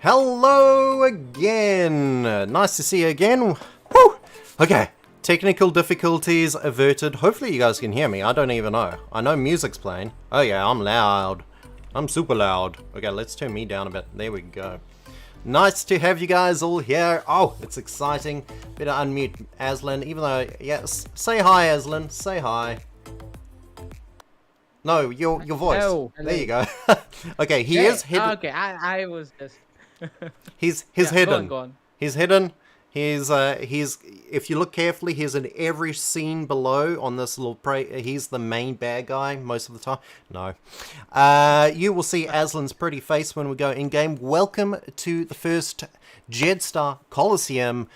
Hello again. Nice to see you again. Woo! Okay, technical difficulties averted. Hopefully you guys can hear me. I don't even know. I know music's playing. Oh yeah, I'm loud. I'm super loud. Okay, let's turn me down a bit. There we go. Nice to have you guys all here. Oh, it's exciting. Better unmute Aslan, even though, yes. Say hi, Aslan. Say hi. No, your voice. Oh, There you hello. go. Okay, he Yeah. is hidden. Okay. I was just. He's Yeah. Go on. hidden. Go on. He's hidden. He's if you look carefully, he's in every scene below on this little he's the main bad guy most of the time. No. You will see Aslan's pretty face when we go in game. Welcome to the first JEDSTAR Colosseum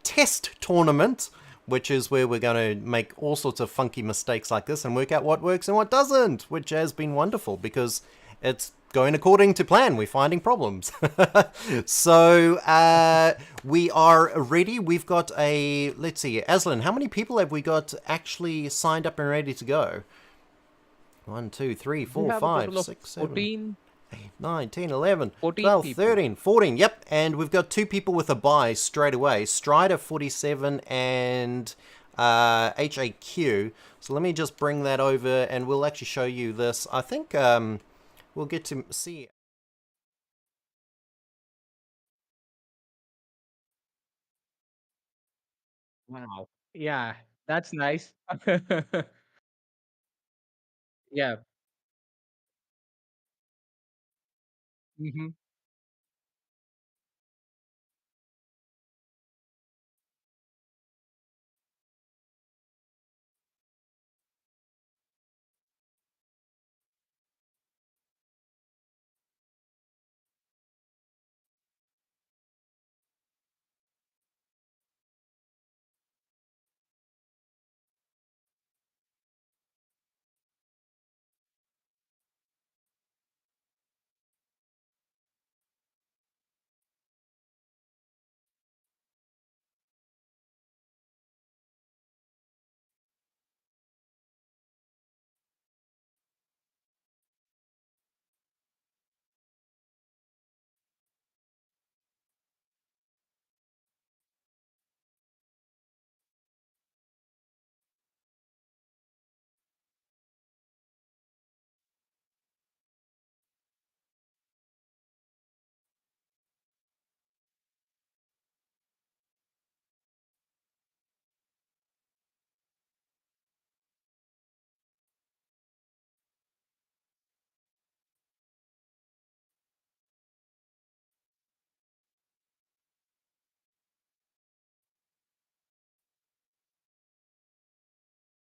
test tournament, which is where we're going to make all sorts of funky mistakes like this and work out what works and what doesn't, which has been wonderful because it's going according to plan. We're finding problems. So we are ready. We've got a, let's see, Aslan, how many people have we got actually signed up and ready to go? 1, 2, 3, We 4, have a 5, total of 6, 7, 14, 9, 10, 11, 14 12, people. 13, 14. Yep, and we've got 2 people with a buy straight away. Strider 47 and HAQ. So let me just bring that over and we'll actually show you this. I think we'll get to see. Wow. Yeah. That's nice. Yeah. Hmm.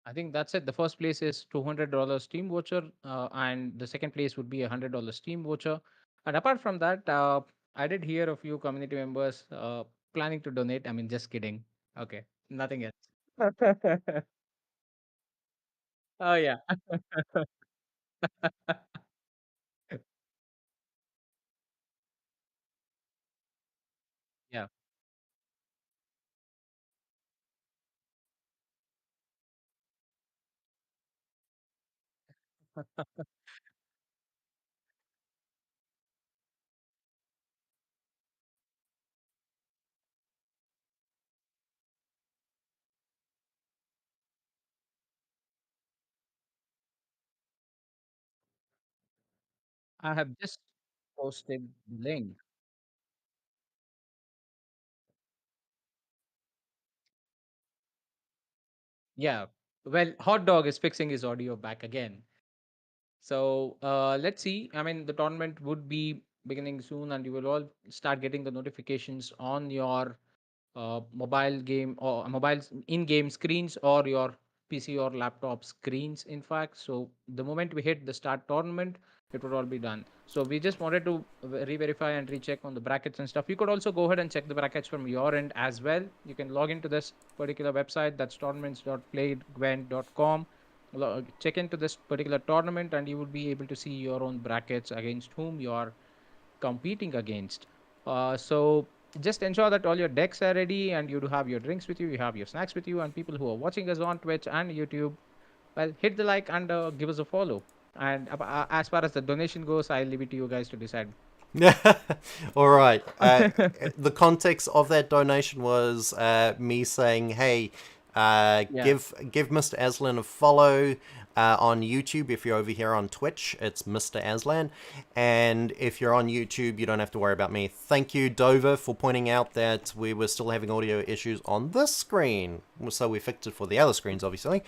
I think that's it. The first place is $200 Steam voucher, and the second place would be $100 Steam voucher. And apart from that, I did hear a few community members planning to donate. I mean, just kidding. Okay, nothing else. Oh yeah. Yeah. I have just posted the link. Yeah. Well, Hot Dog is fixing his audio back again. So let's see. I mean, the tournament would be beginning soon, and you will all start getting the notifications on your mobile game or mobile in-game screens or your PC or laptop screens, in fact. So the moment we hit the start tournament, it would all be done. So we just wanted to re-verify and recheck on the brackets and stuff. You could also go ahead and check the brackets from your end as well. You can log into this particular website, that's tournaments.playgwent.com. Check into this particular tournament and you would be able to see your own brackets against whom you're competing against. So just ensure that all your decks are ready and you do have your drinks with you, you have your snacks with you, and people who are watching us on Twitch and YouTube, well, hit the like and give us a follow. And as far as the donation goes, I'll leave it to you guys to decide. All right. The context of that donation was me saying, "Hey, Yeah. give Mr. Aslan a follow on YouTube. If you're over here on Twitch, it's Mr. Aslan, and if you're on YouTube, you don't have to worry about me." Thank you, Dover, for pointing out that we were still having audio issues on this screen, so we fixed it for the other screens, obviously.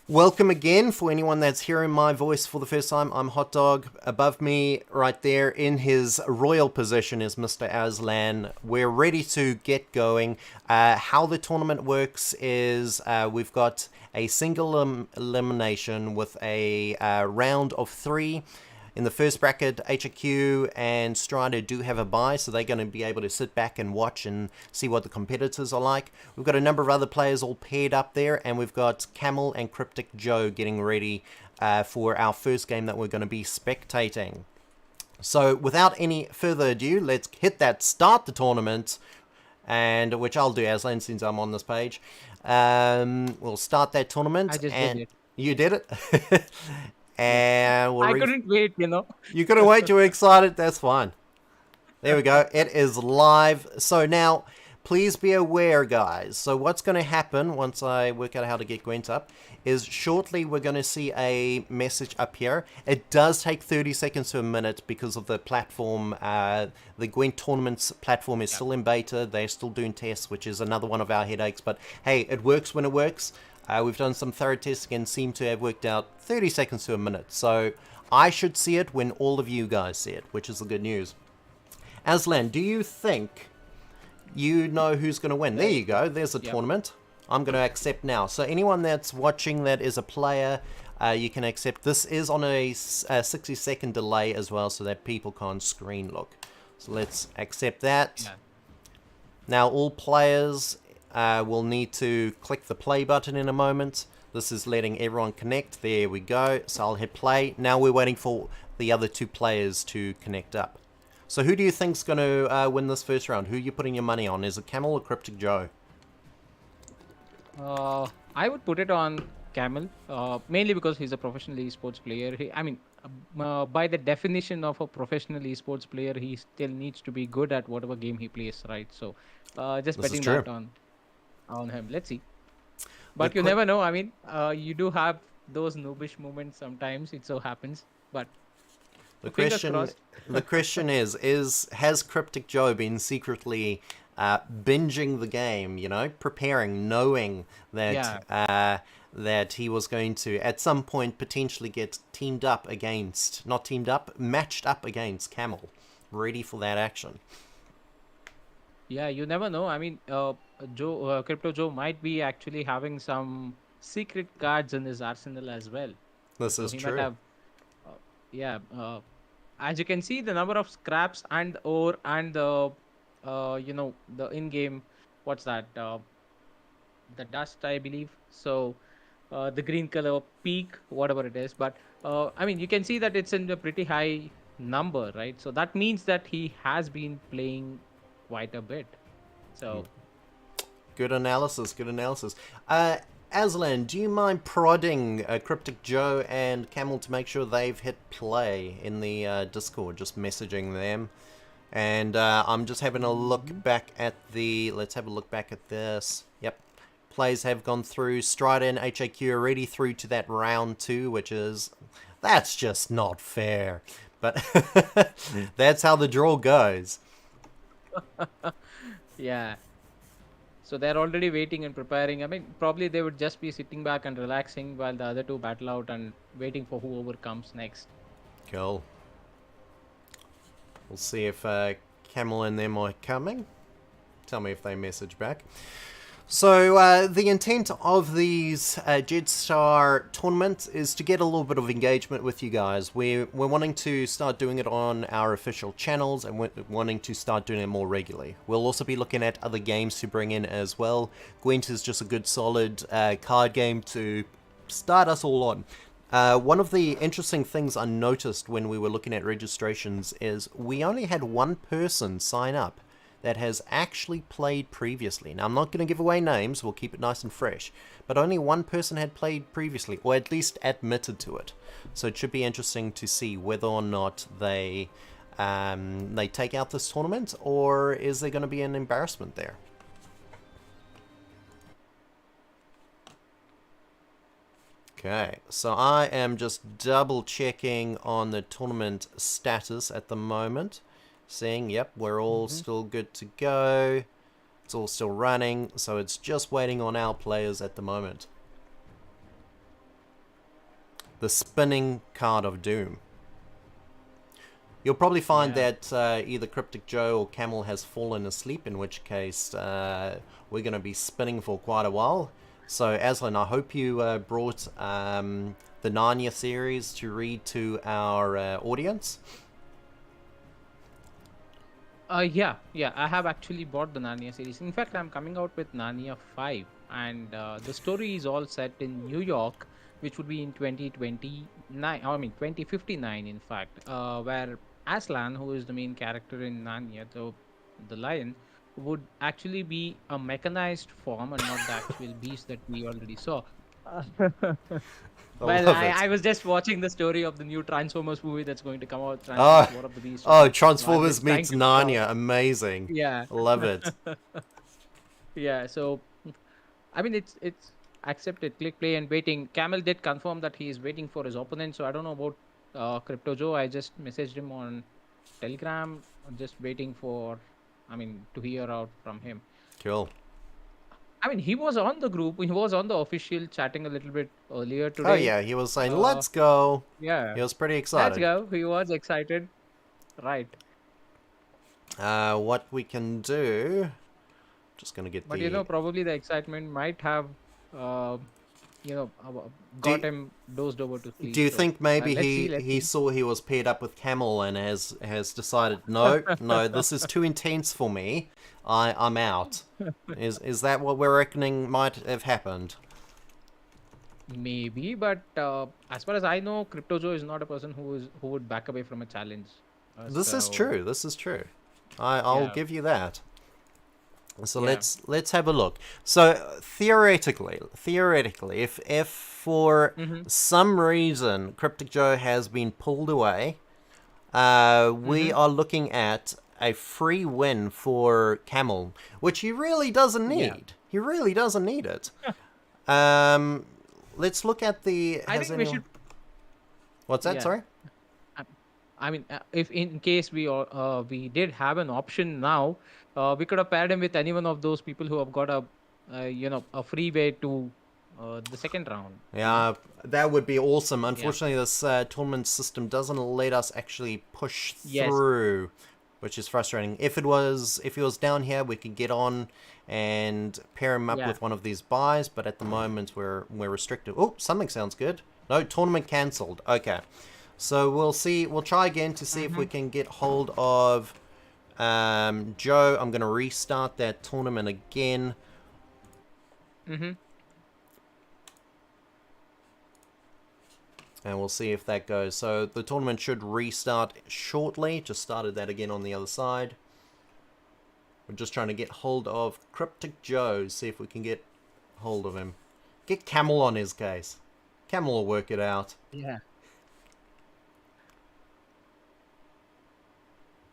Welcome again for anyone that's hearing my voice for the first time. I'm Hot Dog. Above me, right there in his royal position, is Mr. Aslan. We're ready to get going. How the tournament works is we've got a single elimination with a round of 3. In the first bracket, HQ and Strider do have a bye, so they're going to be able to sit back and watch and see what the competitors are like. We've got a number of other players all paired up there, and we've got Camel and Cryptic Joe getting ready for our first game that we're going to be spectating. So without any further ado, let's hit that start the tournament, and which I'll do, Aslan, since I'm on this page. We'll start that tournament. I just did it. You did it? Yeah. And we'll I couldn't wait, you know. You couldn't wait, you were excited, that's fine. There we go, it is live. So now, please be aware, guys. So what's going to happen once I work out how to get Gwent up is shortly we're going to see a message up here. It does take 30 seconds to a minute because of the platform. The Gwent tournaments platform is still in beta. They're still doing tests, which is another one of our headaches. But hey, it works when it works. We've done some thorough testing and seem to have worked out 30 seconds to a minute. So I should see it when all of you guys see it, which is the good news. Aslan, do you think you know who's going to win? There you go. There's a tournament. I'm going to accept now. So anyone that's watching that is a player, you can accept. This is on a 60-second delay as well, so that people can't screen look. So let's accept that. Yeah. Now all players we'll need to click the play button in a moment. This is letting everyone connect. There we go. So I'll hit play. Now we're waiting for the other 2 players to connect up. So who do you think's going to win this first round? Who are you putting your money on? Is it Camel or Cryptic Joe? I would put it on Camel, mainly because he's a professional esports player. By the definition of a professional esports player, he still needs to be good at whatever game he plays, right? So just This is betting true. that on him. Let's see. But you never know. I mean, you do have those noobish moments sometimes. It so happens. But The fingers question, crossed. the question is has Cryptic Joe been secretly binging the game? You know, preparing, knowing that that he was going to at some point potentially get teamed up against, not teamed up, matched up against Camel, ready for that action. Yeah, you never know. I mean, Crypto Joe might be actually having some secret cards in his arsenal as well. This So is he might true. have, yeah. As you can see, the number of scraps and ore and the, the in-game, what's that? The dust, I believe. So, the green color peak, whatever it is. But I mean, you can see that it's in a pretty high number, right? So that means that he has been playing quite a bit. So Good analysis, good analysis. Aslan, do you mind prodding Cryptic Joe and Camel to make sure they've hit play in the Discord, just messaging them? And I'm just having a look back at the... Let's have a look back at this. Yep. Plays have gone through. Strider and HAQ already through to that round 2, which is... That's just not fair. But that's how the draw goes. yeah. So they're already waiting and preparing. I mean, probably they would just be sitting back and relaxing while the other 2 battle out and waiting for whoever comes next. Cool. We'll see if Camel and them are coming. Tell me if they message back. So the intent of these JEDSTAR tournaments is to get a little bit of engagement with you guys. We're wanting to start doing it on our official channels and we're wanting to start doing it more regularly. We'll also be looking at other games to bring in as well. Gwent is just a good solid card game to start us all on. One of the interesting things I noticed when we were looking at registrations is we only had 1 person sign up that has actually played previously. Now, I'm not going to give away names, we'll keep it nice and fresh, but only 1 person had played previously, or at least admitted to it. So it should be interesting to see whether or not they they take out this tournament, or is there going to be an embarrassment there? Okay, so I am just double checking on the tournament status at the moment. Seeing, yep, we're all still good to go. It's all still running, so it's just waiting on our players at the moment. The spinning card of doom. You'll probably find that either Cryptic Joe or Camel has fallen asleep, in which case we're going to be spinning for quite a while. So, Aslan, I hope you brought the Narnia series to read to our audience. Yeah, I have actually bought the Narnia series. In fact, I'm coming out with Narnia 5, and the story is all set in New York, which would be in 2029, I mean 2059, in fact, where Aslan, who is the main character in Narnia, the lion, would actually be a mechanized form and not the actual beast that we already saw. I Well, love it. I was just watching the story of the new Transformers movie that's going to come out, Oh, Transformers War of the Beast. So I'm Transformers just trying meets to figure out. Narnia. Amazing. Yeah. I love it. Yeah, so I mean it's accepted, click play and waiting. Camel did confirm that he is waiting for his opponent, so I don't know about Crypto Joe. I just messaged him on Telegram. I'm just waiting for, I mean, to hear out from him. Cool. I mean, he was on the group, he was on the official chatting a little bit earlier Oh, today. yeah, he was saying, Uh, let's go. yeah, He was pretty let's excited. go. He was excited, right? What we can do... Just going to get But the... probably the excitement might have, uh, Do, got him dozed over to do sleep. you So think maybe let's see, he saw he was paired up with Camel and has decided, no, this is too intense for me. I'm out. Is that what we're reckoning might have happened? Maybe, but as far as I know, Crypto Joe is not a person who would back away from a challenge. This is So true. This is true. I'll yeah, give you that. So yeah, let's have a look. So theoretically, if for mm-hmm, some reason Cryptic Joe has been pulled away, we mm-hmm, are looking at a free win for Camel, which he really doesn't yeah. need. He really doesn't need it. Let's look at the. I Has think we anyone? should. What's that? Yeah, Sorry. I I mean, if in case we did have an option now, we could have paired him with any one of those people who have got a free way to the second round. Yeah, that would be awesome. Yeah. Unfortunately, this tournament system doesn't let us actually push Yes. through, which is frustrating. If he was down here, we could get on and pair him up Yeah. with one of these buys. But at the moment, we're restricted. Oh, something sounds good. No, tournament cancelled. Okay, so we'll see. We'll try again to see if we Mm-hmm. can get hold of Joe. I'm going to restart that tournament again. Mm-hmm. And we'll see if that goes. So the tournament should restart shortly. Just started that again on the other side. We're just trying to get hold of Cryptic Joe. See if we can get hold of him. Get Camel on his case. Camel will work it out. Yeah.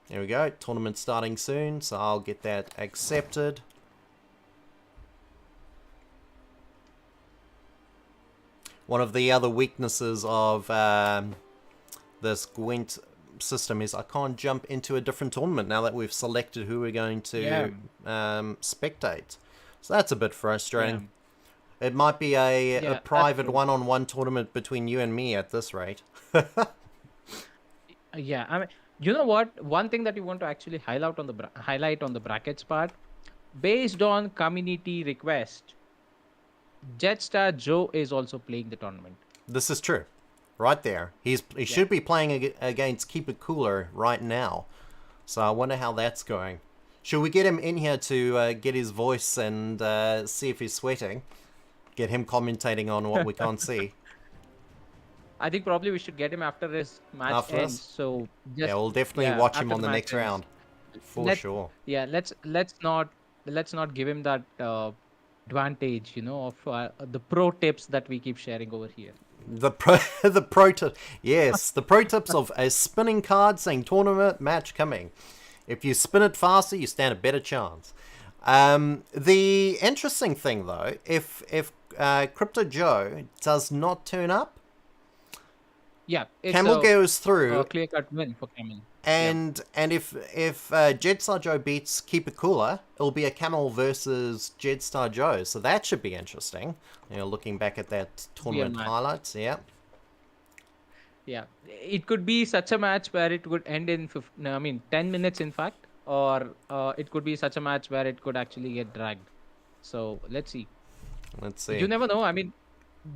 There we go. Tournament starting soon. So I'll get that accepted. One of the other weaknesses of this GWENT system is I can't jump into a different tournament now that we've selected who we're going Yeah. to spectate. So that's a bit frustrating. Yeah. It might be a Yeah. That's private true. one-on-one tournament between you and me at this rate. Yeah. I mean, you know what? One thing that you want to actually highlight on the brackets part, based on community request, JEDSTAR Joe is also playing the tournament. This is true. Right there. He Yeah. should be playing against Keep It Cooler right now. So I wonder how that's going. Should we get him in here to get his voice and see if he's sweating? Get him commentating on what we can't see. I think probably we should get him after his match After ends. this? So Yeah, just we'll definitely watch him after on the match next ends. round. For Let sure. Yeah, let's not give him that advantage, of the pro tips that we keep sharing over here. The pro the pro tip, yes, the pro tips of a spinning card saying tournament match coming. If you spin it faster, you stand a better chance. The interesting thing though, if Crypto Joe does not turn up, Yeah, it's Camel goes a through, clear-cut win for Camel. Yeah. and if JEDSTAR Joe beats Keep It Cooler, it'll be a Camel versus JEDSTAR Joe. So that should be interesting. You know, looking back at that Be a tournament match. highlights, yeah. Yeah, it could be such a match where it would end in no, I mean 10 minutes, in fact, or it could be such a match where it could actually get dragged. So let's see. Let's You see. never know. I mean,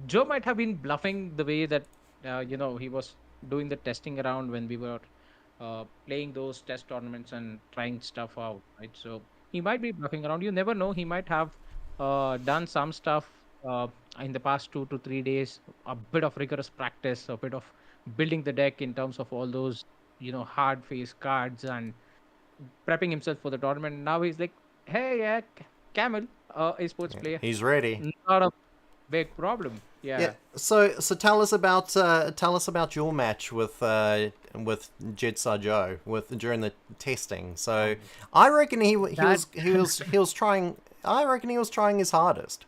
Joe might have been bluffing the way that he was doing the testing around when we were playing those test tournaments and trying stuff out, right? So he might be bluffing around. You never know. He might have done some stuff in the past 2 to 3 days, a bit of rigorous practice, a bit of building the deck in terms of all those hard face cards and prepping himself for the tournament. Now he's like, hey, yeah, Camel, a sports Yeah, player, he's ready. not a big problem. Yeah. Yeah. So tell us about your match with JEDSTAR Joe during the testing. So Um, I reckon that he was trying. I reckon he was trying his hardest.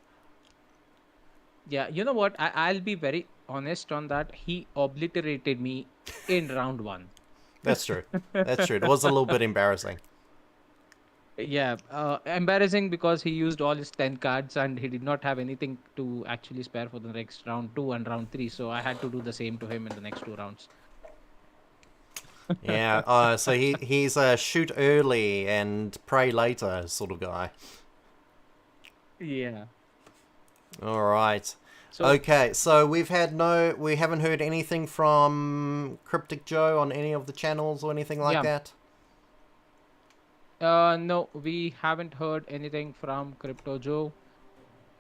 Yeah, you know what? I'll be very honest on that. He obliterated me in round one. That's true. That's true. It was a little bit embarrassing. Yeah, embarrassing because he used all his 10 cards and he did not have anything to actually spare for the next round two and round three. So I had to do the same to him in the next 2 rounds. Yeah. So he's a shoot early and pray later sort of guy. Yeah. All right. So, Okay, so we haven't heard anything from Cryptic Joe on any of the channels or anything like yeah, that. no, we haven't heard anything from Crypto Joe.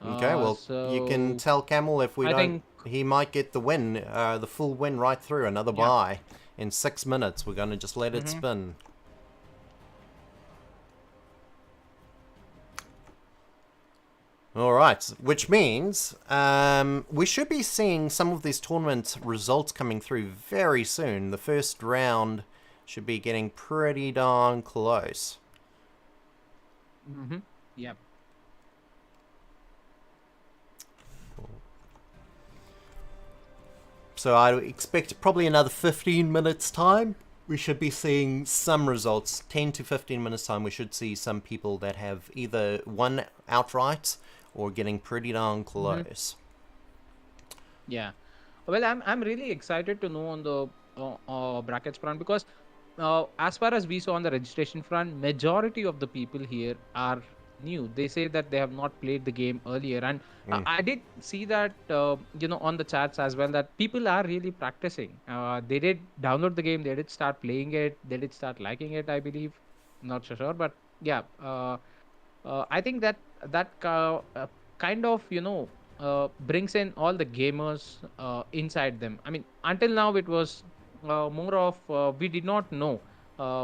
Okay, well, you can So tell Camel if we I don't, think, he might get the win, the full win right through, another yeah. buy in 6 minutes. We're going to just let it Mm-hmm. spin. All right, which means we should be seeing some of these tournament results coming through very soon. The first round should be getting pretty darn close. Mm-hmm. Yeah. So I expect probably another 15 minutes time. We should be seeing some results. 10 to 15 minutes time, we should see some people that have either won outright or getting pretty darn Mm-hmm. close. Yeah. Well, I'm really excited to know on the brackets front because as far as we saw on the registration front, majority of the people here are new. They say that they have not played the game earlier, and Mm. I did see that on the chats as well that people are really practicing. They did download the game, they did start playing it, they did start liking it. I believe, not so sure, but yeah. I think that kind of brings in all the gamers inside them. I mean, until now it was more of we did not know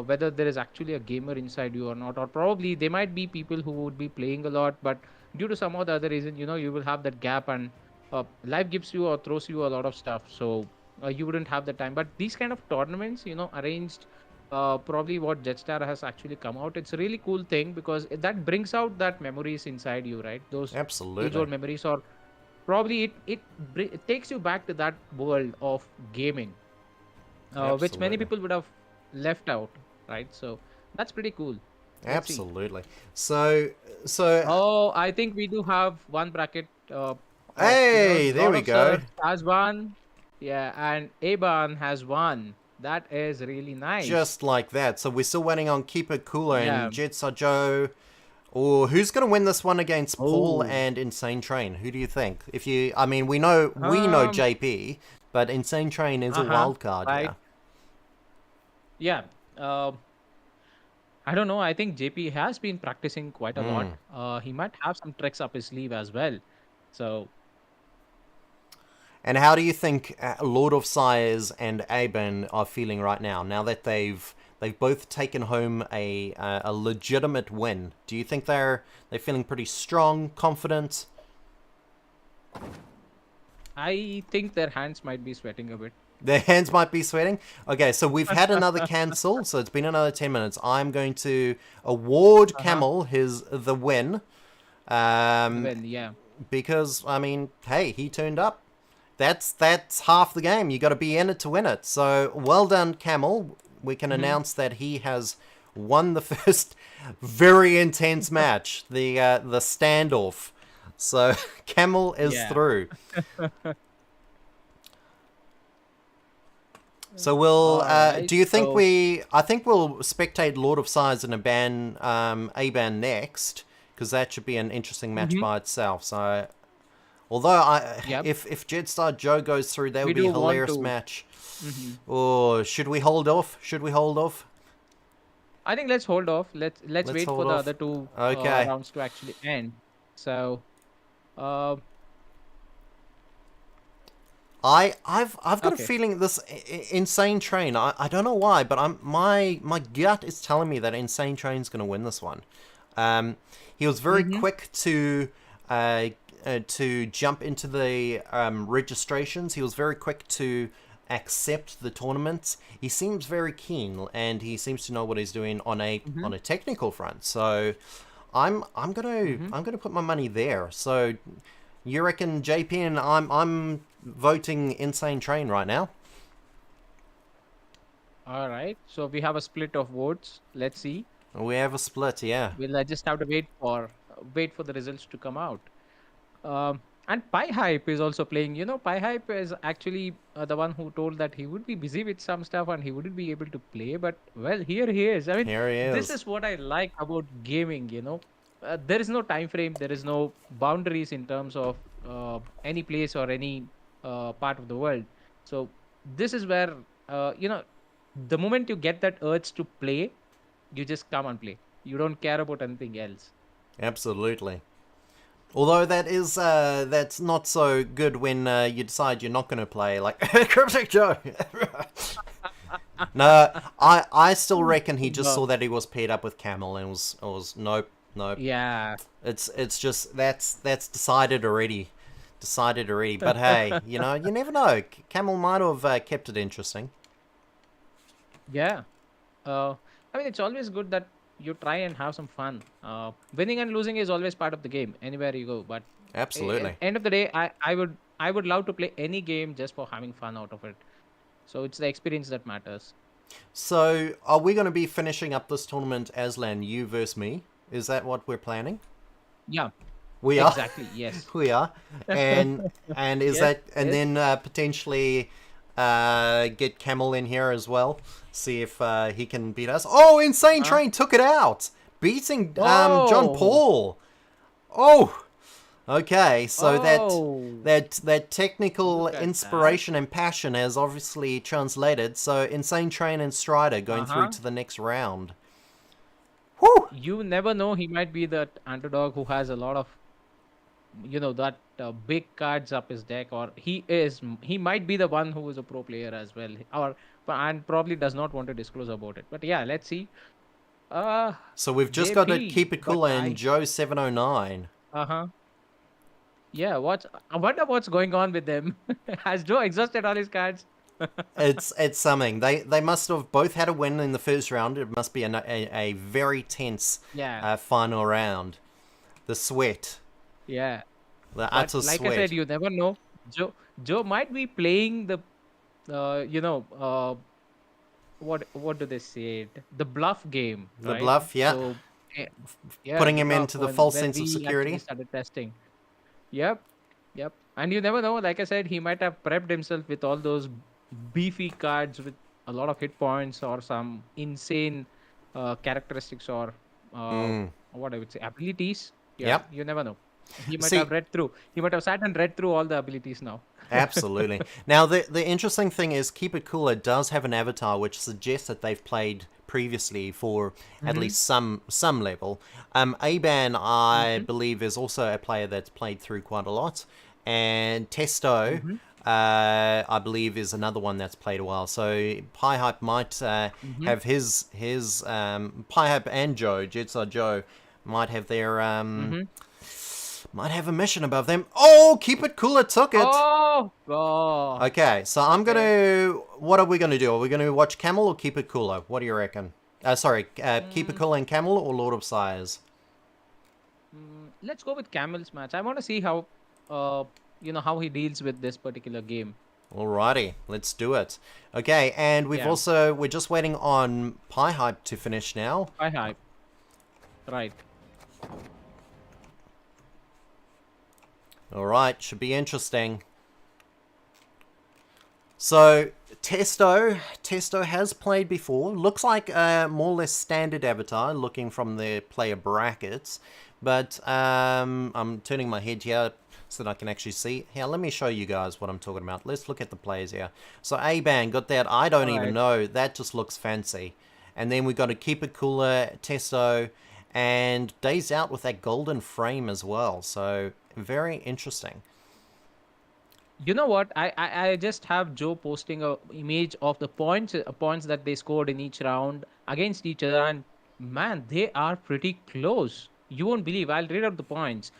whether there is actually a gamer inside you or not, or probably there might be people who would be playing a lot, but due to some or the other reason, you will have that gap, and life gives you or throws you a lot of stuff, so you wouldn't have the time. But these kind of tournaments, arranged probably what Jetstar has actually come out. It's a really cool thing because that brings out that memories inside you, right? Those Absolutely. age-old memories, or probably it takes you back to that world of gaming, which many Absolutely. people would have left out, right? So that's pretty cool. Let's see. Absolutely. So, so, Oh, I think we do have one bracket of hey, there Lord we of go. Sir has won, yeah, and Aban has won. That is really nice. Just like that. So we're still waiting on Keep It Cooler Yeah. and Jetstar Joe. Or who's going to win this one against Paul Oh. and Insane Train? Who do you think? I mean, we know Um. JP, but Insane Train is a Uh-huh. wild card Right. here. Yeah. I don't know. I think JP has been practicing quite a lot. Mm. He might have some tricks up his sleeve as well. So, And how do you think Lord of Sires and Aben are feeling right now? Now that they've both taken home a legitimate win, do you think they're feeling pretty strong, confident? I think their hands might be sweating a bit. Their hands might be sweating. Okay, so we've had another cancel, so it's been another 10 minutes. I'm going to award Uh-huh. Camel the win. Well, yeah. Because, I mean, hey, he turned up. That's half the game. You got to be in it to win it. So well done, Camel. We can Hmm. announce that he has won the first very intense match, the standoff. So Camel is Yeah. through. So we'll. All right. Do you think So, we? I think we'll spectate Lord of Size and a ban next, because that should be an interesting match mhm, by itself. So although yep. if Jetstar Joe goes through, that We would be do a want hilarious to. match. Hmm. Or should we hold off? Should we hold off? I think let's hold off. Let's Let's wait for hold the off. other two Okay. rounds to actually end. So, uh, I've got a okay. feeling this Insane Train. I don't know why, but my gut is telling me that Insane Train's going to win this one. He was very Mm-hmm. quick to jump into the registrations. He was very quick to accept the tournament. He seems very keen, and he seems to know what he's doing Mm-hmm. on a technical front. So Mm-hmm. I'm gonna put my money there. So you reckon JP and I'm voting Insane Train right now. All right. So we have a split of votes. Let's see. We have a split, yeah. We'll just have to wait for the results to come out. And Pi Hype is also playing. Pi Hype is actually the one who told that he would be busy with some stuff and he wouldn't be able to play. But well, here he is. I mean, Here he this is. is what I like about gaming. There is no time frame. There is no boundaries in terms of any place or any part of the world. So this is where the moment you get that urge to play, you just come and play. You don't care about anything else. Absolutely. Although that's not so good when you decide you're not going to play, like Cryptic Joe. No, I still reckon he just No. saw that he was paired up with Camel and was nope, nope. Yeah. It's just that's decided already, decided already. But hey, you never know. Camel might have kept it interesting. Yeah. Uh, I mean, it's always good that you try and have some fun. Winning and losing is always part of the game, anywhere you go. But at Absolutely. end of the day, I would love to play any game just for having fun out of it. So it's the experience that matters. So, are we going to be finishing up this tournament, Aslan, you versus me? Is that what we're planning? Yeah, We are. exactly. Yes. We are. And is Yes. that and Yes. then potentially get Camel in here as well. See if he can beat us. Oh, Insane Uh, Train took it out, beating John oh. Paul. Oh, okay. So Oh. that technical Look at that. inspiration and passion has obviously translated. So Insane Train and Strider going through Uh-huh. to the next round. Whew. You never know. He might be that underdog who has a lot of that big cards up his deck, or he might be the one who is a pro player as well, or and probably does not want to disclose about it. But yeah, let's see. uh So we've just got to JP, keep it but cool and I Joe 709. uh-huh yeah, I wonder what's going on with them. Has Joe exhausted all his cards? It's something. They must have both had a win in the first round. It must be a very tense Yeah. final round. The sweat, Yeah, the but utter like I said, sweat. you never know. Joe might be playing the uh you know uh what do they say it, the bluff game, The right? bluff, yeah, So eh, yeah, putting the him bluff into the when false when sense of we actually security. started testing. Yep. Yep. And you never know, like I said, he might have prepped himself with all those beefy cards with a lot of hit points or some insane characteristics or uh Mm, what I would say, abilities. Yeah, yep. you never know. See, He might have sat and read through all the abilities now. absolutely. Now, the interesting thing is, Keep It Cooler does have an avatar, which suggests that they've played previously for at Mm-hmm. least some level. Aban, I Mm-hmm. believe, is also a player that's played through quite a lot, and Testo, Mm-hmm. I believe, is another one that's played a while. So Pi Hype might Mm-hmm. have his Pi Hype and Joe, Jetstar Joe, might have their Mm-hmm. Might have a mission above them. Oh, keep it cooler took it. Oh God. Okay, so I'm Okay. gonna. What are we gonna do? Are we gonna watch Camel or Keep It Cooler? What do you reckon? Sorry, Keep It Mm, Cooler and Camel or Lord of Sires? let's go with Camel's match. I want to see how, uh, how he deals with this particular game. Alrighty, let's do it. Okay, and Yeah. we're just waiting on Pie Hype to finish now. High hype. Right. Alright, should be interesting. So, Testo has played before. Looks like a more or less standard avatar, looking from the player brackets. But I'm turning my head here so that I can actually see. Here, let me show you guys what I'm talking about. Let's look at the players here. So, A-Ban got that. I don't even Alright. know. That just looks fancy. And then we've got to Keep It Cooler, Testo, and Days Out with that golden frame as well. So, very interesting. You know what? I just have Joe posting a image of the points that they scored in each round against each other, and man, they are pretty close. You won't believe. I'll read out the points.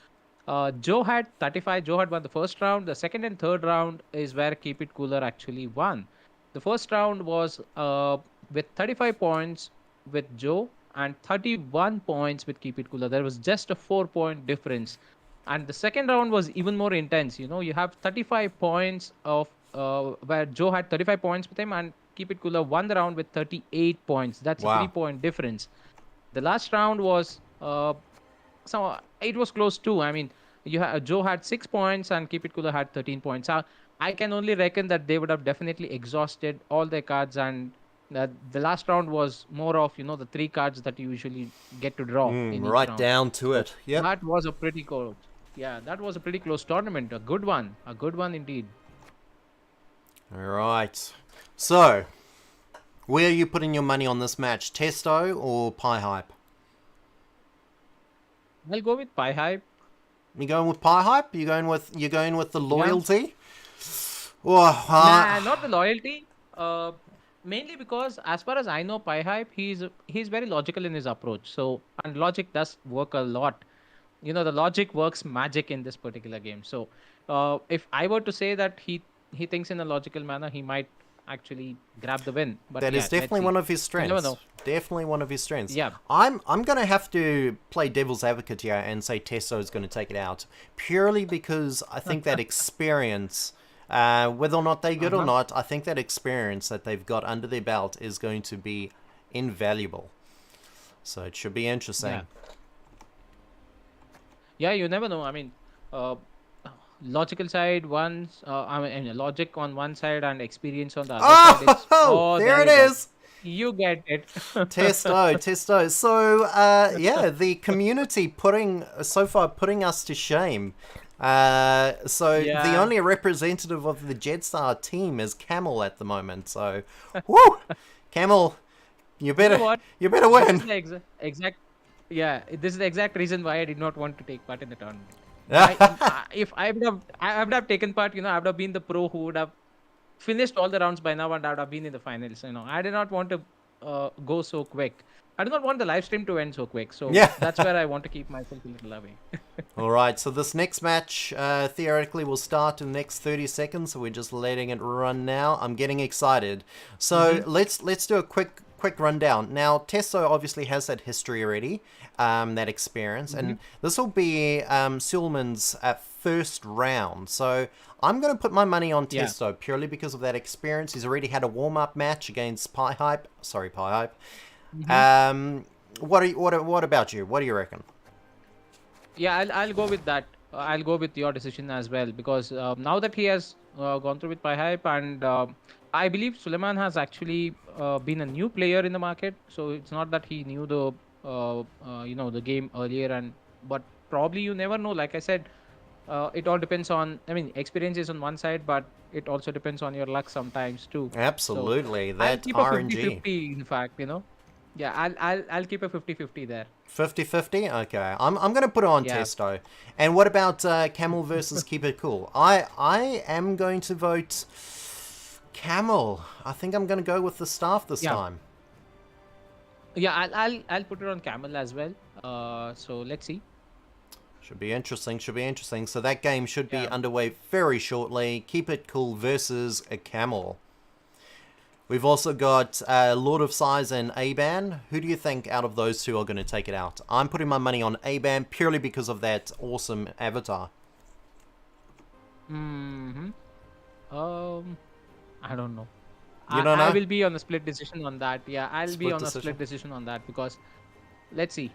Joe had 35. Joe had won the first round. The second and third round is where Keep It Cooler actually won. The first round was with 35 points with Joe and 31 points with Keep It Cooler. There was just a 4-point difference. And the second round was even more intense. You have 35 points of where Joe had 35 points with him, and Keep It Cooler won the round with 38 points. That's a Wow. 3-point difference. The last round was it was close too. I mean, Joe had 6 points and Keep It Cooler had 13 points. I can only reckon that they would have definitely exhausted all their cards, and the last round was more of the 3 cards that you usually get to draw in each Right round. down to So it. Yep. that was a pretty close. Yeah, that was a pretty close tournament. A good one indeed. All right. So, where are you putting your money on this match? Testo or Pie Hype? I'll go with Pie Hype. You going with Pie Hype? You going with the Yeah. loyalty? Oh, Nah, not the loyalty. Mainly because, as far as I know, Pie Hype, he's very logical in his approach. So, and logic does work a lot. The logic works magic in this particular game. So, if I were to say that he thinks in a logical manner, he might actually grab the win. But that yeah, is let's definitely see. one of his You never strengths. know. Definitely one of his strengths. Yeah. I'm gonna have to play devil's advocate here and say Testo is going to take it out purely because I think that experience, whether or not they're good or Uh-huh. not, I think that experience that they've got under their belt is going to be invaluable. So it should be interesting. Yeah. Yeah, you never know. I mean, uh, logical side I mean, logic on one side and experience on the other side. Oh, there There it you go. is. You get it. Testo. So, yeah, the community so far putting us to shame. So the Yeah. only representative of the JEDSTAR team is Camel at the moment. So, whoo, Camel, you You know better what? you better This is win. the exact. Yeah, this is the exact reason why I did not want to take part in the tournament. If I would have taken part, I would have been the pro who would have finished all the rounds by now, and I would have been in the finals. I did not want to go so quick. I do not want the live stream to end so quick. So Yeah. that's where I want to keep myself a little away. All right, so this next match theoretically will start in the next 30 seconds, so we're just letting it run now. I'm getting excited. So let's do a quick rundown. Now, Testo obviously has that history already, that experience, and this will be Sulman's first round. So I'm going to put my money on Yeah. Testo purely because of that experience. He's already had a warm-up match against Pie Hype. Sorry, Pie Hype. What about you? What do you reckon? Yeah, I'll go with that. I'll go with your decision as well because now that he has gone through with Pi Hype, and I believe Suleiman has actually been a new player in the market, so it's not that he knew the game earlier, but probably you never know. Like I said, it all depends on. I mean, experience is on one side, but it also depends on your luck sometimes too. So Absolutely, I'll that keep a RNG. 50-50. In fact, yeah, I'll keep a 50-50 there. 50-50? Okay. I'm going to put it on Yeah. Testo. And what about Camel versus Keep It Cool? I am going to vote Camel. I think I'm going to go with the staff this Yeah. time. Yeah, I'll put it on Camel as well. So let's see. Should be interesting, should be interesting. So that game should be Yeah. underway very shortly. Keep It Cool versus a Camel. We've also got Lord of Size and Aban. Who do you think out of those two are going to take it out? I'm putting my money on Aban purely because of that awesome avatar. Mm-hmm. I don't know. You don't I know? will be on a split decision on that. Yeah, I'll be Split on a decision? split decision on that because let's see.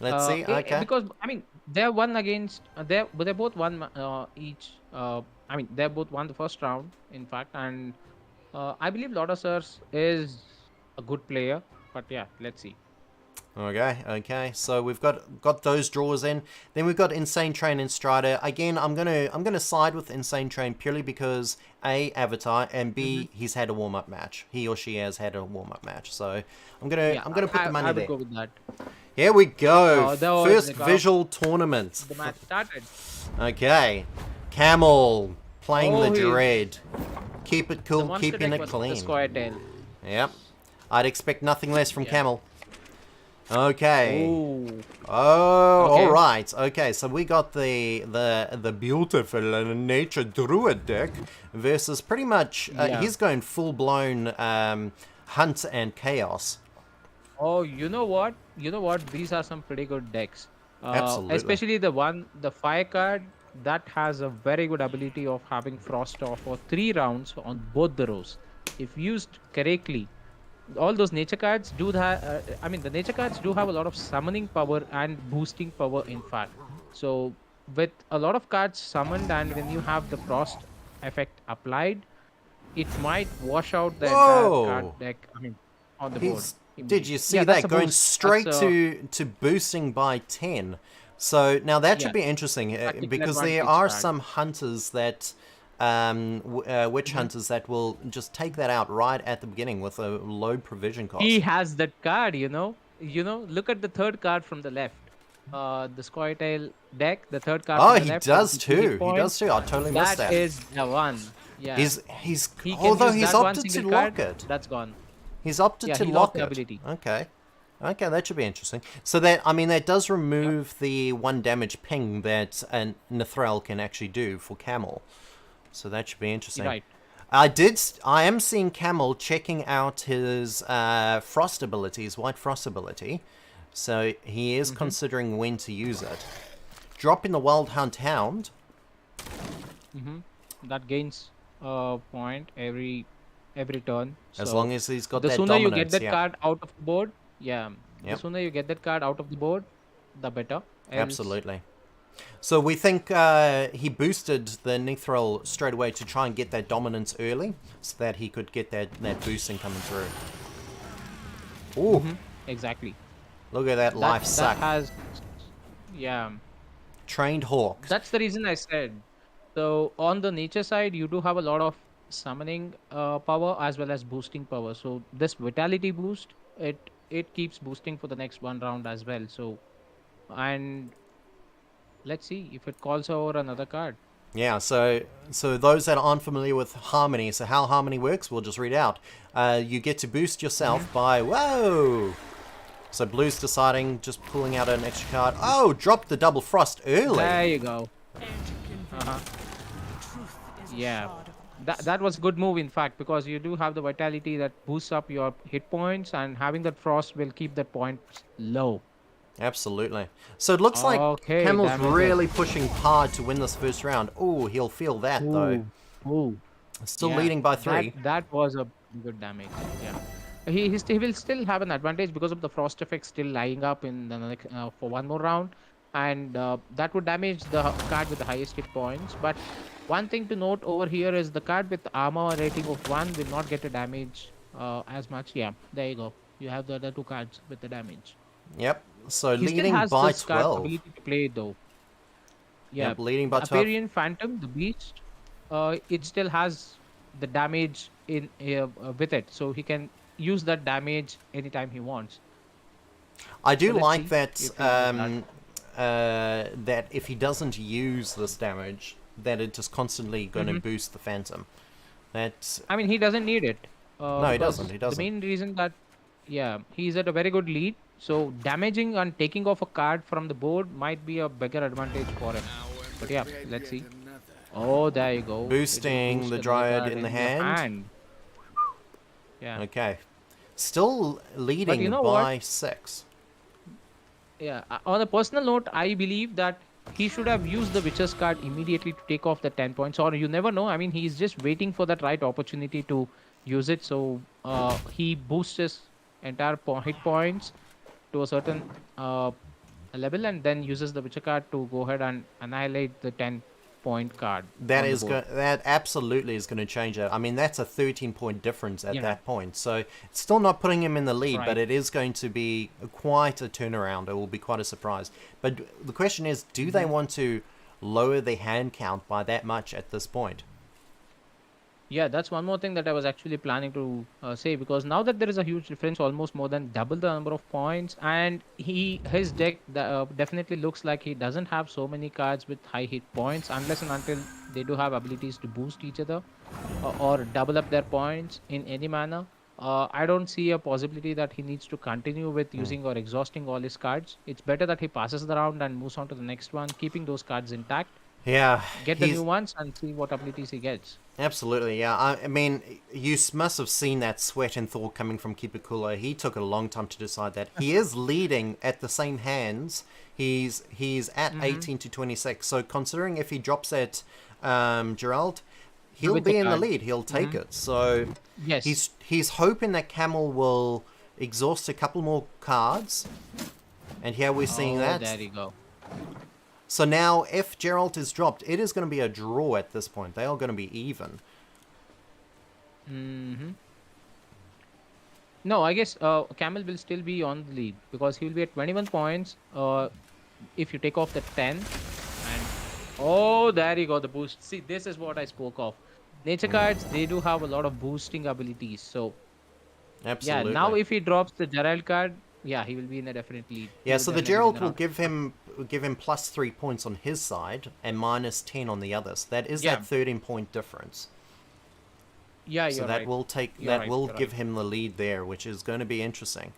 Let's see. Okay. Because I mean they're one against they're both one each. I mean they're both won the first round in fact, and I believe Lodosers is a good player. But yeah, let's see. Okay. So we've got those draws in. Then we've got Insane Train and Strider. Again, I'm gonna side with Insane Train purely because A, Avatar, and B, he's had a warm up match. He or she has had a warm up match. So I'm Yeah, gonna put the money I would there. go with that. Here we go. That was First the visual tournament. The match started. Okay. Camel playing Oh, the he- Dread. Keep it The cool, monster keeping deck it was the clean. square tail. Yep. I'd expect nothing less from Yeah. Camel. Okay. Ooh. Oh, Okay. all right. Okay, so we got the beautiful nature druid deck versus pretty much Yeah. he's going full blown hunt and chaos. Oh, you know what? You know what? These are some pretty good decks. Absolutely. Especially the fire card that has a very good ability of having frost off for 3 rounds on both the rows. If used correctly, all those nature cards do that. I mean, the nature cards do have a lot of summoning power and boosting power, in fact. So, with a lot of cards summoned, and when you have the frost effect applied, it might wash out the entire Whoa. card deck. I mean, on the board. He's, did you see Yeah, that's that a going boost. straight That's to boosting by 10? So now that should Yeah. be interesting Tactical because there advantage are card. some hunters that witch hunters that will just take that out right at the beginning with a low provision cost. He has that card, you know. Look at the third card from the left. The Squire Tail deck, the third card Oh, from the he left. does with the 2 hit too. He points. does too. I totally missed That that. is the one. Yeah. He's He can although use he's that one opted to single lock card, it. That's gone. He's opted Yeah, to he lock locked the it. ability. Okay. Okay, that should be interesting. So that, I mean, that does remove the 1 damage ping that a Nithrel can actually do for Camel. So that should be interesting. Right. I am seeing Camel checking out his frost ability, his white frost ability. So he is considering when to use it. Dropping the Wild Hunt Hound. That gains a point every turn. As So long as he's got the that sooner you dominance, get that yeah. card out of the board, yeah. Yep. The sooner you get that card out of the board, the better. Else- Absolutely. So we think he boosted the Nithrel straight away to try and get that dominance early, so that he could get that boosting coming through. Ooh, Exactly. look at that life suck. That has, yeah. Trained Hawk. That's the reason I said. So on the nature side, you do have a lot of summoning power as well as boosting power. So this vitality boost, it keeps boosting for the next 1 round as well. So, and let's see if it calls over another card. Yeah, so those that aren't familiar with Harmony, so how Harmony works, we'll just read out. You get to boost yourself by, whoa! So Blue's deciding, just pulling out an extra card. Oh, drop the double frost early. There you go. Yeah, that was a good move in fact, because you do have the vitality that boosts up your hit points, and having that frost will keep that point low. Absolutely. So it looks like Okay, Camel's damn it. really pushing hard to win this first round. Oh, he'll feel that though. Ooh. Still Yeah, leading by 3. That was a good damage. Yeah. He will still have an advantage because of the frost effect still lying up in the next, for 1 more round, and that would damage the card with the highest hit points. But one thing to note over here is the card with the armor rating of 1 will not get a damage as much. Yeah, there you go. You have the other 2 cards with the damage. Yep. So He still leading has by this card 12. ability to play though. Yeah, Yep, leading by 12. Aparian Phantom, the beast, it still has the damage in with it, so he can use that damage anytime he wants. I do So let's like see that if he does that if he doesn't use this damage, that it just constantly going to boost the Phantom. That's I mean, he doesn't need it. No, he because doesn't, he doesn't. The main reason that, yeah, he's at a very good lead. So damaging and taking off a card from the board might be a bigger advantage for him. But yeah, let's see. Oh, there you go. It will Boosting boost the another Dryad card in the in the hand. hand. Yeah. Okay. Still But you leading know what? by 6. Yeah. On a personal note, I believe that he should have used the Witcher's card immediately to take off the 10 points. Or you never know. I mean, he's just waiting for that right opportunity to use it. So he boosts his entire hit points to a certain level and then uses the Witcher card to go ahead and annihilate the 10-point card on the board. That absolutely is going to change it. I mean, that's a 13-point difference at Yeah. that point. So it's still not putting him in the lead, but Right. it is going to be quite a turnaround. It will be quite a surprise. But the question is, do they want to lower the hand count by that much at this point? Yeah, that's one more thing that I was actually planning to say, because now that there is a huge difference, almost more than double the number of points, and his deck definitely looks like he doesn't have so many cards with high hit points unless and until they do have abilities to boost each other or double up their points in any manner. I don't see a possibility that he needs to continue with using or exhausting all his cards. It's better that he passes the round and moves on to the next one, keeping those cards intact, Yeah, get the new ones, and see what abilities he gets. absolutely, yeah. I mean, you must have seen that sweat and thought coming from Keeper Cooler. He took a long time to decide that. He is leading at the same hands. He's at 18 to 26. So considering if he drops at Gerald, he'll With the be in the card. lead. He'll take it. So Yes. he's hoping that Camel will exhaust a couple more cards. And here we're seeing Oh, that. there you go. So now, if Geralt is dropped, it is going to be a draw at this point. They are going to be even. hmm No, I guess Camel will still be on the lead because he will be at 21 points. If you take off the 10, and oh, there you go, the boost. See, this is what I spoke of. Nature cards, they do have a lot of boosting abilities. So yeah, Absolutely. now if he drops the Gerald card, yeah, he will be in a definite lead. He Yeah, will so the definitely win Gerald the will round. give him plus 3 points on his side and minus 10 on the other. So that is Yeah, that 13-point difference. yeah, So you're that right. will take You're that right. will You're give right. him the lead there, which is going to be interesting.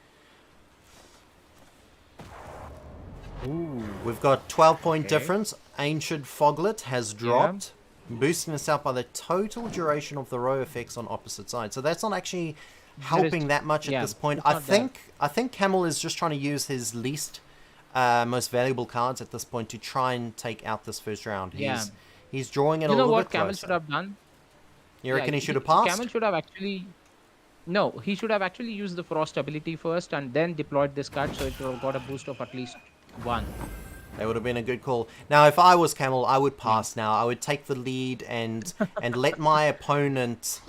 Ooh, We've got 12-point okay. difference. Ancient Foglet has Yeah, dropped, boosting us out by the total duration of the row effects on opposite sides. So that's not actually there is. helping that much at Yeah, this point. it's not there. I think Camel is just trying to use his least most valuable cards at this point to try and take out this first round. Yeah. He's drawing it a You know little what bit Camel should closer. have done? You Yeah, reckon he should have Camel passed? should have actually. No, he should have actually used the Frost ability first and then deployed this card so it would have got a boost of at least one. That would have been a good call. Now, if I was Camel, I would Yeah. pass now. I would take the lead and let my opponent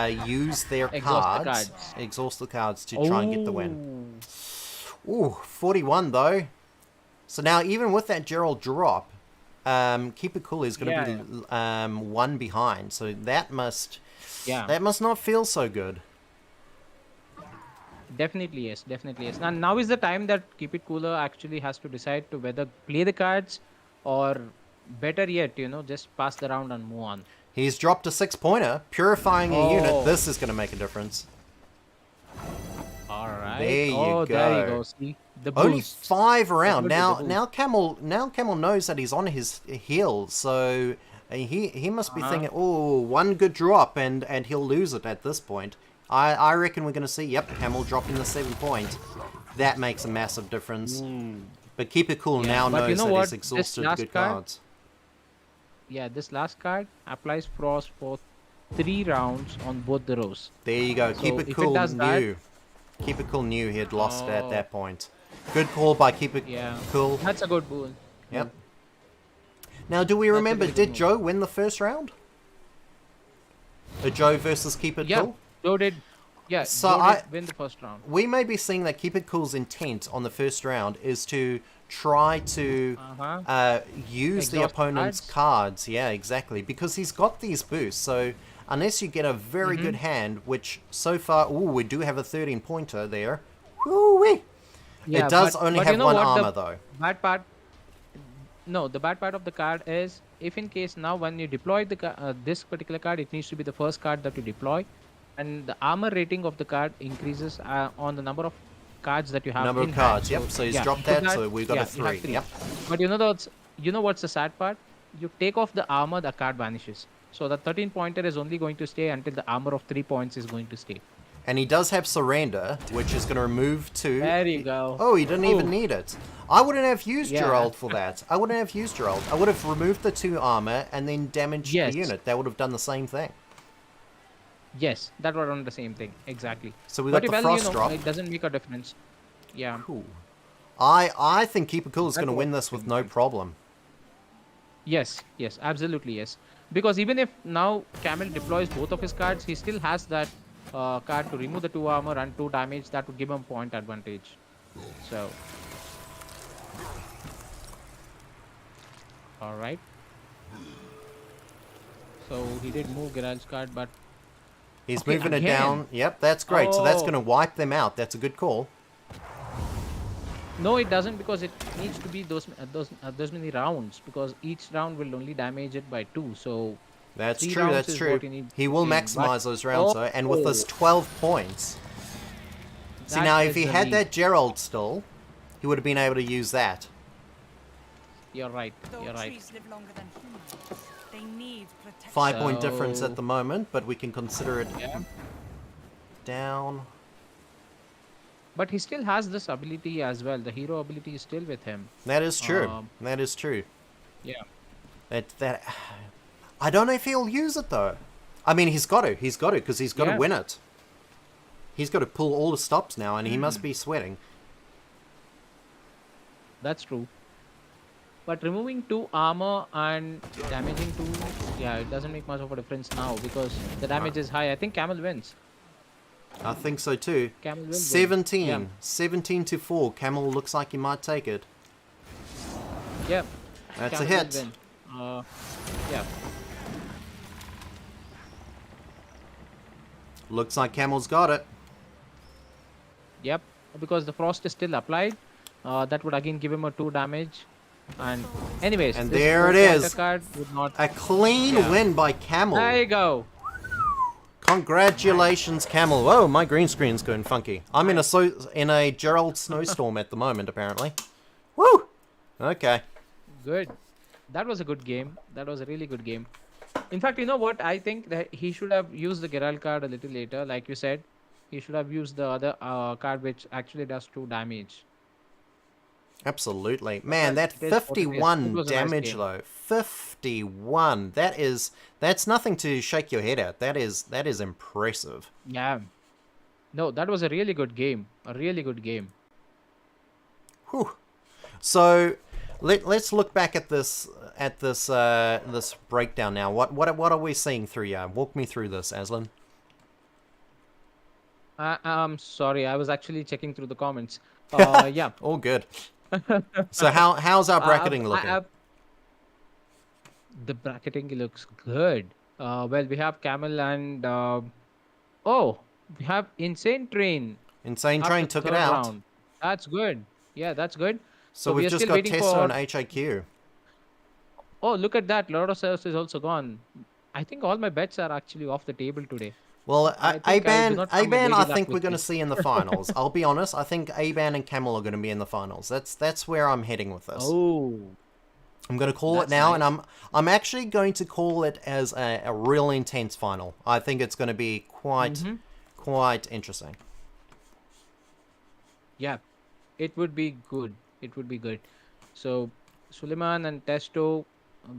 use their Exhaust the cards, cards. exhaust the cards to try and get the win. Oh, Ooh, 41 though. So now, even with that Gerald drop, Keep It Cool is going yeah, to be one behind. So that must yeah. not feel so good. Definitely yes, definitely yes. And now is the time that Keep It Cooler actually has to decide to whether play the cards or better yet, just pass the round and move on. He's dropped a 6-pointer, purifying a unit. Oh, This is going to make a difference. all right. There you Oh, there you go. go. See the Only boost. 5 I around. told you the Now boost. Camel knows that he's on his heels, so he must be Uh-huh. thinking, oh, one good drop and he'll lose it at this point. I reckon we're going to see, yep, Camel dropping the 7 point. That makes a massive difference. Ooh. But Keep It Cool Yeah, now but you knows know that what? he's This exhausted last good card, cards. yeah, this last card applies frost for 3 rounds on both the rows. There you go. Keep So It if it Cool does that, knew. Keep It Cool knew he had lost at oh, that point. Good call by Keep It yeah, Cool. that's a good move. Yep. Move. Now, do we That's a remember, really good did move. Joe win the first round? Joe versus Keep It Yeah, Cool? Joe did. Yeah, So Joe did win the first round. we may be seeing that Keep It Cool's intent on the first round is to try to Uh-huh. use the Exhaust opponent's cards. cards. Yeah, exactly. Because he's got these boosts. So unless you get a very Mm-hmm. good hand, which so far, ooh, we do have a 13-pointer there. Ooh-wee. Yeah, It does but only you have know one what armor, the though. bad part? No, the bad part of the card is if in case now when you deploy this particular card, it needs to be the first card that you deploy, and the armor rating of the card increases on the number of cards that you have Number in of cards. hand. Yep. So So he's yeah, dropped put that. So we've got yeah, a you have 3. three. Yep. But you know what's the sad part? You take off the armor, the card vanishes. So the 13 pointer is only going to stay until the armor of 3 points is going to stay. And he does have surrender, which is going to remove 2. There you go. Oh, he didn't even Oh, need it. I wouldn't have used yeah. Gerald for that. I wouldn't have used Gerald. I would have removed the 2 armor and then damaged the Yes. unit. That would have done the same thing. Yes, that was on the same thing. Exactly. So we got But the well, frost drop. it doesn't make a difference. Yeah. Cool. I think Keeper Cool is That's going to what win this with no problem. Yes, yes, absolutely yes. Because even if now Camel deploys both of his cards, he still has that card to remove the 2 armor and 2 damage. That would give him point advantage. So, all right. So he did move Geralt's card, but He's okay, moving it again. down. Yep, that's great. So that's Oh. going to wipe them out. That's a good call. No, it doesn't, because it needs to be those many rounds, because each round will only damage it by 2. So That's 3 true, rounds that's is true. what you need He will to gain, maximize but those rounds, though. And with this 12 points. See, that now, is if he the had lead. that Gerald still, he would have been able to use that. You're right. Though You're right. trees live longer than humans, they need protection. 5-point difference at So- the moment, but we can consider it Yeah. down. But he still has this ability as well. The hero ability is still with him. That is true. Um, That is true. Yeah. That I don't know if he'll use it, though. I mean, he's got to. He's got to, because he's got to Yeah. win it. He's got to pull all the stops now, and he Hmm. must be sweating. That's true. But removing 2 armor and damaging 2, yeah, it doesn't make much of a difference now because the damage is high. I think Camel wins. I think so, too. Camel will win. 17. Yeah. 17 to 4. Camel looks like he might take it. Yeah. That's Camel a will hit. win. Yeah. Looks like Camel's got it. Yep. Because the frost is still applied. That would again give him a 2 damage. And anyways, And this there it 4-pointer is. Card would not... A clean Yeah. win by Camel. There you go. Congratulations, Camel. Whoa, my green screen's going funky. I'm in a Gerald snowstorm at the moment, apparently. Woo! Okay. Good. That was a good game. That was a really good game. In fact, you know what? I think that he should have used the Geralt card a little later. Like you said, he should have used the other card which actually does 2 damage. Absolutely. Man, that it is what it is. It 51 was a nice damage, game. though. 51. That's nothing to shake your head at. That is impressive. Yeah. No, that was a really good game. A really good game. Whew. So, let's look back at this this breakdown now. What are we seeing through here? Walk me through this, Aslan. Sorry, I was actually checking through the comments. Yeah. All good. So how's our bracketing I- looking? the bracketing looks good. Well, we have Camel and oh, we have Insane Train. Insane after Train the took it third out. round. That's good. Yeah, that's good. So we we've are just still got waiting Tessa for. and HIQ. Oh, look at that! Lord of Chaos is also gone. I think all my bets are actually off the table today. Well, I think I do Aban, not find my Aban, lady I luck think we're with going to me. see in the finals. I'll be honest. I think Aban and Camel are going to be in the finals. That's where I'm heading with this. Oh, I'm going to call it that's now, nice. and I'm actually going to call it as a real intense final. I think it's going to be quite interesting. yeah, it would be good. It would be good. So, Suleiman and Testo,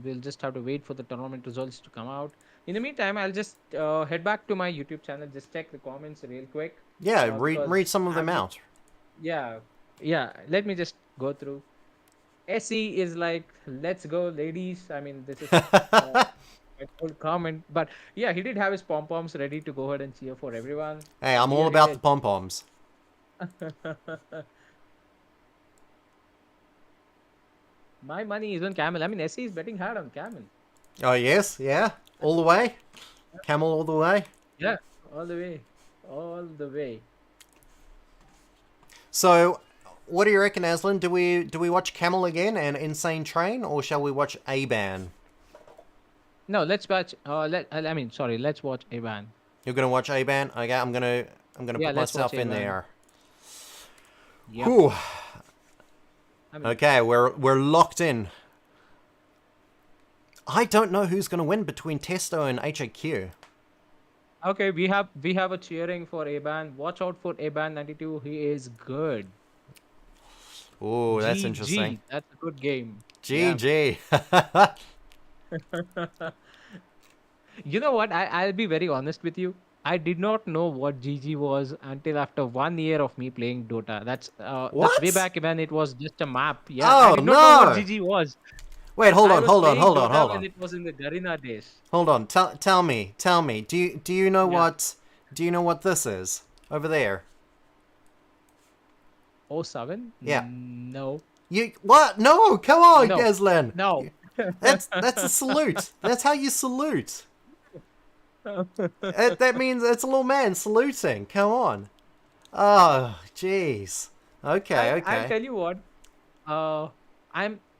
we'll just have to wait for the tournament results to come out. In the meantime, I'll just head back to my YouTube channel, just check the comments real quick. Yeah, Because read some of them I'm- out. Yeah, yeah. Let me just go through. SE is like, let's go, ladies. I mean, this is a old comment, but yeah, he did have his pom poms ready to go ahead and cheer for everyone. Hey, I'm Yeah, all he about did. the pom poms. My money is on Camel. I mean, SE is betting hard on Camel. Oh yes, yeah, all the way. Camel all the way. Yeah, all the way, all the way. So, what do you reckon, Aslan? Do we watch Camel again and Insane Train, or shall we watch Aban? No, let's watch. Let's watch Ivan. You're gonna watch Aban? Okay, I'm gonna Yeah, put let's myself watch in Aban. there. Yep. Whew. I mean, Okay, we're locked in. I don't know who's going to win between Testo and HAQ. okay, we have a cheering for Aban. Watch out for Aban 92. He is good. Oh, that's interesting. GG. That's a good game. Yeah. GG. You know what? I'll be very honest with you. I did not know what GG was until after 1 year of me playing Dota. That's way What? back when it was just a map. Yeah, I Oh, did not know what no. GG was. Wait, hold I on, was hold on, playing hold on, Dota hold when on. it was in the Garena days. Hold on. Tell me. Do you know Yeah. what this is over there? Oh 07? Yeah. No. You what? No, come on, No. Gazlan. No. That's a salute. That's how you salute. That means it's a little man saluting. Come on. Oh, jeez. Okay, I'll okay. tell you what. Uh,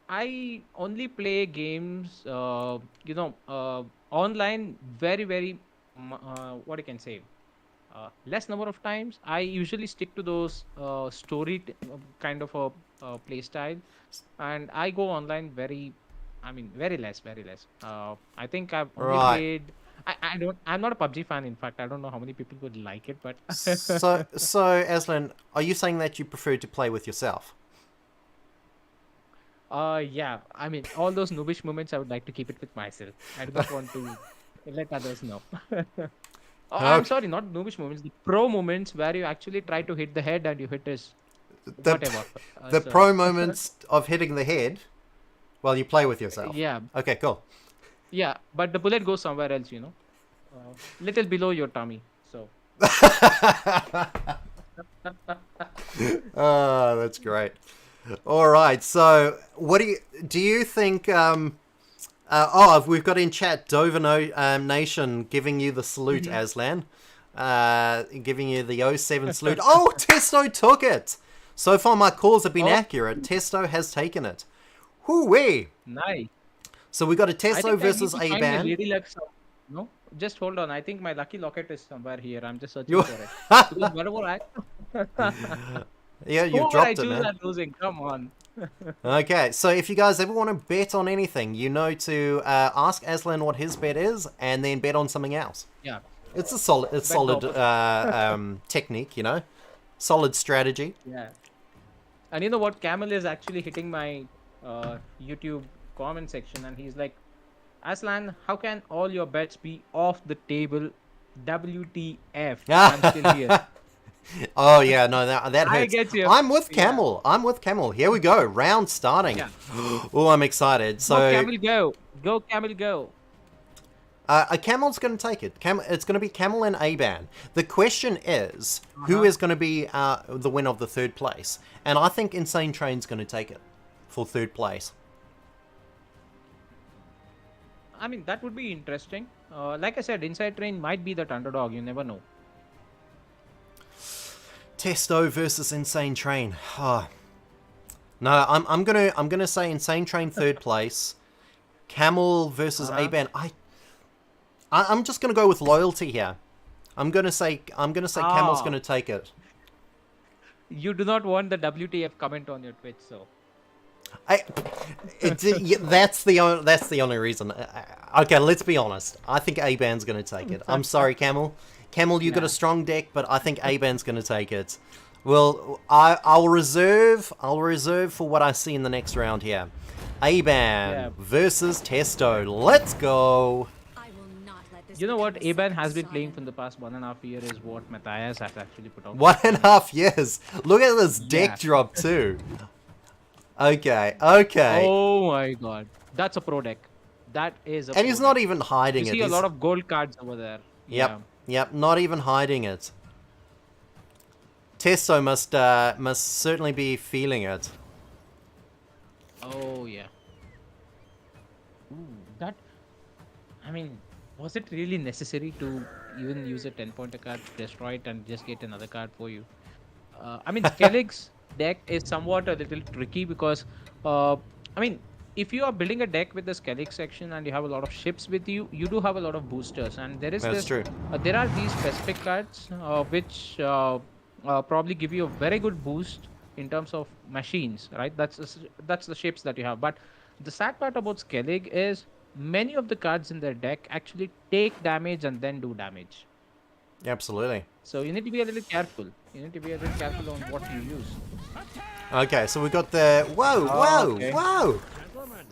I only play games. Online very what I can say. Less number of times. I usually stick to those kind of a play style, and I go online very less, very less. I think I've only Right. played. I don't. I'm not a PUBG fan. In fact, I don't know how many people would like it, but So, Aslan, are you saying that you prefer to play with yourself? yeah. I mean, all those noobish moments, I would like to keep it with myself. I do not want to let others know. I'm Okay. sorry, not noobish moments. The pro moments where you actually try to hit the head and you hit his The, whatever. the So, pro moments of hitting the head while you play with yourself. yeah, Okay, cool. yeah. But the bullet goes somewhere else, little below your tummy. So Oh, that's great. All right. So, what do you think? We've got in chat Dover Nation giving you the salute, Aslan. Giving you the 07 salute. Oh, Testo took it. So far, my calls have been Oh. accurate. Testo has taken it. Hoo-wee. nice. So we got a I Testo think I need versus to find my A-Ban. lady luck. No, just hold on. I think my lucky locket is somewhere here. I'm just searching You- for it. Because wherever I Yeah, you've whoever I dropped it, choose, man. I'm losing. Come on. Okay, so if you guys ever want to bet on anything, you know to ask Aslan what his bet is, and then bet on something else. Yeah. It's a solid, the technique, solid strategy. Yeah. And you know what? Camel is actually hitting my YouTube comment section, and he's like, Aslan, how can all your bets be off the table? WTF? I'm still here. Oh yeah, no, that I hurts. get you. I'm with Yeah. Camel. I'm with Camel. Here we go. Round starting. Yeah. Oh, I'm excited. Go, So Camel, go. Go, Camel, go. a Camel's going to take it. It's going to be Camel and A-Ban. The question is, who is going to be the winner of the third place? And I think Insane Train's going to take it for third place. I mean, that would be interesting. Like I said, Inside Train might be that underdog. You never know. Testo versus Insane Train. Oh. No, I'm gonna say Insane Train third place. Camel versus A-Ban. I'm just gonna go with loyalty here. I'm gonna say Camel's gonna take it. You do not want the WTF comment on your Twitch, so. That's the only reason. Okay, let's be honest. I think A-Ban's gonna take it. I'm sorry, Camel. Camel, you got a strong deck, but I think A-Ban's gonna take it. Well, I'll reserve for what I see in the next round here. A-Ban versus Testo. Let's go. I will not let this You know what? become a Aban has second been playing saga. from the past 1.5 years is what Matthias has actually put out. 1.5 years. Look at this deck Yeah. drop too. Okay. Oh my god. That's a pro deck. That is a And he's pro not deck. even hiding You it. see a He's- lot of gold cards over there. Yep, not even hiding it. Testo must certainly be feeling it. Oh yeah. Ooh, that. I mean, was it really necessary to even use a 10-pointer card, destroy it, and just get another card for you? I mean, Skellig's deck is somewhat a little tricky because, I mean, if you are building a deck with the Skellig section and you have a lot of ships with you, you do have a lot of boosters, and there is That's true. there are these specific cards which probably give you a very good boost in terms of machines, right? That's the shapes that you have. But the sad part about Skellig is many of the cards in their deck actually take damage and then do damage. Absolutely. So you need to be a little careful. You need to be a little careful on what you use. Okay, so we got the... Whoa, Oh, whoa, okay. whoa!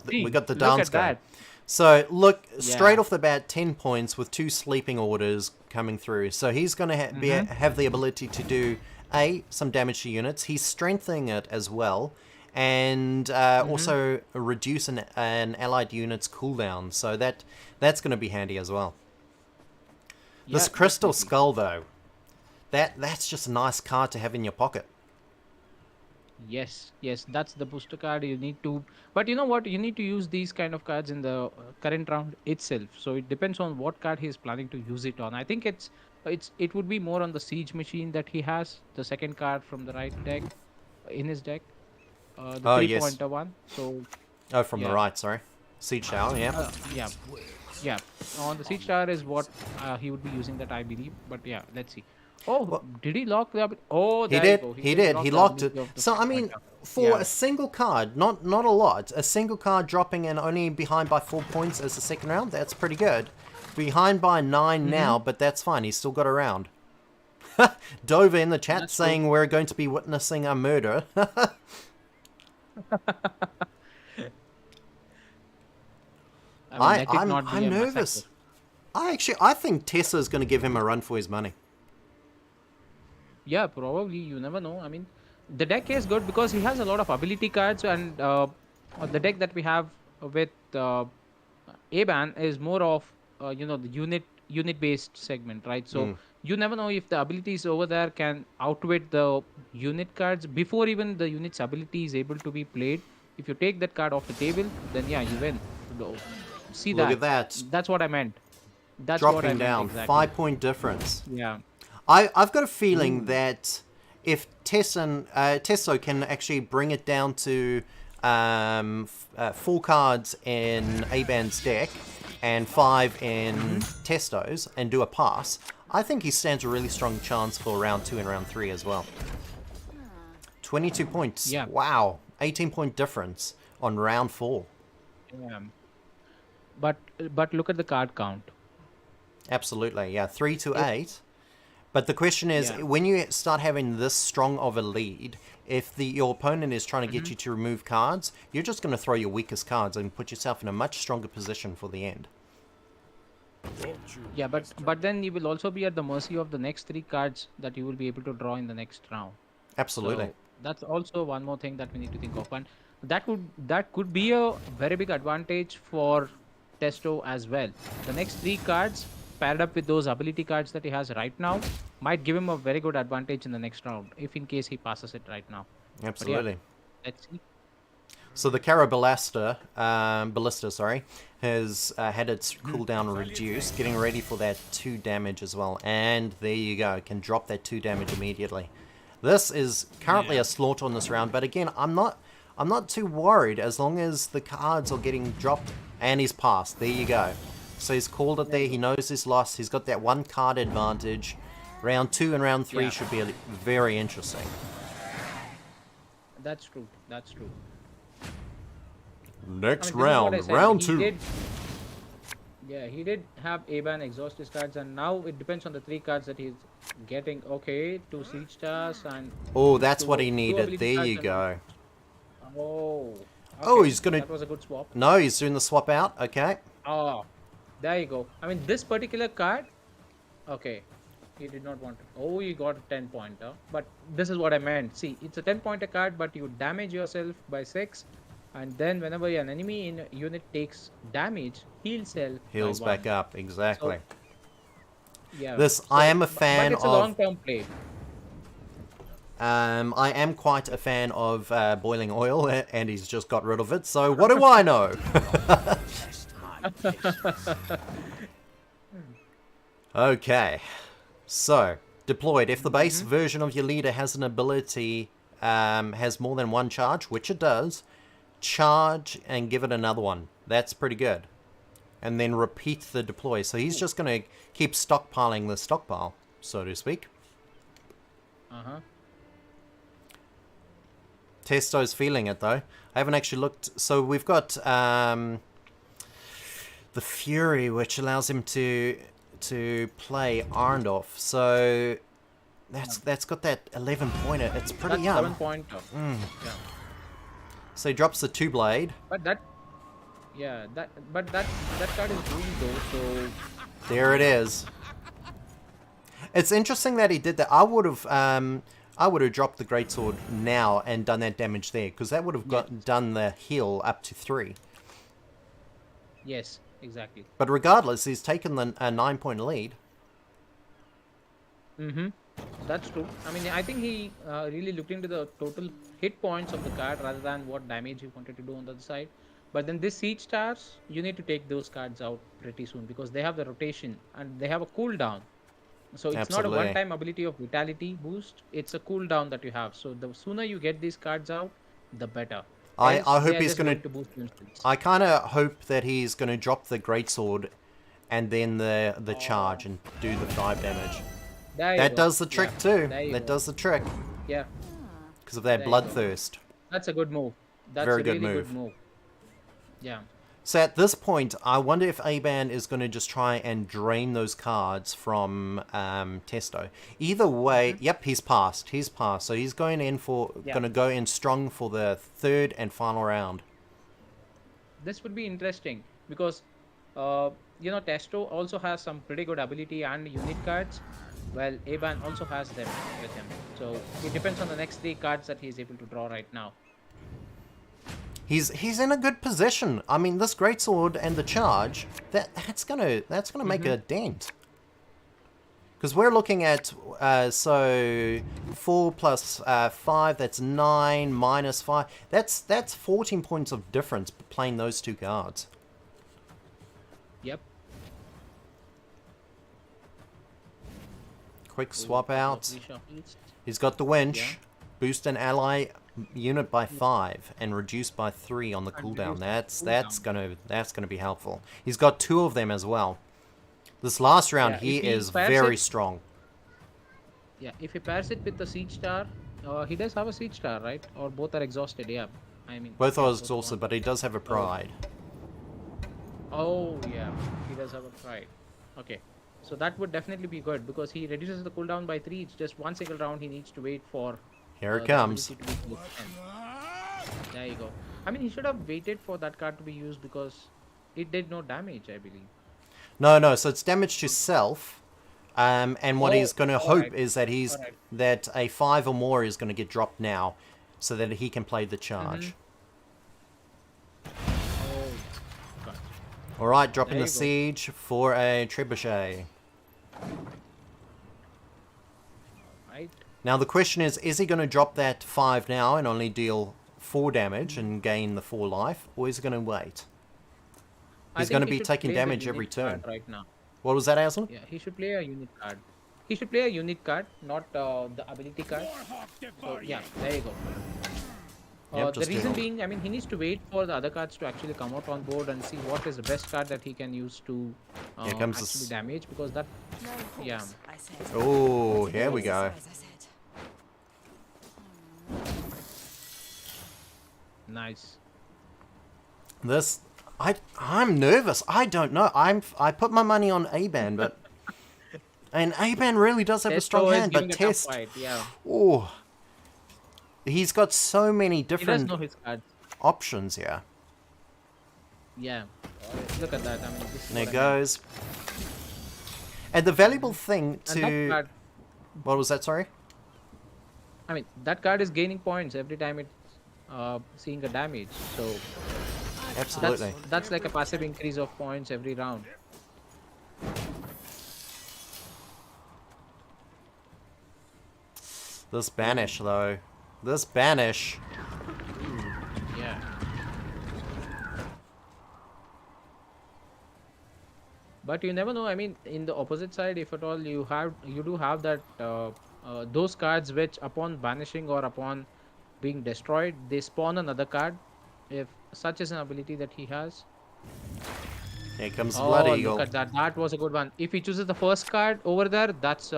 We See, got the look dance at going. that. So, look, straight Yeah. off the bat, 10 points with 2 sleeping orders coming through. So he's going to have the ability to do, some damage to units. He's strengthening it as well. And also reduce an allied unit's cooldown. So that's going to be handy as well. This Yeah, Crystal definitely. Skull, though, that's just a nice card to have in your pocket. Yes, yes, that's the booster card you need to. But you know what? You need to use these kind of cards in the current round itself. So it depends on what card he is planning to use it on. I think it would be more on the siege machine that he has, the second card from the right deck in his deck, the Oh, yes. three-pointer one. So Oh, from the yeah, right, sorry. Siege Tower, yeah. yeah, yeah. On the siege tower is what he would be using that, I believe. But yeah, let's see. Oh, Well, did he lock the? Oh, he there you did. go. He did did. lock He the locked it. ability of the So I mean, three-pointer. for Yeah. a single card, not a lot, a single card dropping and only behind by 4 points as the second round, that's pretty good. Behind by 9 now, but that's fine. He's still got a round. Dover in the chat That's saying we're going to be witnessing a murder. I mean, let it not be I'm a nervous. massacre. I think Tessa's going to give him a run for his money. Yeah, probably. You never know. I mean, the deck is good because he has a lot of ability cards, and the deck that we have with Aban is more of the unit based segment, right? So you never know if the abilities over there can outwit the unit cards before even the unit's ability is able to be played. If you take that card off the table, then yeah, you win. No, see Look that? at that. That's what I meant. That's what I Dropping meant down. exactly. 5-point difference. Yeah. I've got a feeling Ooh. that if Tesso can actually bring it down to 4 cards in Aban's deck and 5 in Testo's and do a pass, I think he stands a really strong chance for round 2 and round 3 as well. 22 points. Yeah. Wow. 18-point difference on round 4. Yeah. But look at the card count. Absolutely. Yeah, 3 to 8. But the question is, Yeah. when you start having this strong of a lead, if your opponent is trying to get you to remove cards, you're just going to throw your weakest cards and put yourself in a much stronger position for the end. Yeah, but then you will also be at the mercy of the next 3 cards that you will be able to draw in the next round. Absolutely. So that's also one more thing that we need to think of, and that could be a very big advantage for Testo as well. The next 3 cards paired up with those ability cards that he has right now might give him a very good advantage in the next round, if in case he passes it right now. Absolutely. Let's see. So the Ballista, has had its cooldown reduced, getting ready for that 2 damage as well. And there you go, can drop that 2 damage immediately. This is currently a slaughter on this round, but again, I'm not too worried as long as the cards are getting dropped and he's passed. There you go. So he's called it there. He knows he's lost. He's got that 1 card advantage. Round 2 and round 3 Yeah. should be very interesting. That's true. That's true. Next I mean, this is what I said. round He 2. he did have Aban exhaust his cards, and now it depends on the 3 cards that he's getting. Okay, 2 siege stars and Oh, that's what two- he two needed. ability There cards you and- go. Oh. Oh, okay, he's gonna- That was a good swap. No, he's doing the swap out. Okay. Oh, there you go. I mean, this particular card. Okay, he did not want it. Oh, you got a 10-pointer. But this is what I meant. See, it's a 10-pointer card, but you damage yourself by 6. And then whenever an enemy in a unit takes damage, heal cell. Heals by back 1. up. Exactly. Yeah. I am a But fan it's a of... long-term play. I am quite a fan of boiling oil, and he's just got rid of it, so what do I know? Okay, so, deployed. If the base version of your leader has an ability, has more than 1 charge, which it does, charge and give it another one. That's pretty good. And then repeat the deploy. So he's just going to keep stockpiling the stockpile, so to speak. Uh-huh. Testo's feeling it though. I haven't actually looked. So we've got the Fury, which allows him to play Arndorf. So that's got that 11 pointer. It's pretty That's young. 7 pointer. Yeah. So he drops the 2-blade. But that card is green though, so There it is. It's interesting that he did that. I would have dropped the greatsword now and done that damage there, because that would have done the heal up to 3. yes, exactly. But regardless, he's taken the 9-point lead. That's true. I mean, I think he really looked into the total hit points of the card rather than what damage he wanted to do on the other side. But then this Siege Stars, you need to take those cards out pretty soon because they have the rotation and they have a cooldown. So it's not a Absolutely. one-time ability of vitality boost. It's a cooldown that you have. So the sooner you get these cards out, the better. I Else, hope they are he's just gonna- to boost instants. I kind of hope that he's going to drop the greatsword and then the charge and do the 5 damage. There you That go. does the trick too. there you That go. does the trick Yeah, because of that There you go. bloodthirst. that's a good move. That's Very a good really move. good move. Yeah. So at this point, I wonder if Aban is going to just try and drain those cards from Testo. Either way, yep, he's passed. He's passed. So he's going in for Yeah. going to go in strong for the 3rd and final round. This would be interesting because Testo also has some pretty good ability and unit cards. Well, Aban also has them with him. So it depends on the next 3 cards that he's able to draw right now. He's in a good position. I mean, this greatsword and the charge that's gonna make a dent. Because we're looking at so 4 plus 5, that's 9 minus 5. That's 14 points of difference playing those 2 cards. Yep. Quick swap out. Reshuffles. He's got the winch. Yeah. Boost an ally unit by 5 and reduce by 3 on the And cooldown. reduce the That's cooldown. that's gonna be helpful. He's got 2 of them as well. This last round Yeah, he if he is pairs very it- strong. Yeah, if he pairs it with the Siege Star, he does have a Siege Star, right? Or both are exhausted, yeah. I mean, Both yeah, are both exhausted, one. but he does have a pride. Oh, yeah, he does have a pride. Okay, so that would definitely be good because he reduces the cooldown by 3. It's just one single round he needs to wait for. Here it the comes. ability to be used. And there you go. I mean, he should have waited for that card to be used because it did no damage, I believe. No, so it's damage to self. And what Oh, he's going to hope alright, is that alright. that a 5 or more is going to get dropped now, so that he can play the charge. Oh, God. All right, dropping There the you go. siege for a trebuchet. Right? Now the question is he going to drop that 5 now and only deal 4 damage and gain the 4 life, or is he going to wait? I He's think gonna he be should taking play the damage every unit card turn. right now. What was that, Aslan? Yeah, he should play a unit card. He should play a unit card, not the ability card. So yeah, there you go. Yep, The just reason do- being, I mean, he needs to wait for the other cards to actually come out on board and see what is the best card that he can use to Here comes the actually s- damage because that. No horse, Yeah. I said. Oh, here we go. As I said. Nice. This, I'm nervous. I don't know. I put my money on Aban, but and Aban really does have a strong Testo is hand, giving but a tough Test, fight, yeah. oh, he's got so many He does different know his cards. options here. Yeah. Look at that. I mean, this is There what I mean. goes. And the valuable thing And that to card, what was that? Sorry. I mean, that card is gaining points every time it's seeing a damage. So Absolutely. that's like a passive increase of points every round. This banish though. This banish. Yeah. But you never know. I mean, in the opposite side, if at all you do have that those cards which upon banishing or upon being destroyed, they spawn another card. If such is an ability that he has. Here comes the Oh, Blood look Eagle. at that. That was a good one. If he chooses the first card over there, that's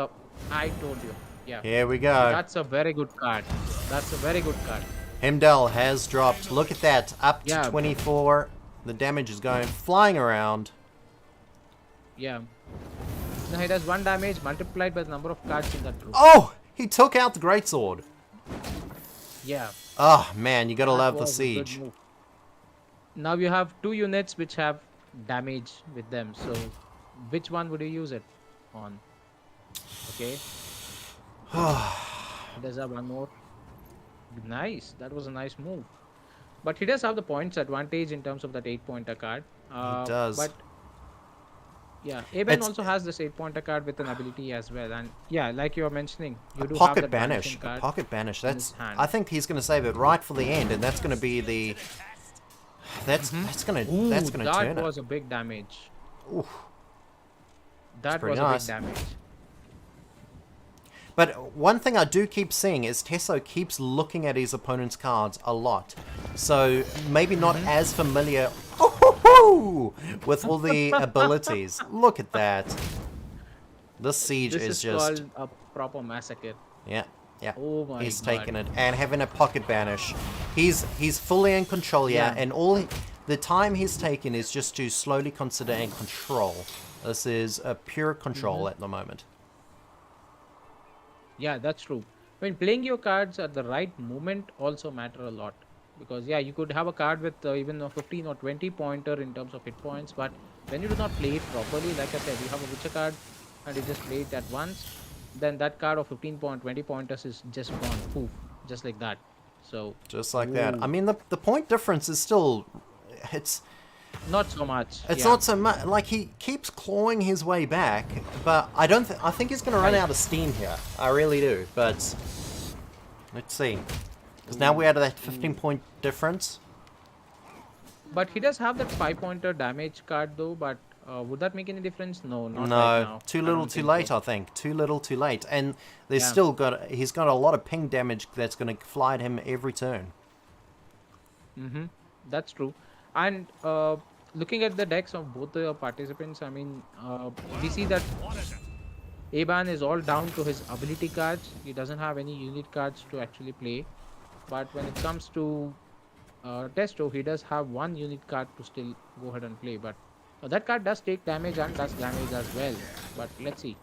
I told you. Yeah. Here we go. That's a very good card. That's a very good card. Hemdall has dropped. Look at that. Up to Yeah. 24. The damage is going flying around. Yeah. Now he does 1 damage multiplied by the number of cards in that group. Oh! He took out the greatsword. Yeah. Oh, man. You gotta That love the was a good siege. move. Now you have 2 units which have damage with them. So which one would you use it on? Okay. Does have one more. Nice. That was a nice move. But he does have the points advantage in terms of that 8-pointer card. He does. But yeah, Aben It's- also has this 8-pointer card with an ability as well. And yeah, like you were mentioning, you do have Pocket that banish. banishing A card. pocket banish. in That's. his hand. I think he's gonna save it right for the end, and that's gonna be the. That's gonna Ooh, turn that it. was a big damage. Oof. That pretty was a nice. big damage. But one thing I do keep seeing is Tesso keeps looking at his opponent's cards a lot. So maybe not as familiar with all the abilities. Look at that. This siege This is is just... called a proper massacre. Yeah, yeah. Oh my He's god. taking it and having a pocket banish. He's fully in control, yeah, Yeah. and all the time he's taken is just to slowly consider and control. This is a pure control at the moment. Yeah, that's true. I mean, playing your cards at the right moment also matter a lot. Because yeah, you could have a card with even a 15 or 20 pointer in terms of hit points, but when you do not play it properly, like I said, you have a Witcher card and you just play it at once, then that card of 15 point, 20 pointers is just gone, poof, just like that. So Just like that. ooh, I mean, the point difference is still... It's not so much. It's yeah. not so much like he keeps clawing his way back, but I don't. I think he's going to run out of steam here. I really do. But let's see, because now we're out of that 15-point difference. But he does have that 5-pointer damage card though. But would that make any difference? No, not No, right now. too I little, don't too think late. so. I think too little, too late. And there's Yeah. still got. He's got a lot of ping damage that's going to fly at him every turn. Mm-hmm. That's true. And looking at the decks of both the participants, I mean, we see that Aban is all down to his ability cards. He doesn't have any unit cards to actually play. But when it comes to Testo, he does have 1 unit card to still go ahead and play. But that card does take damage and does damage as well. But let's see.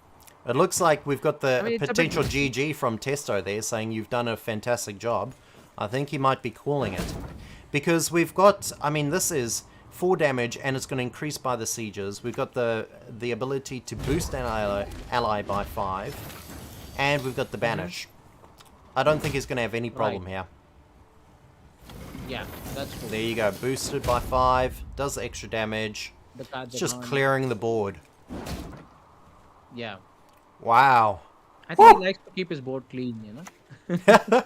It looks like we've got the I mean, it's a bit- potential GG from Testo there, saying you've done a fantastic job. I think he might be calling it. Because we've got, I mean, this is 4 damage and it's going to increase by the sieges. We've got the ability to boost an ally by 5. And we've got the banish. I don't think he's going to have any problem here. Yeah, that's true. There you go. Boosted by 5. Does extra damage. The cards It's are just gone. clearing the board. Yeah. Wow. I think Woo! he likes to keep his board clean, you know?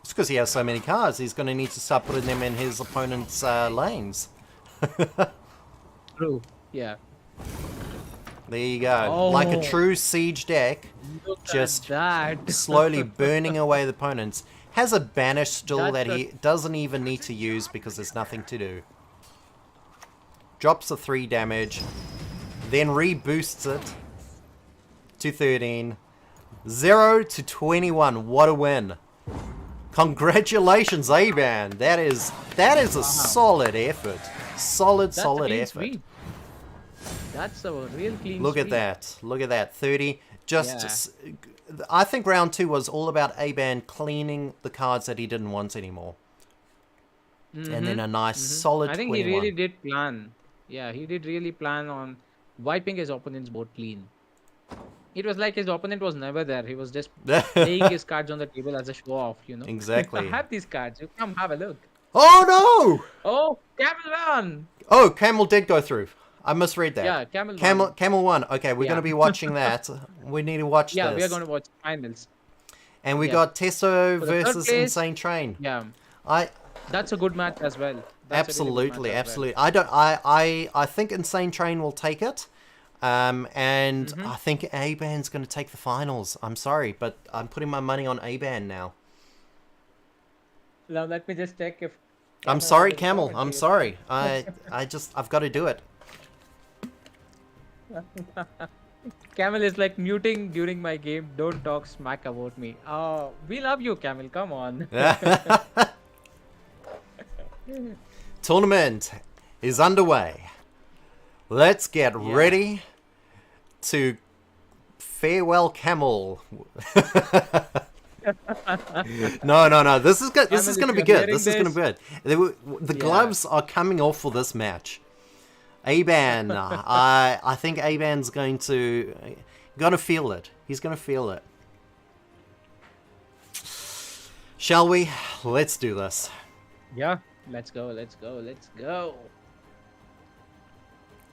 It's because he has so many cards. He's going to need to start putting them in his opponent's lanes. True. Yeah. There you go. Like a Oh. true siege deck. Look at Just that. slowly burning away the opponents. Has a banish still That's that a- he doesn't even need to use because there's nothing to do. Drops the 3 damage. Then reboosts it to 13. 0 to 21. What a win. Congratulations, Aban. That is a solid effort. Solid That's a effort. clean sweep. That's a real clean Look at sweep. that. Look at that. 30. Just, Yeah. I think round 2 was all about Aban cleaning the cards that he didn't want anymore. And then a nice solid I think 21. he really did plan. Yeah, he did really plan on wiping his opponent's board clean. It was like his opponent was never there. He was just laying his cards on the table as a show off, you know. Exactly. I have these cards. You come have a look. Oh no! Oh, Camel won! Oh, Camel did go through. I misread that. Yeah, Camel won. Camel won. Okay, we're Yeah. going to be watching that. We need to watch Yeah, this. we are going to watch finals. And we yeah. got Tesso For the third versus place- Insane Train. Yeah, I that's a good match as well. That's a really good absolutely, match as well. absolutely. I think Insane Train will take it. And I think Aban's going to take the finals. I'm sorry, but I'm putting my money on Aban now. Now let me just check if. I'm Camel sorry, has Camel. been I'm sorry. I've got to do it. Camel is like muting during my game. Don't talk smack about me. Oh, we love you, Camel. Come on. Tournament is underway. Let's get Yeah. ready to farewell Camel. No. This is good. This Camel, is if going to be you're good. hearing This is going to be good. The Yeah. gloves are coming off for this match. Aban, I think Aban's going to feel it. He's going to feel it. Shall we? Let's do this. Yeah. Let's go. Let's go. Let's go.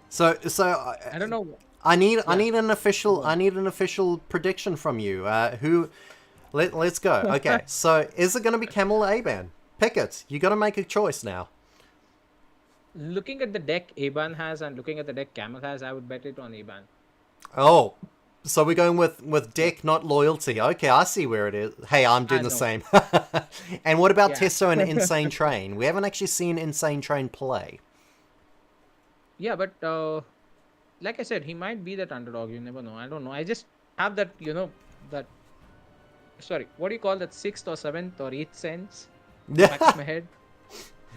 So I don't know. I need Yeah. an official Go on. I need an official prediction from you. Let's go. Okay. So is it going to be Camel or Aban? Pick it. You got to make a choice now. Looking at the deck Aban has and looking at the deck Camel has, I would bet it on Aban. Oh. So we're going with deck, not loyalty. Okay, I see where it is. Hey, I'm doing I the know. same. And what about Yeah. Testo and Insane Train? We haven't actually seen Insane Train play. Yeah, but like I said, he might be that underdog. You never know. I don't know. I just have that, that. Sorry, what do you call that? Sixth or seventh or eighth sense? Back of my head.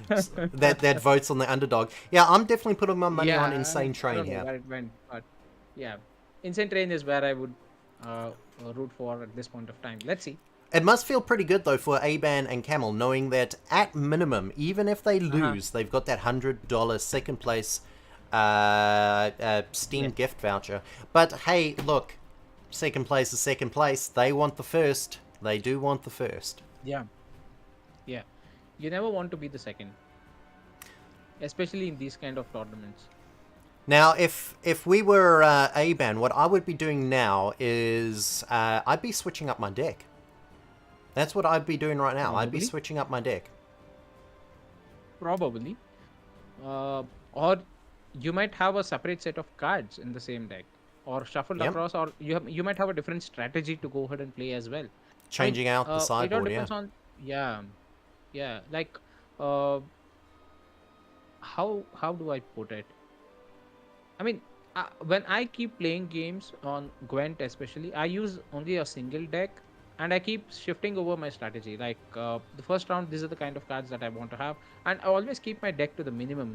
that votes on the underdog. Yeah, I'm definitely putting my money on I Insane Train don't know here. where it went, but yeah, Insane Train is where I would root for at this point of time. Let's see. It must feel pretty good though for Aban and Camel, knowing that at minimum, even if they lose, they've got that $100 second place Steam Yeah. gift voucher. But hey, look, second place is second place. They want the first. They do want the first. Yeah. Yeah. You never want to be the second, especially in these kind of tournaments. Now, if we were Aban, what I would be doing now is I'd be switching up my deck. That's what I'd be doing right now. I'd be Probably. switching up my deck. Probably. Or you might have a separate set of cards in the same deck, or shuffled Yep. across, or you might have a different strategy to go ahead and play as well. Changing out the It all sideboard, depends yeah. on yeah. Like how do I put it? I mean, when I keep playing games on Gwent, especially, I use only a single deck, and I keep shifting over my strategy. Like the first round, these are the kind of cards that I want to have, and I always keep my deck to the minimum.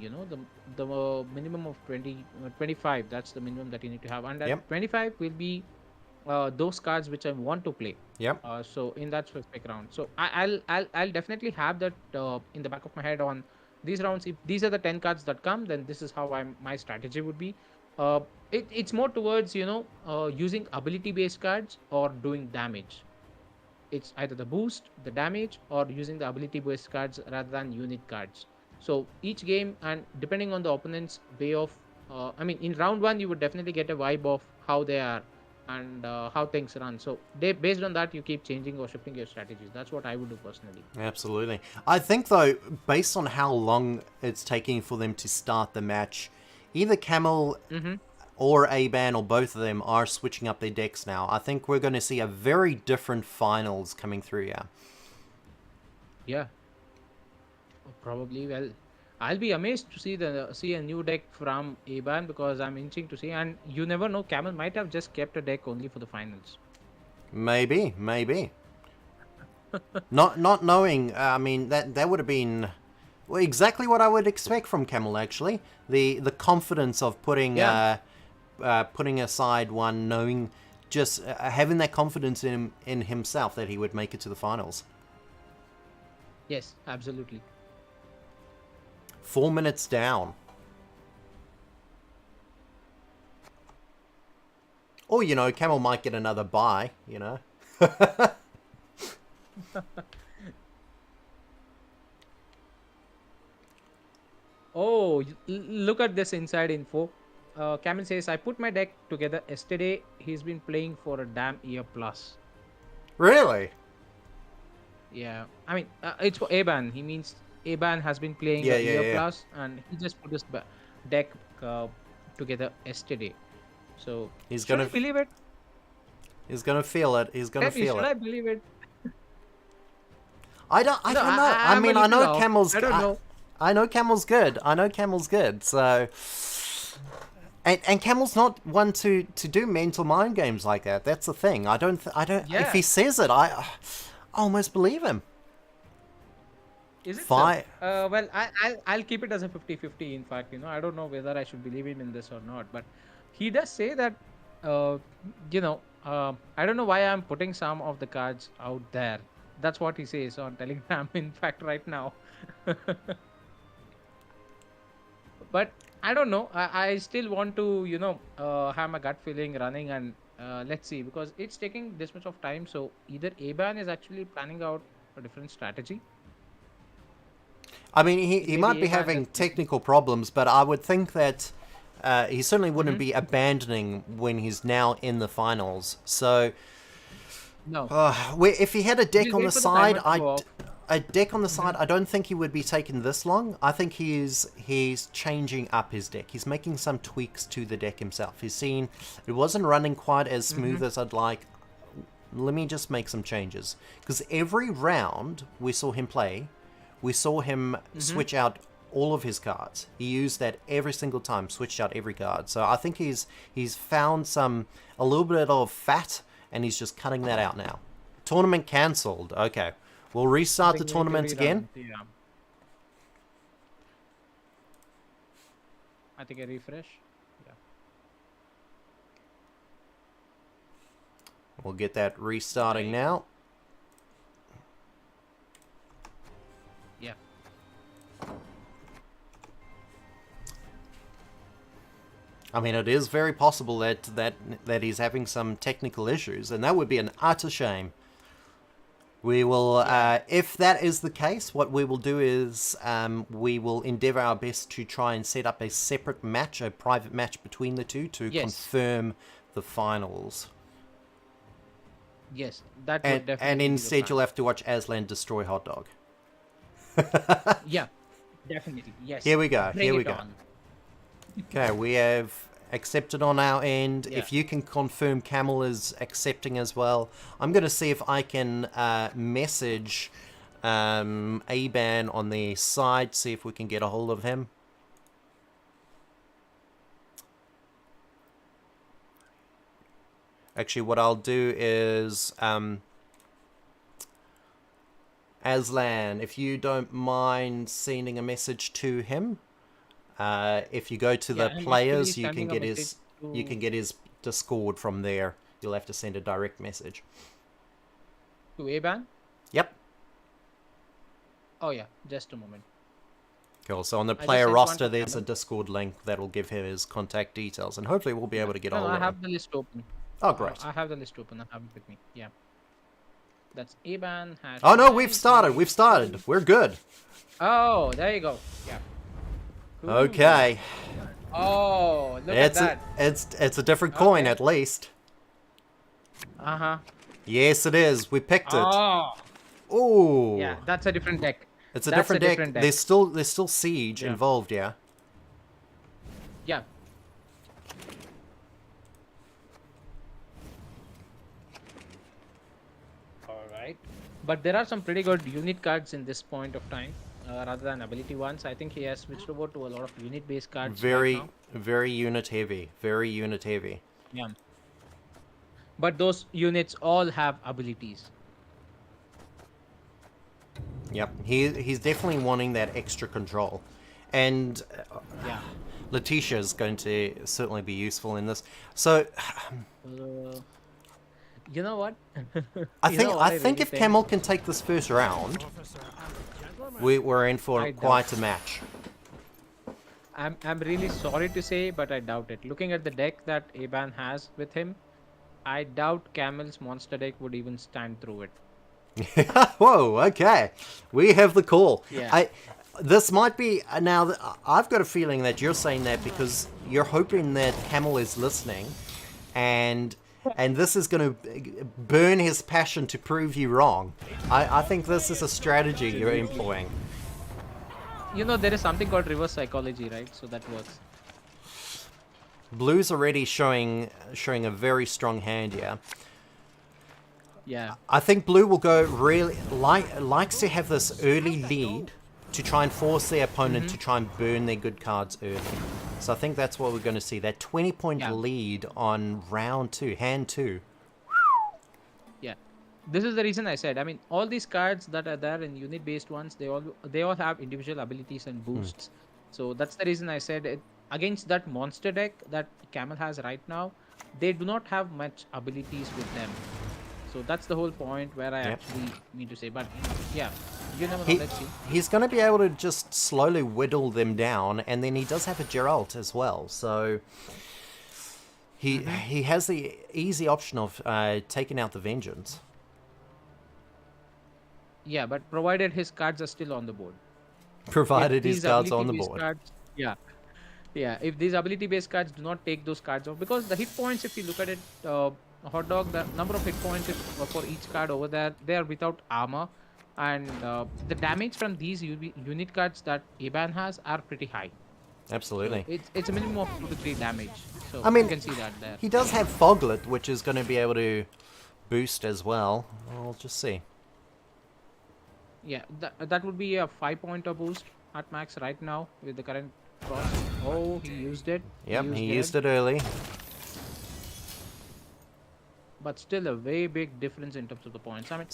The minimum of 20, 25. That's the minimum that you need to have, and at Yep. 25 will be those cards which I want to play. Yep. So in that specific round, so I'll definitely have that in the back of my head on these rounds. If these are the 10 cards that come, then this is how my strategy would be. It's more towards using ability based cards or doing damage. It's either the boost, the damage, or using the ability based cards rather than unit cards. So each game, and depending on the opponent's way of, I mean, in round one, you would definitely get a vibe of how they are and how things run. So based on that, you keep changing or shifting your strategies. That's what I would do personally. Absolutely. I think, though, based on how long it's taking for them to start the match, either Camel or Aban or both of them are switching up their decks now. I think we're going to see a very different finals coming through here. Yeah, probably. Well, I'll be amazed to see a new deck from Aban, because I'm inching to see, and you never know. Camel might have just kept a deck only for the finals. Maybe. not knowing, I mean, that would have been exactly what I would expect from Camel, actually. The confidence of putting putting aside one, knowing, just having that confidence in himself that he would make it to the finals. Yes, absolutely. 4 minutes down. Or, Camel might get another bye, Oh, look at this inside info. Camel says, I put my deck together yesterday. He's been playing for a damn year plus. Really? Yeah, I mean, it's for Aban. He means Aban has been playing Yeah, a year yeah. plus, and he just put his deck together yesterday. So He's should gonna I believe it? He's gonna feel it. He's gonna Debbie, feel should I it. believe it? I don't know. I'm I a little know off. Camel's. I don't know. I know Camel's good. So, And Camel's not one to do mental mind games like that. That's the thing. I don't. Yeah. If he says it, I almost believe him. Is it Fi- so? Well, I'll keep it as a 50-50. In fact, I don't know whether I should believe him in this or not. But he does say that, I don't know why I'm putting some of the cards out there. That's what he says on Telegram. In fact, right now. But I don't know. I still want to, have my gut feeling running, and let's see, because it's taking this much of time. So either Aban is actually planning out a different strategy. I mean, he Maybe might be Aban having does- technical problems, but I would think that he certainly wouldn't Mm-hmm. be abandoning when he's now in the finals. So, No. if he had a deck We'll on wait the for the side, timer to go off. a deck on the side, I don't think he would be taking this long. I think he's changing up his deck. He's making some tweaks to the deck himself. He's seen it wasn't running quite as smooth as I'd like. Let me just make some changes, because every round we saw him play, we saw him switch out all of his cards. He used that every single time, switched out every card. So I think he's found a little bit of fat, and he's just cutting that out now. Tournament cancelled. Okay, we'll restart the Think we need to tournament again. rerun. Yeah. I think I refresh. Yeah. We'll get that restarting now. Yeah. I mean, it is very possible that he's having some technical issues, and that would be an utter shame. We will, if that is the case, what we will do is we will endeavour our best to try and set up a separate match, a private match between the two to Yes. confirm the finals. Yes, that would definitely. And be the instead, plan. you'll have to watch Aslan destroy Hot Dog. Yeah, definitely. Yes. Here we go. Bring Here we it go. on. Okay, we have accepted on our end. Yeah. If you can confirm Camel is accepting as well, I'm going to see if I can message Aban on the side, see if we can get a hold of him. Actually, what I'll do is, Aslan, if you don't mind sending a message to him, if you go to Yeah, the I'm players, actually you can sending a get his message you to- can get his Discord from there. You'll have to send a direct message. To Aban? Yep. Oh yeah, just a moment. Cool. So on the just player sent one roster, to there's a Camel. Discord link that'll give him his contact details, and hopefully we'll be able to get a No, hold I of have him. the list open. Oh, great. I have the list open. I have it with me. Yeah. That's Aban. Oh no, we've started. We've started. We're good. Oh, there you go. Yeah. Ooh. Okay. Oh, look It's at that. it's a different coin Okay. at least. Uh-huh. Yes, it is. We picked it. Oh, Ooh. yeah, that's a different deck. It's a That's different deck. There's still siege Yeah. involved, yeah. Yeah. All right. But there are some pretty good unit cards in this point of time, rather than ability ones. I think he has switched over to a lot of unit-based cards. Very Right now. very unit heavy. Very unit heavy. Yeah. But those units all have abilities. Yep. He's definitely wanting that extra control. And Yeah. Letitia's going to certainly be useful in this. So You know what? I You think know what I think really if Camel can take this first round, we're in for I doubt- quite a match. I'm really sorry to say, but I doubt it. Looking at the deck that Aban has with him, I doubt Camel's monster deck would even stand through it. Whoa, okay. We have the call. Yeah. This might be now. I've got a feeling that you're saying that because you're hoping that Camel is listening, and this is going to burn his passion to prove you wrong. I think this is a strategy you're employing. You know, there is something called reverse psychology, right? So that works. Blue's already showing a very strong hand here. Yeah. I think Blue will go really likes to have this early lead to try and force their opponent to try and burn their good cards early. So I think that's what we're going to see. That 20-point Yeah. lead on round 2, hand 2. Yeah, this is the reason I said. I mean, all these cards that are there in unit-based ones, they all have individual abilities and boosts. So that's the reason I said it, against that monster deck that Camel has right now, they do not have much abilities with them. So that's the whole point where I Yep. actually mean to say. But yeah, you never know. He, Let's see. he's going to be able to just slowly whittle them down, and then he does have a Geralt as well. So he has the easy option of taking out the Vengeance. Yeah, but provided his cards are still on the board. Provided his These cards on the ability-based board. cards, yeah, yeah. If these ability-based cards do not take those cards off, because the hit points, if you look at it, hot dog, the number of hit points is, for each card over there, they are without armor, and the damage from these unit cards that Aban has are pretty high. So Absolutely. it's a minimum of 2 to 3 damage. So I mean, you can see that there. He does have Foglet, which is going to be able to boost as well. We'll just see. Yeah, that would be a 5-pointer boost at max right now with the current frost. Oh, he used it. Yep, he used it early. But still a very big difference in terms of the points. I mean,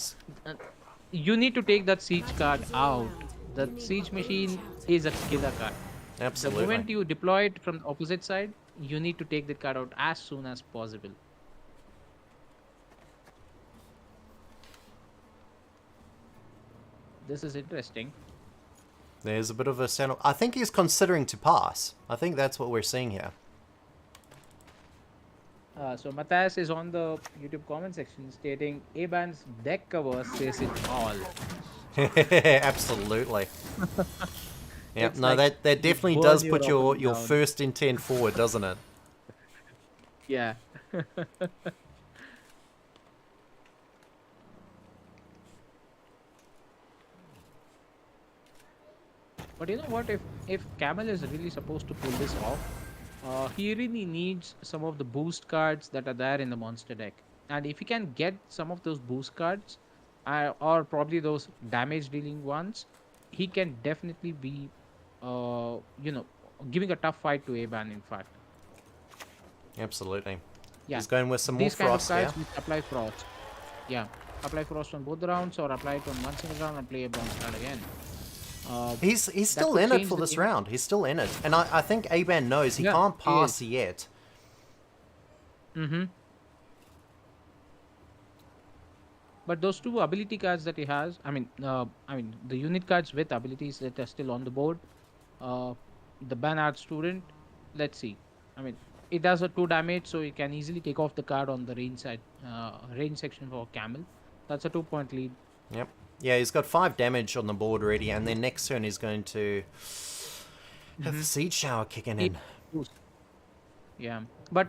you need to take that siege card out. The siege machine is a killer card. The Absolutely. moment you deploy it from the opposite side, you need to take that card out as soon as possible. This is interesting. There's a bit of a sound. I think he's considering to pass. I think that's what we're seeing here. So Matthias is on the YouTube comment section stating Aban's deck cover says it all. Absolutely. Yeah, It's no, like that definitely burn does your put your opponent down. first intent forward, doesn't it? Yeah. But you know what? If Camel is really supposed to pull this off, he really needs some of the boost cards that are there in the monster deck. And if he can get some of those boost cards, or probably those damage dealing ones, he can definitely be, giving a tough fight to Aban. In fact, Absolutely. yeah. He's going with some more These kind of frost cards here. which apply frost. Yeah, apply frost on both the rounds, or apply it on one single round and play a bronze card again. He's still could in it change for the this game. round. He's still in it. And I think Aban knows he Yeah, can't he pass is. yet. Mm-hmm. But those two ability cards that he has, I mean, the unit cards with abilities that are still on the board. The Banard student, let's see. I mean, it does a 2 damage, so you can easily take off the card on the range side, range section for Camel. That's a 2-point lead. Yep. Yeah, he's got 5 damage on the board already, and then next turn he's going to have the Siege Shower kicking in. Boost. Yeah, but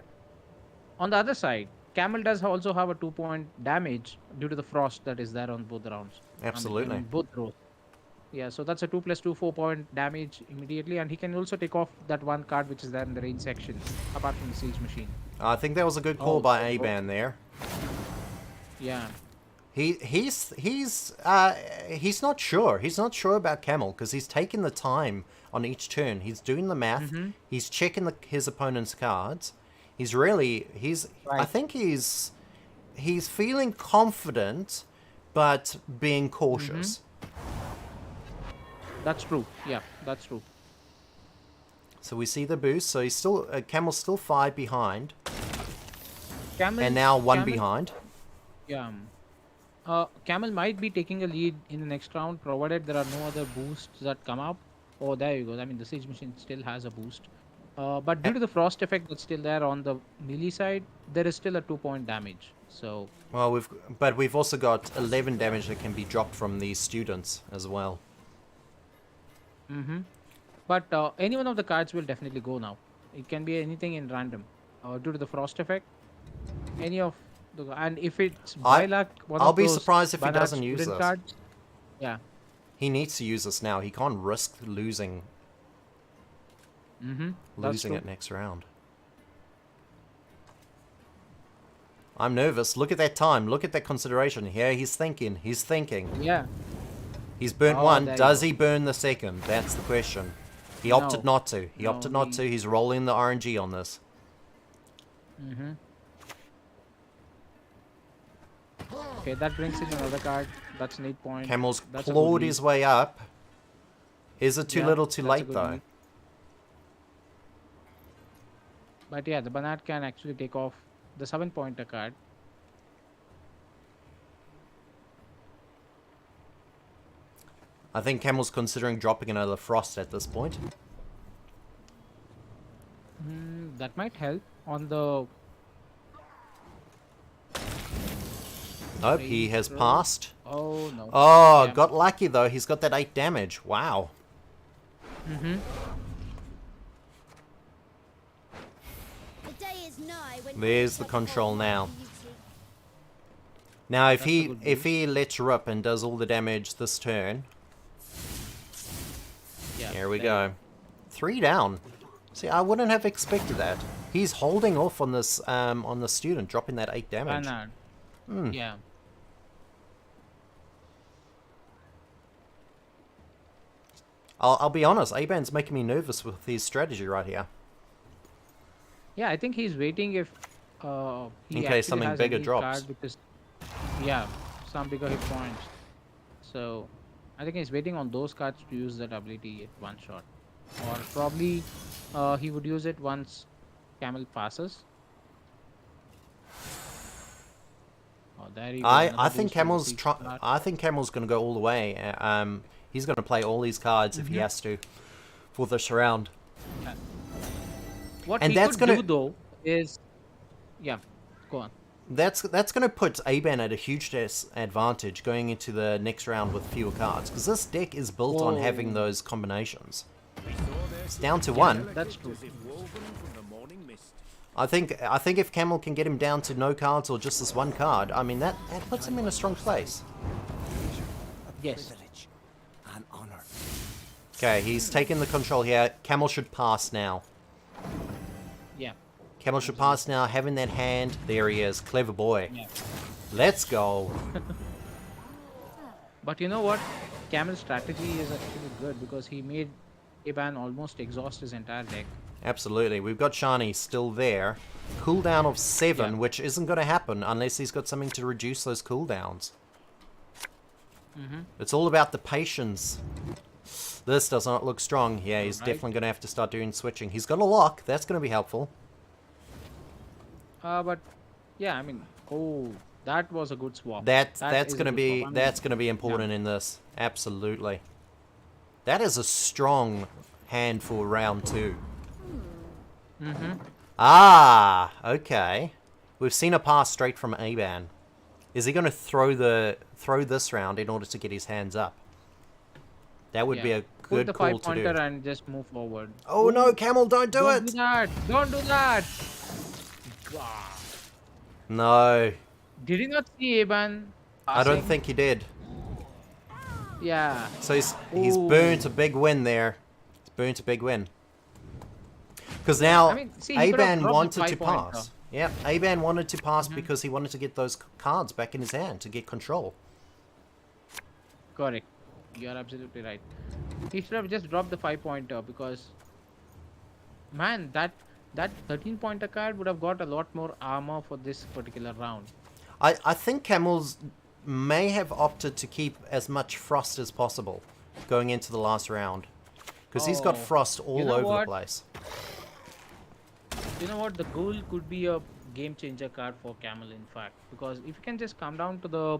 on the other side, Camel does also have a 2-point damage due to the frost that is there on both the rounds. Absolutely. Both rows. Yeah, so that's a 2 plus 2 4-point damage immediately, and he can also take off that one card which is there in the range section, apart from the siege machine. I think that was a good call Oh, by so- Aban there. Yeah, He's not sure. He's not sure about Camel because he's taking the time on each turn. He's doing the math. He's checking his opponent's cards. I Right. think he's feeling confident, but being cautious. that's true. Yeah, that's true. So we see the boost. So he's still Camel's still 5 behind, Camel and now 1 Camel- behind. Yeah. Camel might be taking a lead in the next round, provided there are no other boosts that come up. Oh, there you go. I mean, the siege machine still has a boost. But due to the frost effect that's still there on the melee side, there is still a 2-point damage. So, Well, we've also got 11 damage that can be dropped from these students as well. but any one of the cards will definitely go now. It can be anything in random. Due to the frost effect, any of the, and if it's by luck, one I'll of be those surprised if he Banner doesn't use student this. cards, yeah. He needs to use this now. He can't risk losing That's true. it next round. I'm nervous. Look at that time. Look at that consideration. Here he's thinking. Yeah. He's burnt Oh, one. there you Does go. he burn the second? That's the question. He opted No. not to. He No, opted not to. He's rolling the RNG on this. Mm-hmm. Okay, that brings in another card. That's an 8 point. Camel's That's a good clawed lead. his way up. Is it too Yeah, little too that's a late good though? lead. But yeah, the Banat can actually take off the 7-pointer card. I think Camel's considering dropping another Frost at this point. That might help on the Nope, he has throw. passed. Oh no. Oh, Yeah. got lucky though. He's got that 8 damage. Wow. Mm-hmm. The day is nigh when There's the control now. Now, if That's a he good if he lets rip and does all the damage this turn, Yeah. here we there. go. 3 down. See, I wouldn't have expected that. He's holding off on this on the student, dropping that 8 damage. Banat. Hmm. Yeah. I'll be honest, Aban's making me nervous with his strategy right here. Yeah, I think he's waiting if he In case actually something has bigger any drops. card with his, yeah, some bigger hit points. So I think he's waiting on those cards to use that ability at one shot, or probably he would use it once Camel passes. Oh, there you go. I another think boost for the Camel's feature card. I think Camel's going to go all the way. He's going to play all these cards if he has to for this round. What and he that's could gonna- do though is, yeah, go on. That's going to put Aban at a huge advantage going into the next round with fewer cards, because this deck is built on having Whoa. those combinations. It's down to 1. That's true. I think if Camel can get him down to no cards or just this 1 card, I mean that puts him in a strong place. Yes. An honor. Okay, he's taken the control here. Camel should pass now. Yeah. Camel should pass now, having that hand. There he is, clever boy. Yeah. Let's go. But you know what? Camel's strategy is actually good because he made Iban almost exhaust his entire deck. Absolutely. We've got Shani still there. Cooldown of 7, Yeah. which isn't going to happen unless he's got something to reduce those cooldowns. It's all about the patience. This does not look strong. Yeah, he's Right. definitely going to have to start doing switching. He's got a lock. That's going to be helpful. But yeah, I mean, oh, that was a good swap. That's That that's is a going to good be swap. I mean, that's going to be important in this. Absolutely. That is a strong hand for round 2. Ah, okay. We've seen a pass straight from Aban. Is he going to throw this round in order to get his hands up? That would be a Put good the call to 5-pointer do. and just move forward. Oh no, Camel, don't do Don't it! do that! Don't do that! No, Did you not see Iban? I don't passing? think he did. Yeah. So he's Ooh. burnt a big win there. He's burnt a big win. Because now I mean, see, he could have Aban dropped the wanted to 5-pointer. pass. Yep, Aban wanted to pass because he wanted to get those cards back in his hand to get control. Correct. You are absolutely right. He should have just dropped the 5-pointer because, man, that 13-pointer card would have got a lot more armor for this particular round. I think Camels may have opted to keep as much frost as possible going into the last round. Because he's got Oh, frost all know over the what? place. You know what? The ghoul could be a game changer card for Camel, in fact, because if you can just come down to the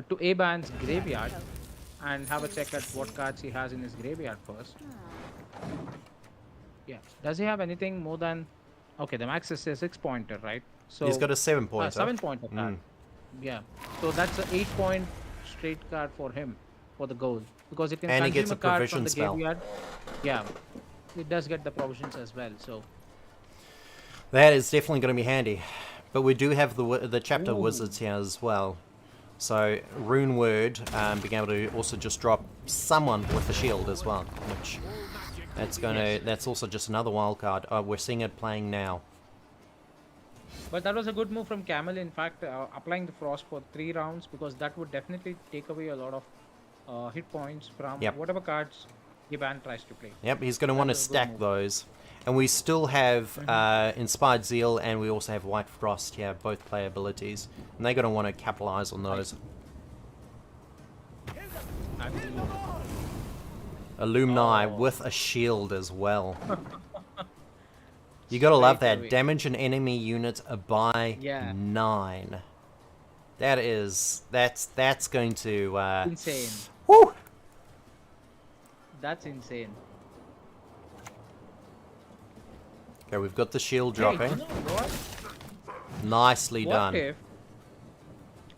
to Aban's graveyard and have a check at what cards he has in his graveyard first. Yeah. Does he have anything more than? Okay, the max is a 6-pointer, right? So He's got a 7-pointer. 7-pointer card. Yeah. So that's an 8-point straight card for him for the goal because it can And he consume gets a a card provision from the spell. graveyard. Yeah. It does get the provisions as well. So That is definitely going to be handy. But we do have the chapter Ooh. wizards here as well. So Rune Word being able to also just drop someone with a shield as well, which that's also just another wild card. We're seeing it playing now. But that was a good move from Camel, in fact, applying the frost for 3 rounds because that would definitely take away a lot of hit points from Yep. whatever cards Giban tries to play. Yep, he's going to want to is a good stack move. those. And we still have Inspired Zeal, and we also have White Frost here, both play abilities. And they're going to want to capitalize on those. Absolutely. Illumini Oh. with a shield as well. You gotta love Straight that. away. Damage an enemy unit by Yeah. 9. That's going to Insane. woo! That's insane. Okay, we've got the shield Hey, dropping. you know what? Nicely done.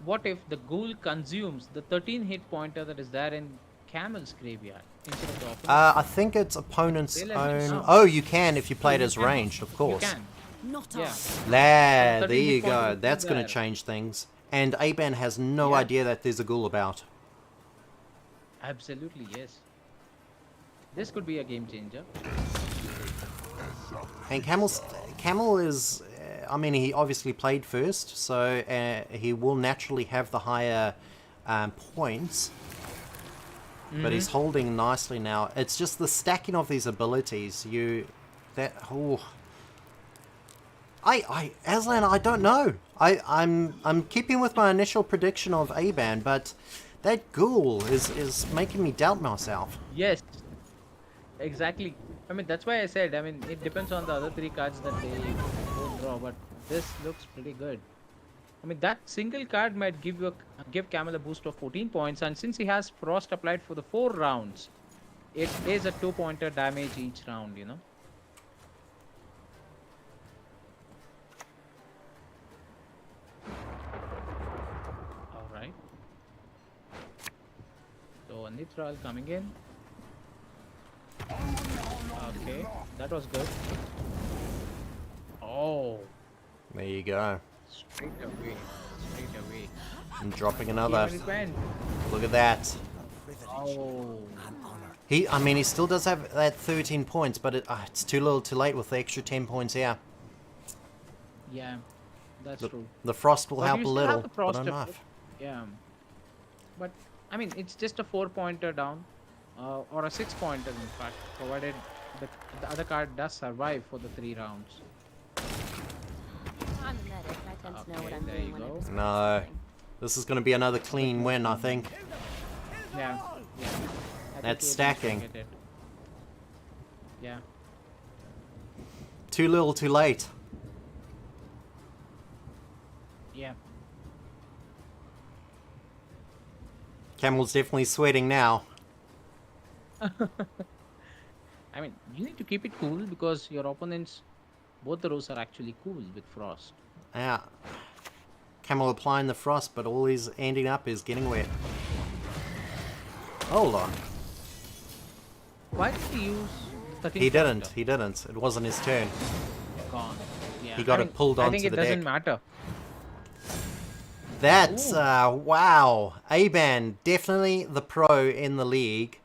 What if the ghoul consumes the 13 hit pointer that is there in Camel's graveyard instead of the opponent's? I think it's opponent's They let me own. know. Oh, you can if you play it You as can. ranged, of course. You can. Not Yeah. us. There 13 you hit points go. is That's going there. to change things. And Aban has no Yeah. idea that there's a ghoul about. Absolutely, yes. This could be a game changer. And Camel is, I mean, he obviously played first, so he will naturally have the higher points. But he's holding nicely now. It's just the stacking of these abilities. Aslan, I don't know. I'm keeping with my initial prediction of Aban, but that ghoul is making me doubt myself. Yes. Exactly. I mean, that's why I said, I mean, it depends on the other 3 cards that they don't draw, but this looks pretty good. I mean, that single card might give Camel a boost of 14 points, and since he has Frost applied for the 4 rounds, it is a 2-pointer damage each round, you know. Alright. So, Nithral coming in. Okay, that was good. Oh, There you go. straight away, straight away. I'm dropping another. Here it went. Look at that. Oh, I mean, he still does have that 13 points, but it's too little too late with the extra 10 points here. yeah, that's The, true. the frost will But help you a still have little, the but frost enough. effect. Yeah, but I mean, it's just a 4-pointer down, or a 6-pointer in fact, provided the other card does survive for the 3 rounds. I'm a medic. I tend to know what Okay, I'm there doing you when go. it's No. This is going to be another clean win, I think. Yeah, yeah. I That's think Aben's gonna stacking. get it. Yeah. Too little, too late. Yeah. Camel's definitely sweating now. I mean, you need to keep it cool because your opponents, both the rows are actually cool with Frost. Yeah. Camel applying the frost, but all he's ending up is getting wet. Hold on. Why did he use the 13 He didn't. pointer? He didn't. It wasn't his turn. Gone. Yeah. He got it pulled I onto think it the doesn't deck. matter. That's, Ooh. wow. Aban, definitely the pro in the league.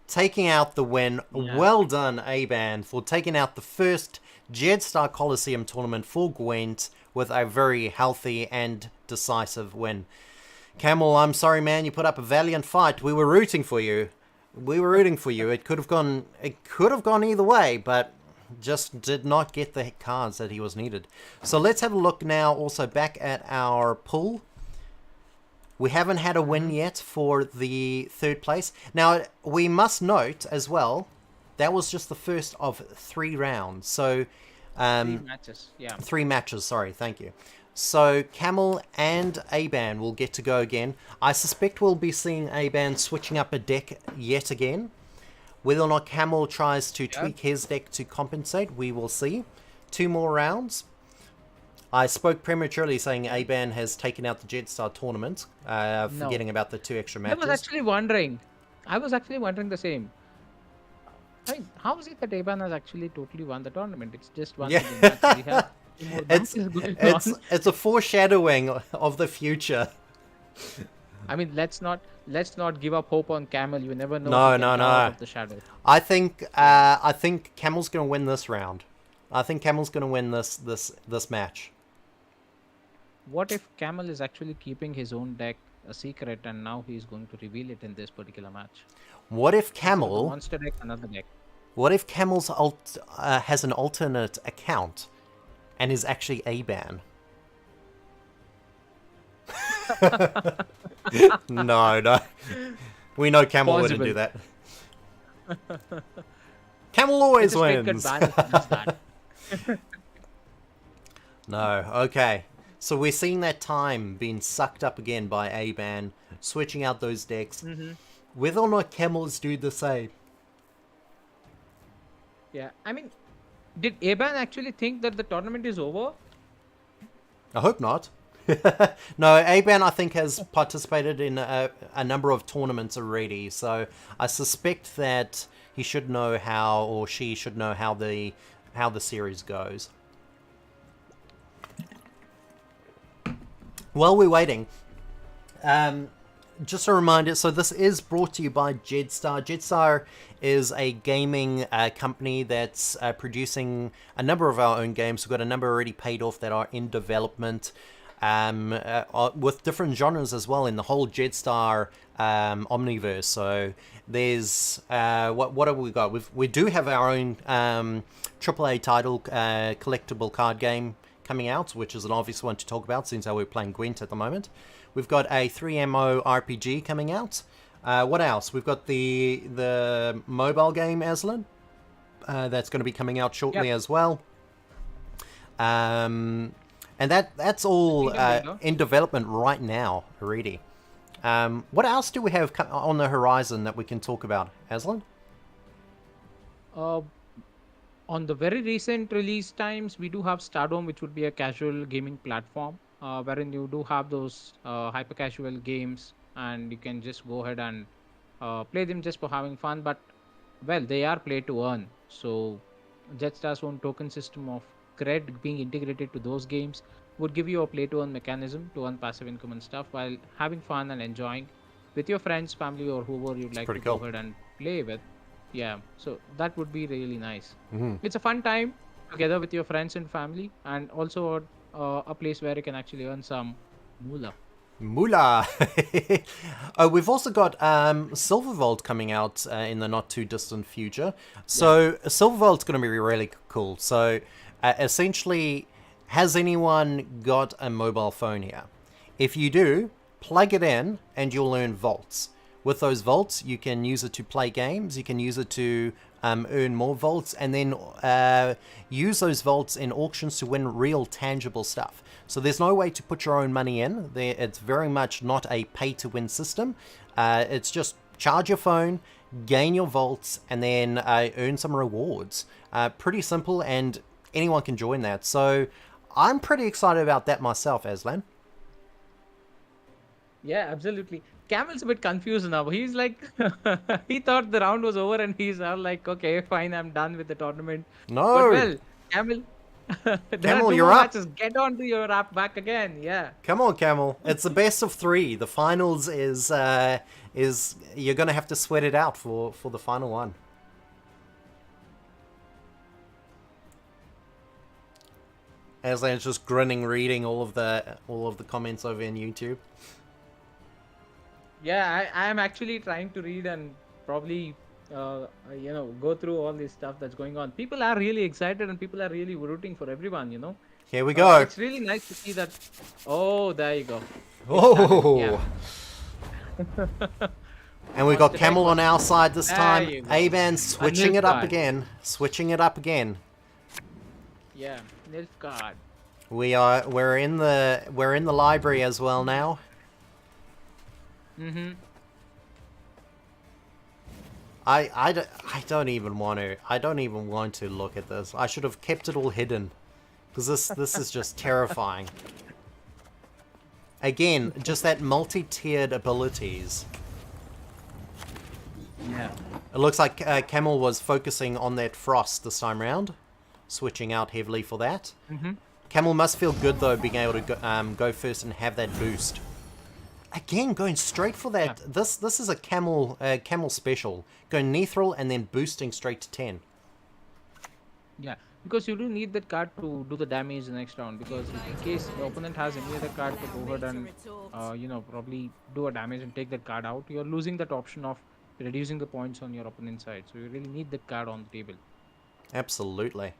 Taking out the win. Yeah. Well done, Aban, for taking out the first JEDSTAR Colosseum tournament for Gwent with a very healthy and decisive win. Camel, I'm sorry, man. You put up a valiant fight. We were rooting for you. It could have gone either way, but just did not get the cards that he was needed. So let's have a look now also back at our pool. We haven't had a win yet for the 3rd place. Now, we must note as well, that was just the first of 3 rounds. So, 3 matches. Yeah. 3 matches, sorry, thank you. So, Camel and Aban will get to go again. I suspect we'll be seeing Aban switching up a deck yet again. Whether or not Camel tries to tweak his deck to compensate, we will see. 2 more rounds. I spoke prematurely saying Aban has taken out the JEDSTAR tournament, forgetting about the 2 extra I matches. was actually wondering the same. I mean, how is it that Aban has actually totally won the tournament? It's just one Yeah. single match. We have 2 more It's matches going on. it's a foreshadowing of the future. I mean, let's not give up hope on Camel. You never know. No, who can no, come no. out of the shadow. I think Camel's going to win this round. I think Camel's going to win this match. What if Camel is actually keeping his own deck a secret and now he's going to reveal it in this particular match? What if Instead of the Camel? monster deck, another deck. What if Camel's has an alternate account and is actually A-ban? No. We know Camel wouldn't do Possible. that. Camel always It's a straight cut wins. ban if it does that. No, okay. So we're seeing that time being sucked up again by A-ban, switching out those decks. Whether or not Camels do the same. Yeah, I mean, did Aban actually think that the tournament is over? I hope not. No, A-ban I think has participated in a number of tournaments already, so I suspect that he should know how, or she should know how the series goes. While we're waiting, just a reminder, so this is brought to you by JEDSTAR. JEDSTAR is a gaming company that's producing a number of our own games. We've got a number already paid off that are in development, with different genres as well in the whole JEDSTAR omniverse. So there's, what have we got? We do have our own AAA title, collectible card game coming out, which is an obvious one to talk about since we're playing Gwent at the moment. We've got a 3MO RPG coming out. What else? We've got the mobile game, Aslan. That's going to be coming out shortly as well. And that's all in development right now already. What else do we have on the horizon that we can talk about, Aslan? On the very recent release times, we do have Stardom, which would be a casual gaming platform, wherein you do have those hyper casual games, and you can just go ahead and play them just for having fun. But well, they are play to earn. So Jetstar's own token system of cred being integrated to those games would give you a play to earn mechanism to earn passive income and stuff while having fun and enjoying with your friends, family, or whoever you'd like to go ahead and play with. Yeah, so that would be really nice. It's a fun time together with your friends and family, and also a place where you can actually earn some moolah. Moolah! Oh, we've also got Silver Vault coming out in the not too distant future. So Silver Vault's going to be really cool. So essentially, has anyone got a mobile phone here? If you do, plug it in and you'll earn vaults. With those vaults, you can use it to play games, you can use it to earn more vaults, and then use those vaults in auctions to win real tangible stuff. So there's no way to put your own money in. It's very much not a pay-to-win system. It's just charge your phone, gain your vaults, and then earn some rewards. Pretty simple, and anyone can join that. So I'm pretty excited about that myself, Aslan. Yeah, absolutely. Camel's a bit confused now. He's like, he thought the round was over, and he's all like, okay, fine, I'm done with the tournament. No! But well, Camel, there Camel, are 2 you're more up. matches. Get on to your app back again. Yeah. Come on, Camel. It's the best of 3. The finals is you're gonna have to sweat it out for the final one. Aslan's just grinning, reading all of the comments over in YouTube. Yeah, I am actually trying to read and probably, go through all this stuff that's going on. People are really excited and people are really rooting for everyone. Here we go. It's really nice to see that. Oh, there you go. Oh! Yeah. And we've got Camel on our side this There time. you go. A-Ban switching it up Nilfgaard. again. Switching it up again. Yeah, Nilfgaard. We're in the library as well now. I don't even want to look at this. I should have kept it all hidden, because this is just terrifying. Again, just that multi-tiered abilities. Yeah. It looks like Camel was focusing on that frost this time round, switching out heavily for that. Camel must feel good though, being able to go first and have that boost. Again, going straight for that. Yeah. This is a Camel special. Going Nethril and then boosting straight to 10. Yeah, because you do need that card to do the damage the next round. Because in case the opponent has any other card to go ahead and, probably do a damage and take that card out, you're losing that option of reducing the points on your opponent's side. So you really need the card on the table. Absolutely.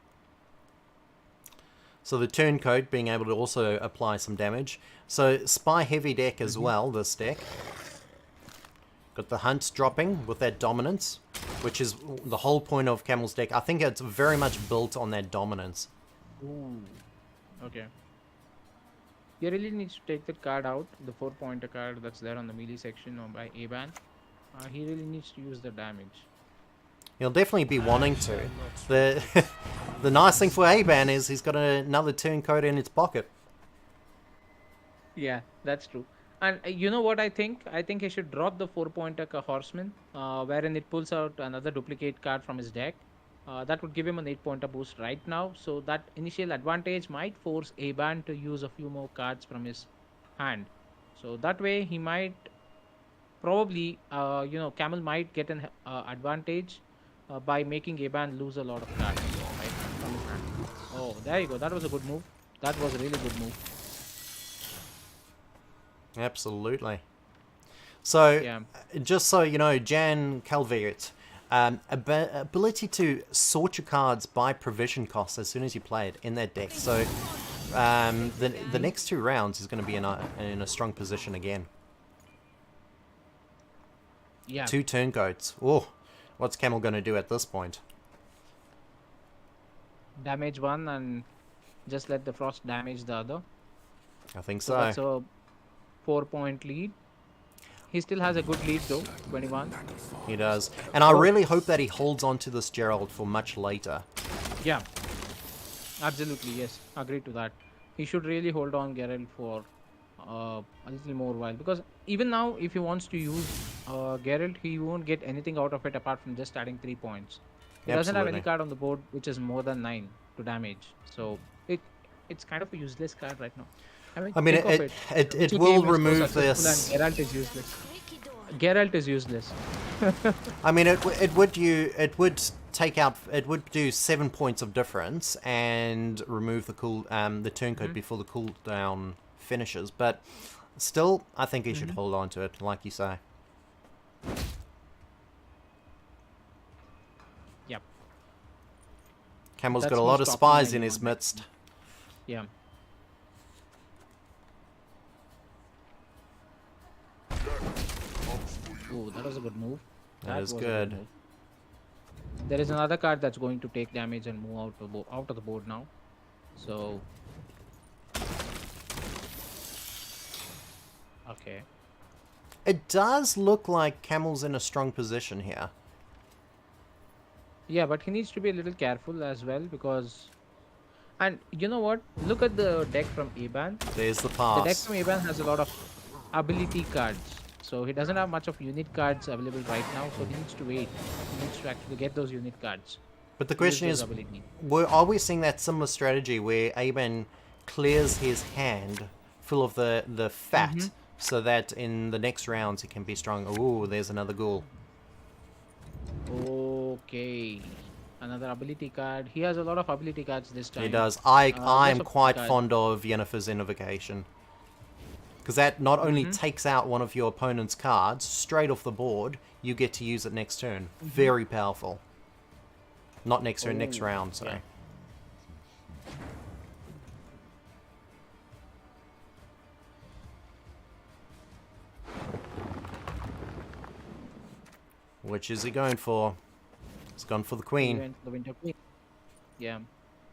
So the turncoat being able to also apply some damage. So spy heavy deck as well, this deck. Got the hunt dropping with that dominance, which is the whole point of Camel's deck. I think it's very much built on that dominance. Ooh. Okay. He really needs to take that card out, the 4-pointer card that's there on the melee section or by Aban. He really needs to use the damage. He'll definitely be wanting to. The the nice thing for Aban is he's got another turncoat in his pocket. Yeah, that's true. And you know what I think? I think he should drop the 4-pointer Horseman, wherein it pulls out another duplicate card from his deck. That would give him an 8-pointer boost right now. So that initial advantage might force Aban to use a few more cards from his hand. So that way he might probably, Camel might get an advantage by making Aban lose a lot of cards. Right, from his hand. Oh, there you go. That was a good move. That was a really good move. Absolutely. So, Yeah. just so you know, Jan Calviert, ability to sort your cards by provision cost as soon as you play it in that deck. So, the next 2 rounds is going to be in a strong position again. Yeah. 2 turncoats. Oh, what's Camel going to do at this point? Damage one and just let the frost damage the other. I think So so. that's a 4-point lead. He still has a good lead though, 21. He does. And I really hope that he holds on to this Gerald for much later. Yeah. Absolutely, yes. Agree to that. He should really hold on Geralt for a little more while, because even now if he wants to use Geralt, he won't get anything out of it apart from just adding 3 points. He doesn't have any Absolutely. card on the board which is more than 9 to damage. So it's kind of a useless card right now. I mean, think of it Two will game is so remove successful this. and Geralt is useless. Geralt is useless. I mean, it would take out, it would do 7 points of difference and remove the turncoat before the cooldown finishes. But still, I think he should hold on to it, like you say. Yep. Camel's That's got a no lot of stopping spies in his anyone. midst. Yeah. Oh, that was a good move. That is was a good. move. There is another card that's going to take damage and move out of the board now. So. Okay. It does look like Camel's in a strong position here. Yeah, but he needs to be a little careful as well, because. And you know what? Look at the deck from Aban. There's the The deck pass. from Aban has a lot of ability cards. So he doesn't have much of unit cards available right now, so he needs to wait. He needs to actually get those unit cards. But the to use question those is, ability. are we seeing that similar strategy where Aban clears his hand full of the fat so that in the next rounds he can be strong? Ooh, there's another ghoul. Okay. Another ability card. He has a lot of ability cards this time. He does. I Lots am of quite cards. fond of Yennefer's Invocation. Because that not only takes out one of your opponent's cards straight off the board, you get to use it next turn. Very powerful. Not next turn, next Oh, round, sorry. yeah. Which is he going for? He's gone for the He queen. went for the Winter Queen. Yeah.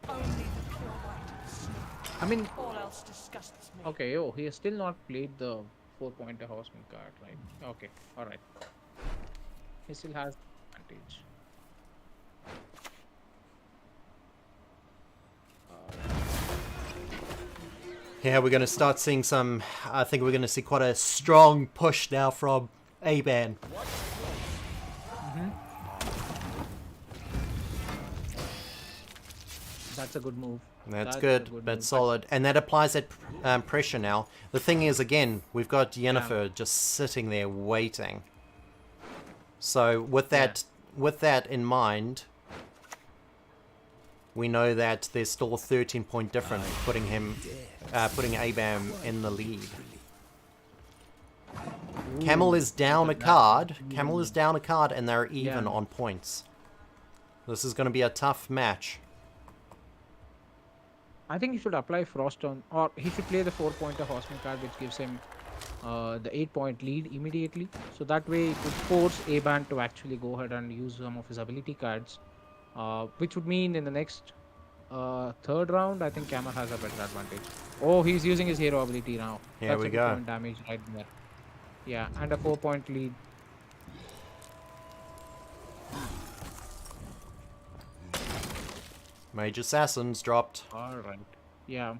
Only the pure white. I mean, All else disgusts me. okay, oh, he has still not played the 4-pointer horseman card, right? Okay, alright. He still has advantage. Yeah, we're going to start seeing some... I think we're going to see quite a strong push now from Aban. That's a good move. That's a good. move, That's but- solid. And that applies that pressure now. The thing is, again, we've got Yennefer just sitting there waiting. So with that in mind, we know that there's still a 13-point difference, putting Aban in the lead. Camel is down a look at that. card. Camel is down a card, and they're even Yeah. on points. This is going to be a tough match. I think he should apply Frost on, or he should play the 4-pointer Horseman card, which gives him the 8-point lead immediately. So that way it would force Aban to actually go ahead and use some of his ability cards, which would mean in the next third round, I think Camel has a better advantage. Oh, he's using his hero ability now. Here That's we a go. 2-point damage right there. Yeah, and a 4-point lead. Mage Assassins dropped. All right. Yeah.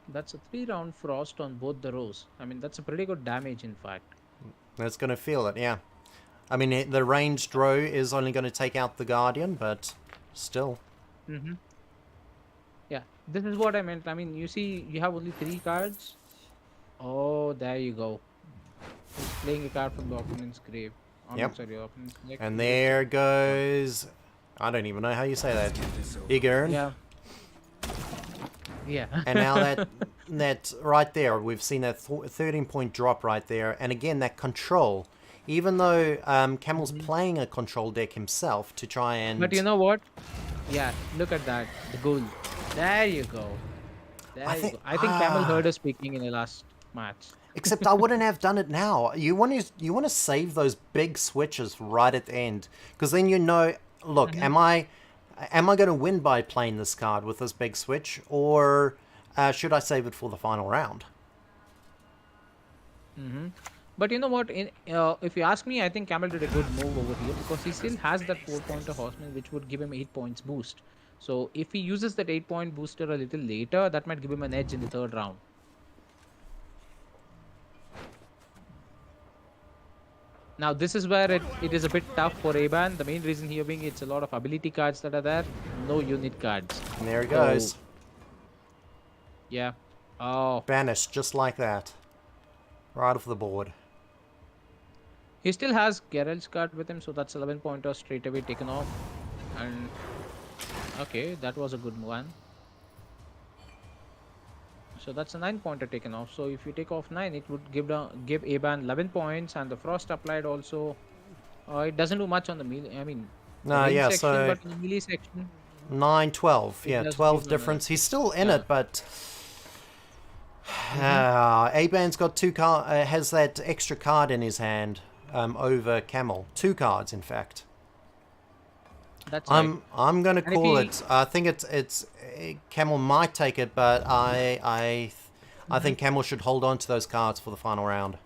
That's a 3-round frost on both the rows. I mean, that's a pretty good damage, in fact. That's going to feel it, yeah. I mean, the ranged row is only going to take out the Guardian, but still. Mm-hmm. Yeah, this is what I meant. I mean, you see, you have only 3 cards. Oh, there you go. He's playing a card from the opponent's grave. Oh, no, Yep. sorry, opponent's deck. And there goes... I don't even know how you say that. Igern. Yeah. Yeah. And now that right there, we've seen that 13-point drop right there. And again, that control. Even though Camel's playing a control deck himself to try and... But you know what? Yeah, look at that. The goal. There you go. There I you think- go. I think Camel heard us speaking in the last match. Except I wouldn't have done it now. You want to save those big switches right at the end, because then you know. Look, am I going to win by playing this card with this big switch, or should I save it for the final round? Mm-hmm. But you know what? If you ask me, I think Camel did a good move over here because he still has that 4-pointer Horseman, which would give him 8 points boost. So if he uses that 8-point booster a little later, that might give him an edge in the third round. Now this is where it is a bit tough for Aban. The main reason here being it's a lot of ability cards that are there, no unit cards. And there it goes. So, yeah. Oh, Banished just like that. Right off the board. he still has Geralt's card with him, so that's 11-pointer straight away taken off. And okay, that was a good one. So that's a 9-pointer taken off. So if you take off 9, it would give Aban 11 points, and the frost applied also. It doesn't do much on the melee. I mean, the No, range yeah, section, so but in the melee section, 9, 12. It Yeah, does 12 give them a- difference. He's still in Yeah. it, but Aban's got 2 has that extra card in his hand over Camel. 2 cards, in fact. that's right. I'm gonna And if call he- it. I think it's Camel might take it, but I think Camel should hold on to those cards for the final round.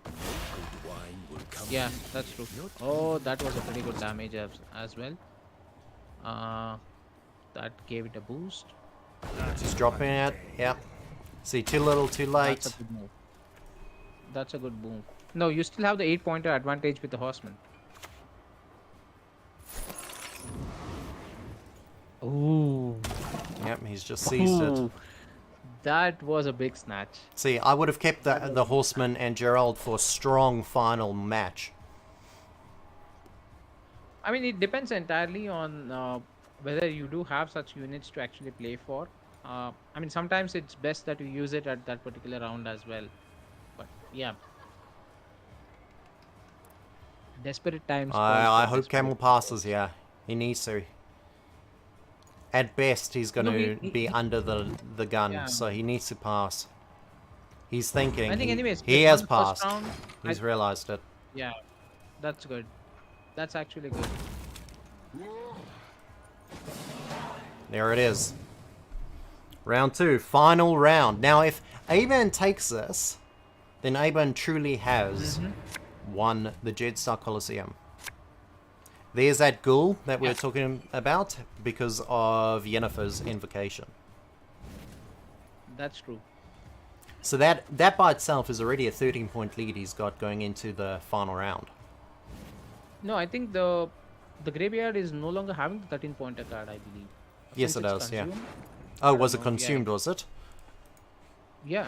Yeah, that's true. Oh, that was a pretty good damage as well. That gave it a boost. He's dropping it. Yep. See, too little, too late. That's a good move. That's a good move. No, you still have the 8-pointer advantage with the Horseman. Ooh. Yep, he's just seized it. Ooh. That was a big snatch. See, I would have kept the Horseman and Gerald for a strong final match. I mean, it depends entirely on whether you do have such units to actually play for. I mean, sometimes it's best that you use it at that particular round as well. But yeah. Desperate times. call I for hope desperate Camel measures. passes. Yeah, he needs to. At best, he's going No, to he- be under the gun, Yeah. so he needs to pass. He's thinking. I think anyways, he with has one first passed. round, He's realized it. yeah, that's good. That's actually good. There it is. Round 2, final round. Now, if Aban takes this, then Aban truly has won the JEDSTAR Colosseum. There's that ghoul that we Yeah. we're talking about because of Yennefer's invocation. That's true. So that by itself is already a 13-point lead he's got going into the final round. No, I think the graveyard is no longer having the 13-pointer card, I believe. Yes, Since it it's does, yeah. consumed. Oh, don't was it know, yeah. consumed, was it? Yeah.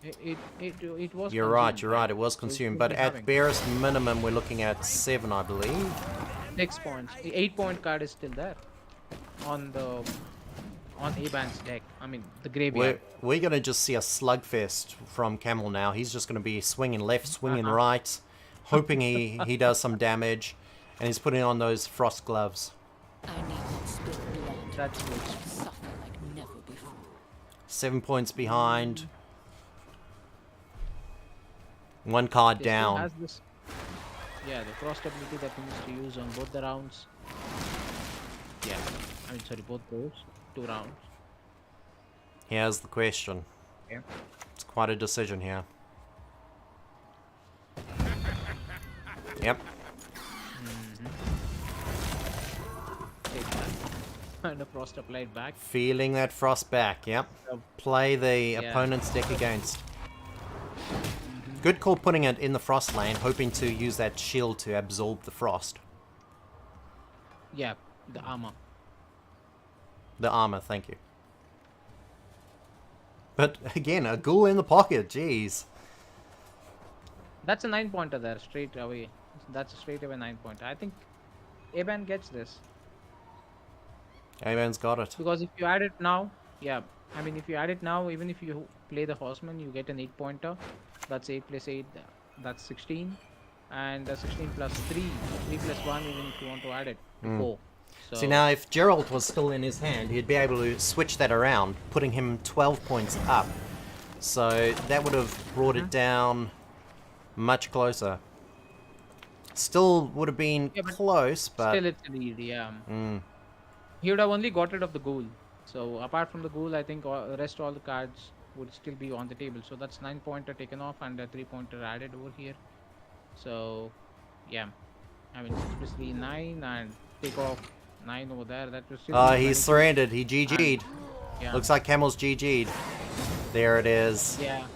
It was. You're right, consumed, you're right, it was So it consumed. should But be at having barest minimum, we're looking at 7, I believe. 6 points. The 8-point card is still there on Aban's deck. I mean, the graveyard. We're going to just see a slugfest from Camel now. He's just going to be swinging left, swinging right, hoping he does some damage. And he's putting on those frost gloves. I need that spirit blood. That's good. Suffer like never before. 7 points behind. One card He still down. has this, yeah, the frost ability that he needs to use on both the rounds. Yeah, I mean, sorry, both those 2 rounds. Here's the question. Yeah. It's quite a decision here. Yep. Take that. And a frost applied back. Feeling that frost back. Yep. Play the opponent's deck against. Good call putting it in the frost lane, hoping to use that shield to absorb the frost. Yeah, the armor. The armor, thank you. But again, a ghoul in the pocket, jeez. That's a 9-pointer there, straight away. That's a straight away 9-pointer. I think Aban gets this. Aben's got it. Because if you add it now, yeah, I mean, if you add it now, even if you play the horseman, you get an 8-pointer. That's 8 plus 8, that's 16. And 16 plus 3, 3 plus 1, even if you want to add it, 4. So, See, now if Gerald was still in his hand, he'd be able to switch that around, putting him 12 points up. So that would have brought it down much closer. Still would have been close, but... still it's a lead, yeah. He would have only got rid of the ghoul. So apart from the ghoul, I think the rest all the cards would still be on the table. So that's 9-pointer taken off and a 3-pointer added over here. So yeah, I mean 6 plus 3, 9, and take off 9 over there. That was still he's surrendered. He GG'd. yeah. Looks like Camel's GG'd. There it is. Yeah.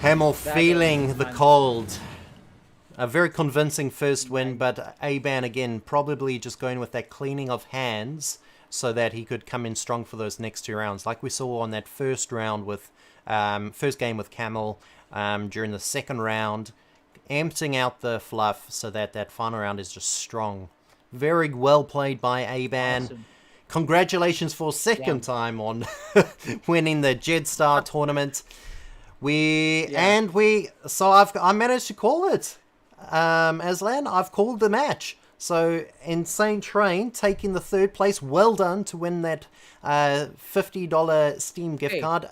Camel That feeling was the fun. cold. A very convincing first win, but Aban again probably just going with that cleaning of hands so that he could come in strong for those next 2 rounds. Like we saw on that first round with, first game with Camel, during the second round, emptying out the fluff so that that final round is just strong. Very well played by Aban. Awesome. Congratulations for second time on winning the JEDSTAR tournament. So I managed to call it. Aslan, I've called the match. So Insane Train taking the 3rd place. Well done to win that $50 Steam gift card.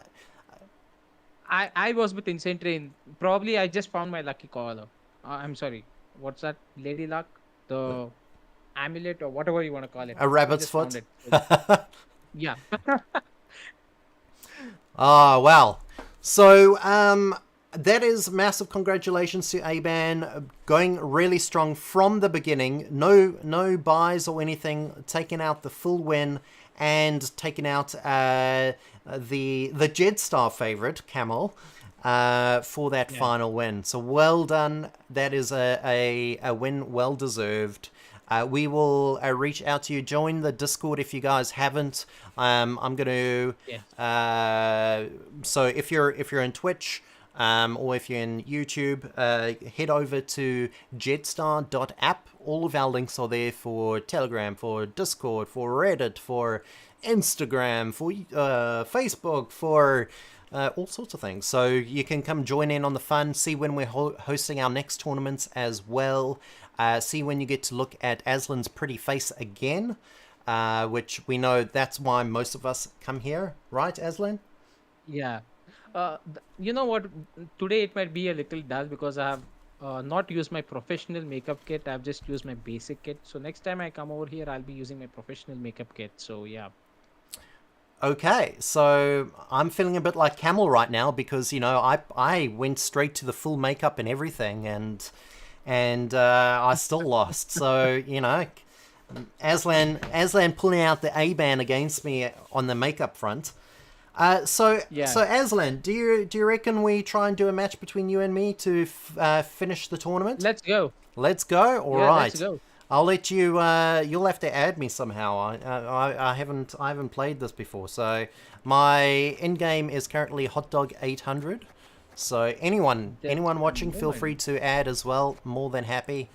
I was with Insane Train. Probably I just found my lucky caller. I'm sorry. What's that? Lady Luck? The amulet or whatever you want to call it. A rabbit's foot. Yeah. Oh, wow. So, that is massive congratulations to Aban, going really strong from the beginning. No buys or anything, taking out the full win and taking out the JEDSTAR favorite, Camel, for that final win. So well done. That is a win well deserved. We will reach out to you. Join the Discord if you guys haven't. I'm going to... so if you're in Twitch... or if you're in YouTube, head over to jedstar.app. All of our links are there for Telegram, for Discord, for Reddit, for Instagram, for Facebook, for all sorts of things. So you can come join in on the fun, see when we're hosting our next tournaments as well. See when you get to look at Aslan's pretty face again, which we know that's why most of us come here, right, Aslan? Yeah. You know what? Today it might be a little dull because I have not used my professional makeup kit. I've just used my basic kit. So next time I come over here, I'll be using my professional makeup kit. So yeah. Okay, so I'm feeling a bit like Camel right now because, you know, I went straight to the full makeup and everything and I still lost. So, you know, Aslan pulling out the Aban against me on the makeup front. So Aslan, do you reckon we try and do a match between you and me to finish the tournament? Let's go. Let's go. All right. Let's go. I'll let you. You'll have to add me somehow. I haven't played this before, so my end game is currently hotdog 800. So anyone watching, feel free to add as well. More than happy.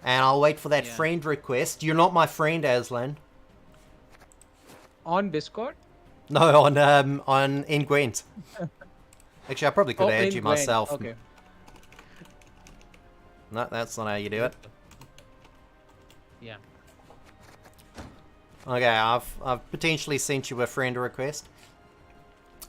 And I'll wait for that friend request. You're not my friend, Aslan. On Discord? No, on in Gwent. Actually, I probably could Oh, add in you Gwent. myself. Okay. No, that's not how you do it. Yeah. Okay, I've potentially sent you a friend request.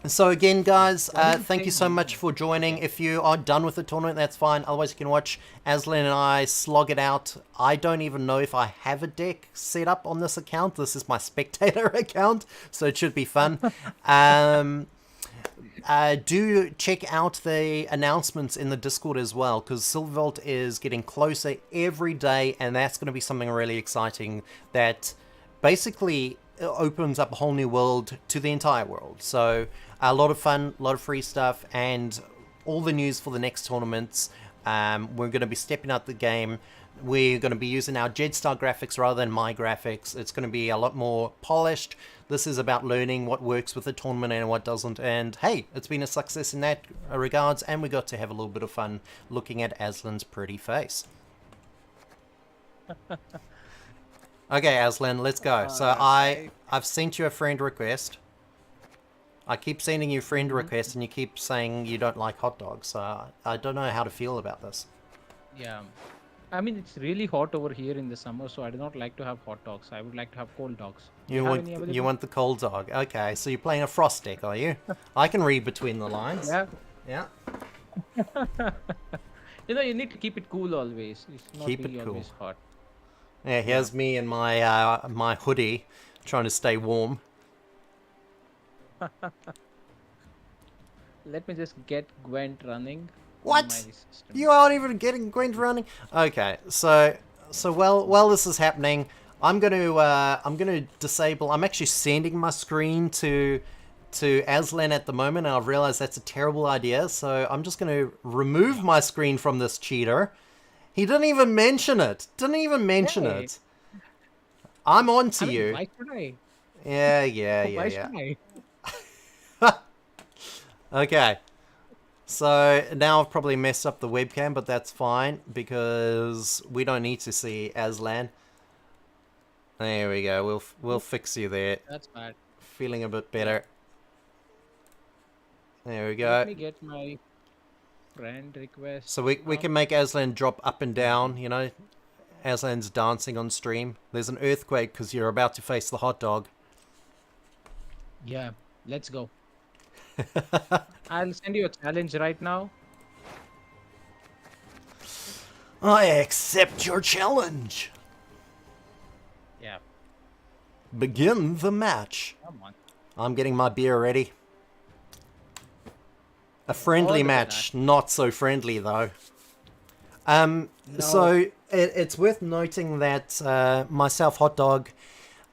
So again, guys, thank you so much for joining. If you are done with the tournament, that's fine. Otherwise, you can watch Aslan and I slog it out. I don't even know if I have a deck set up on this account. This is my spectator account, so it should be fun. Do check out the announcements in the Discord as well, because Silvervault is getting closer every day, and that's going to be something really exciting that basically opens up a whole new world to the entire world. So a lot of fun, a lot of free stuff, and all the news for the next tournaments. We're going to be stepping up the game. We're going to be using our JEDSTAR graphics rather than my graphics. It's going to be a lot more polished. This is about learning what works with the tournament and what doesn't. And hey, it's been a success in that regards, and we got to have a little bit of fun looking at Aslan's pretty face. Okay, Aslan, let's go. So I've sent you a friend request. I keep sending you friend requests, and you keep saying you don't like hot dogs. So I don't know how to feel about this. Yeah. I mean, it's really hot over here in the summer, so I do not like to have hot dogs. I would like to have cold dogs. Do You have want any you available? want the cold dog. Okay, so you're playing a frost deck, are you? I can read between the lines. Yeah. Yeah. You need to keep it cool always. It's not Keep it really cool. always hot. Yeah, here's me in my my hoodie, trying to stay warm. Let me just get Gwent running. on What? my system. You aren't even getting Gwent running. Okay, so while this is happening, I'm gonna disable. I'm actually sending my screen to Aslan at the moment, and I've realized that's a terrible idea. So I'm just gonna remove my screen from this cheater. He didn't even mention it. Didn't even mention Hey. it. I'm on to I mean, you. why should I? Yeah. Why should I? Okay. So now I've probably messed up the webcam, but that's fine because we don't need to see Aslan. There we go. We'll fix you there. That's bad. Feeling a bit better. There we Let go. me get my friend request. So we can make Aslan drop up and down, you know. Aslan's dancing on stream. There's an earthquake because you're about to face the hot dog. Yeah, let's go. I'll send you a challenge right now. I accept your challenge. Yeah, Begin the match. come on. I'm getting my beer ready. A friendly Look at match, not so friendly though. So it's worth noting that myself, Hot Dog,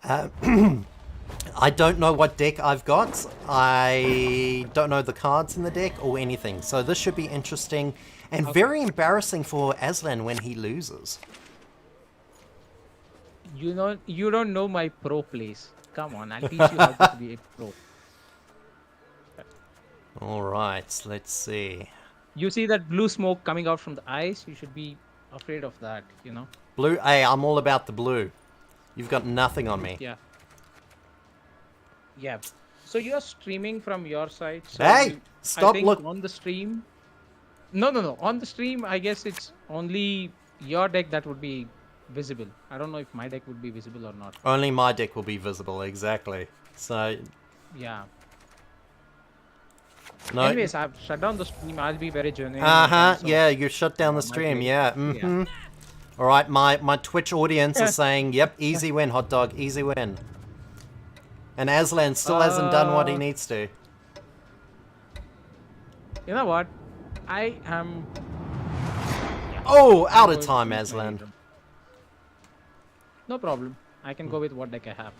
I don't know what deck I've got. I don't know the cards in the deck or anything. So this should be interesting and very embarrassing for Aslan when he loses. You don't know my pro plays. Come on, I'll teach you how to be a pro. All right, let's see. You see that blue smoke coming out from the eyes? You should be afraid of that, you know? Blue, hey, I'm all about the blue. You've got nothing on me. Yeah. Yeah. So you're streaming from your side. So Hey, I stop think look. on the stream. No. On the stream, I guess it's only your deck that would be visible. I don't know if my deck would be visible or not. Only my deck will be visible, exactly. So, Yeah. no. Anyways, I've shut down the stream. I'll be very genuine. Uh-huh, So- yeah, you shut down the my stream, deck. yeah. Mm-hmm. All right, my Twitch audience is saying, yep, easy win, Hot Dog, easy win. And Aslan still hasn't done what he needs to. You know what? I am. Oh, out of going time, with my Aslan. rhythm. No problem. I can go with what deck I have.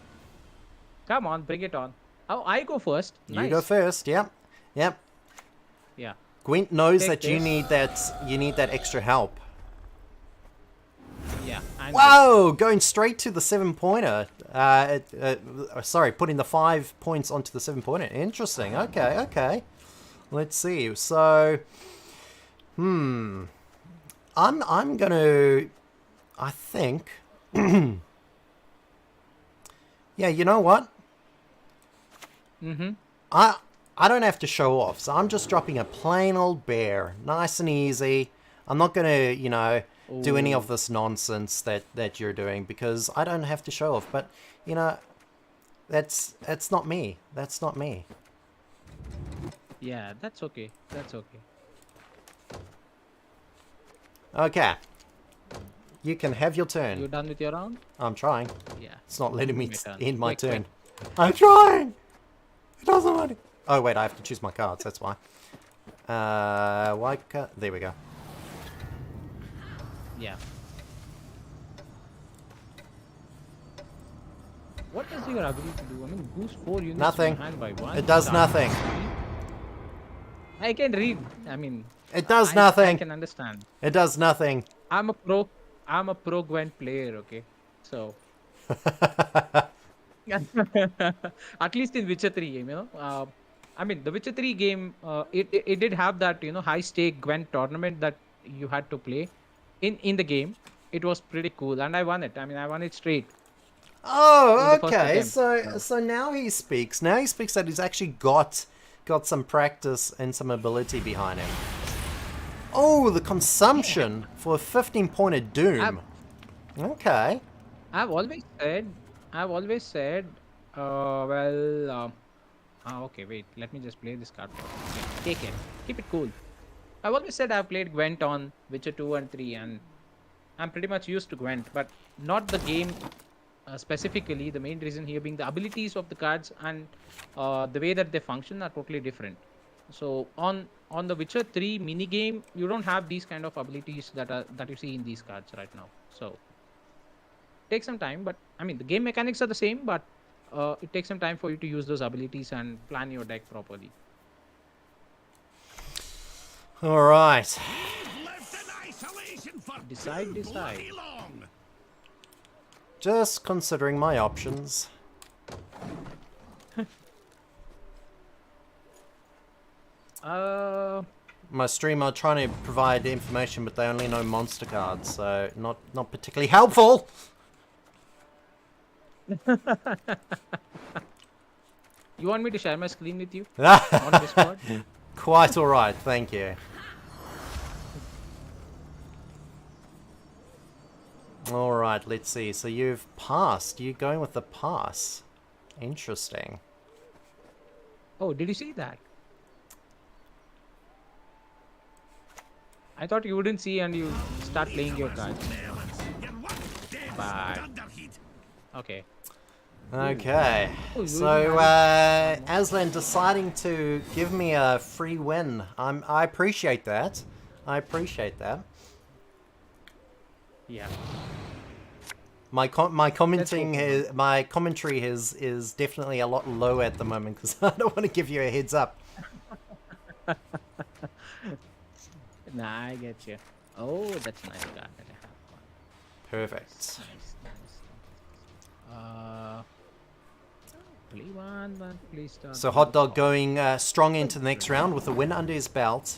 Come on, bring it on. Oh, I go first. You go Nice. first, yep. Yep. Yeah. Gwent knows Take that you this. need that extra help. Yeah. I'm Whoa, going straight to the 7-pointer. Sorry, putting the 5 points onto the 7-pointer. Interesting. Okay. Let's see. So, I'm gonna. I think. Yeah, you know what? Mm-hmm. I don't have to show off, so I'm just dropping a plain old bear, nice and easy. I'm not gonna, you know, do any of this nonsense that you're doing because I don't have to show off. But you know, that's not me. That's not me. Yeah, that's okay. That's okay. Okay, you can have your turn. You done with your round? I'm trying. Yeah. It's not letting me My turn. end my Quick, turn. quick. I'm trying. It doesn't want it. Oh wait, I have to choose my cards. That's why. Why can't... There we go. Yeah. What does your ability do? I mean, boost 4 units Nothing. in your hand by 1. It does Start nothing. 3. I can read. I mean, It does I nothing. can understand. It does nothing. I'm a pro Gwent player, okay? So at least in Witcher 3 game, you know. I mean, the Witcher 3 game, it did have that, you know, high stake Gwent tournament that you had to play in the game. It was pretty cool, and I won it. I mean, I won it straight. Oh, In the first okay. attempt. So now he speaks. Now he speaks that he's actually got some practice and some ability behind him. Oh, the consumption for a 15-pointed doom. Okay. I've always said, okay, wait, let me just play this card first. Yeah, take it. Keep it cool. I've always said I've played Gwent on Witcher 2 and 3, and I'm pretty much used to Gwent, but not the game specifically. The main reason here being the abilities of the cards and the way that they function are totally different. So on the Witcher 3 mini game, you don't have these kind of abilities that you see in these cards right now. So take some time, but I mean the game mechanics are the same, but it takes some time for you to use those abilities and plan your deck properly. All right. Left in isolation for Decide. bloody long. Just considering my options. My stream are trying to provide information, but they only know monster cards, so not particularly helpful. You want me to share my screen with you on Discord? Quite all right, thank you. All right, let's see. So you've passed. You're going with the pass. Interesting. Oh, did you see that? I thought you wouldn't see and you start playing your cards. Bye. Okay. Okay. Oh, So Aslan deciding to give me a free win. I appreciate that. I appreciate that. Yeah. My commenting my commentary is definitely a lot low at the moment because I don't want to give you a heads up. Nah, I get you. Oh, that's nice card that I have. Perfect. Nice. Play one, please start. So Hot Dog going strong into the next round with a win under his belt.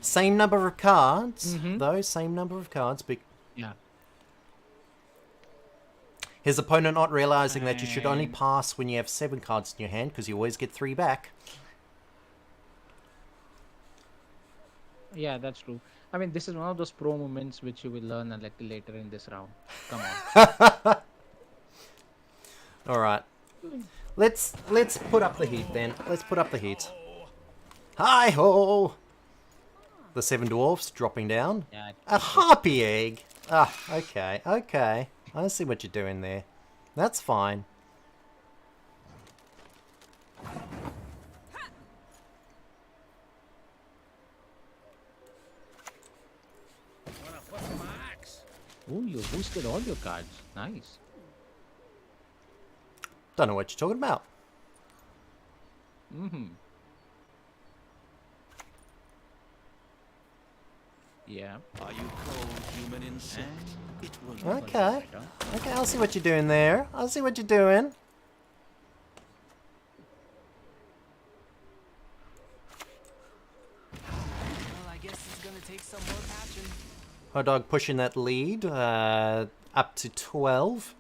Same number of cards, though. Same number of cards. But Yeah. his opponent not realizing that you should only pass when you have 7 cards in your hand because you always get 3 back. Yeah, that's true. I mean, this is one of those pro moments which you will learn a little later in this round. Come on. All right. Let's put up the heat then. Let's put up the heat. Hi ho. The 7 dwarfs dropping down. Yeah. A harpy egg. Ah, okay, okay. I see what you're doing there. That's fine. Oh, you boosted all your cards. Nice. Don't know what you're talking about. Yeah. Are you cold, human insect? It will Okay. Okay, I'll see what you're doing there. I'll see what you're doing. Well, I guess it's gonna take some more patching. Hot Dog pushing that lead up to 12.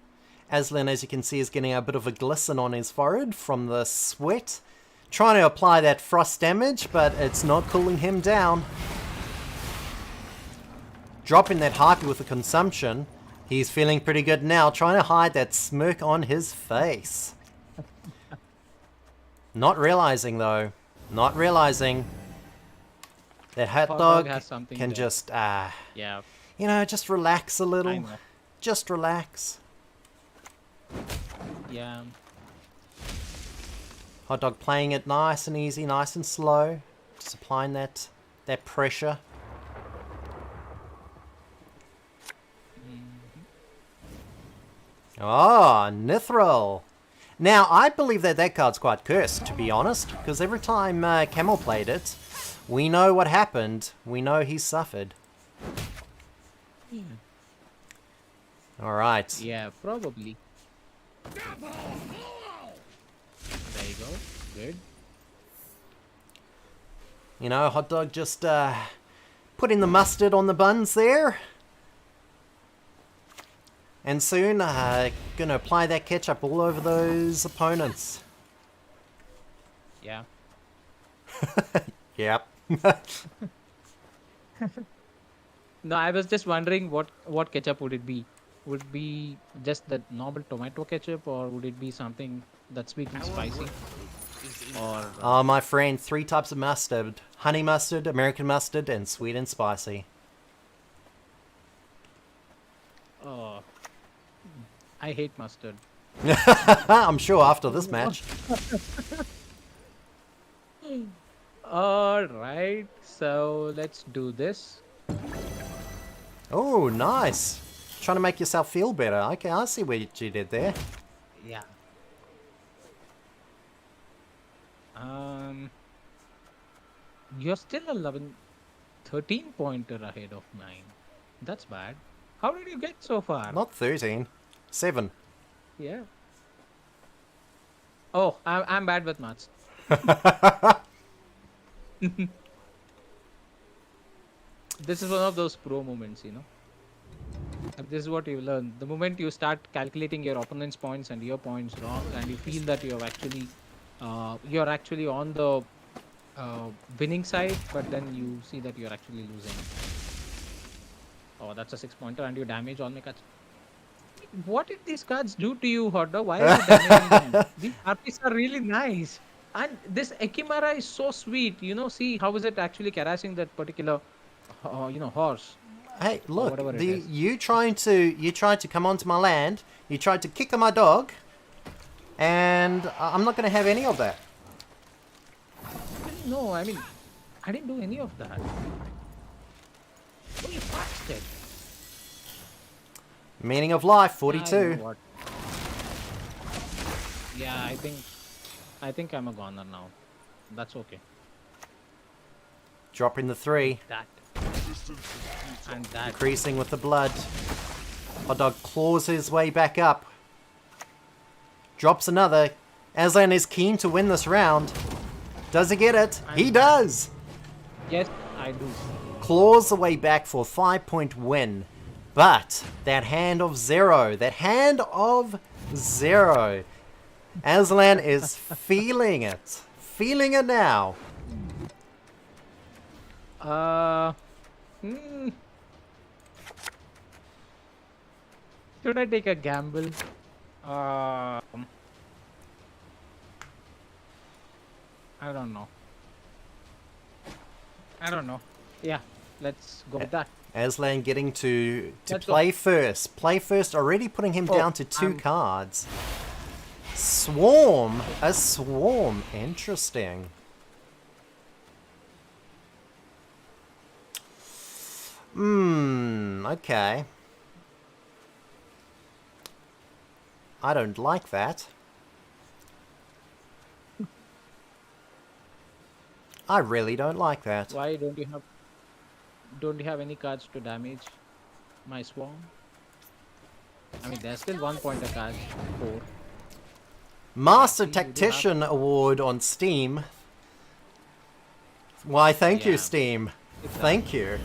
Aslan, as you can see, is getting a bit of a glisten on his forehead from the sweat Trying to apply that frost damage, but it's not cooling him down. Dropping that harpy with the consumption. He's feeling pretty good now, trying to hide that smirk on his face. Not realizing though, not realizing that hot dog has something can there. just, Yeah. you know, just relax a I little. know. Just relax. Yeah. Hot dog playing it nice and easy, nice and slow. Just applying that pressure. Ah, Nithril. Now, I believe that card's quite cursed, to be honest, because every time Camel played it, we know what happened. We know he suffered. Alright. Yeah, probably. There you go. Good. You know, Hot Dog just putting the mustard on the buns there. And soon, gonna apply that ketchup all over those opponents. Yeah. Yep. No, I was just wondering what ketchup would it be? Would it be just the normal tomato ketchup, or would it be something that's sweet and spicy? Or Oh, my friend, 3 types of mustard. Honey mustard, American mustard, and sweet and spicy. oh, I hate mustard. I'm sure after this match. All right, so let's do this. Oh, nice. Trying to make yourself feel better. Okay, I see what you did there. Yeah. You're still 13 pointer ahead of 9. That's bad. How did you get so far? Not 13. 7. Yeah. Oh, I'm bad with maths. This is one of those pro moments, you know. And this is what you learn. The moment you start calculating your opponent's points and your points wrong, and you feel that you're actually on the winning side, but then you see that you're actually losing. Oh, that's a 6-pointer, and you damage all my cards. What did these cards do to you, Hot Dog? Why are you damaging them? These artists are really nice. And this Ekimara is so sweet. You know, see how is it actually harassing that particular, horse. Hey, look, whatever it is. you tried to come onto my land, you tried to kick my dog, and I'm not going to have any of that. No, I mean, I didn't do any of that. Oh, you bastard. Meaning of life, Yeah, you 42. know what? Yeah, I think I'm a goner now. That's okay. Dropping the 3, That. And that. increasing with the blood. Hot Dog claws his way back up. Drops another. Aslan is keen to win this round. Does he get it? He does! Yes, I do. Claws the way back for a 5-point win. But that hand of 0. That hand of 0. Aslan is feeling it. Feeling it now. Should I take a gamble? I don't know. Yeah, let's go with that. Aslan getting to Let's play first. Play first, already putting him Oh, down to 2 cards. Swarm. A swarm. Interesting. Okay. I don't like that. I really don't like that. Why don't you have any cards to damage my swarm? I mean, there's still 1-pointer cards. 4. Master you do have- Tactician Award on Steam. Why, thank you, Yeah. Steam. Thank you.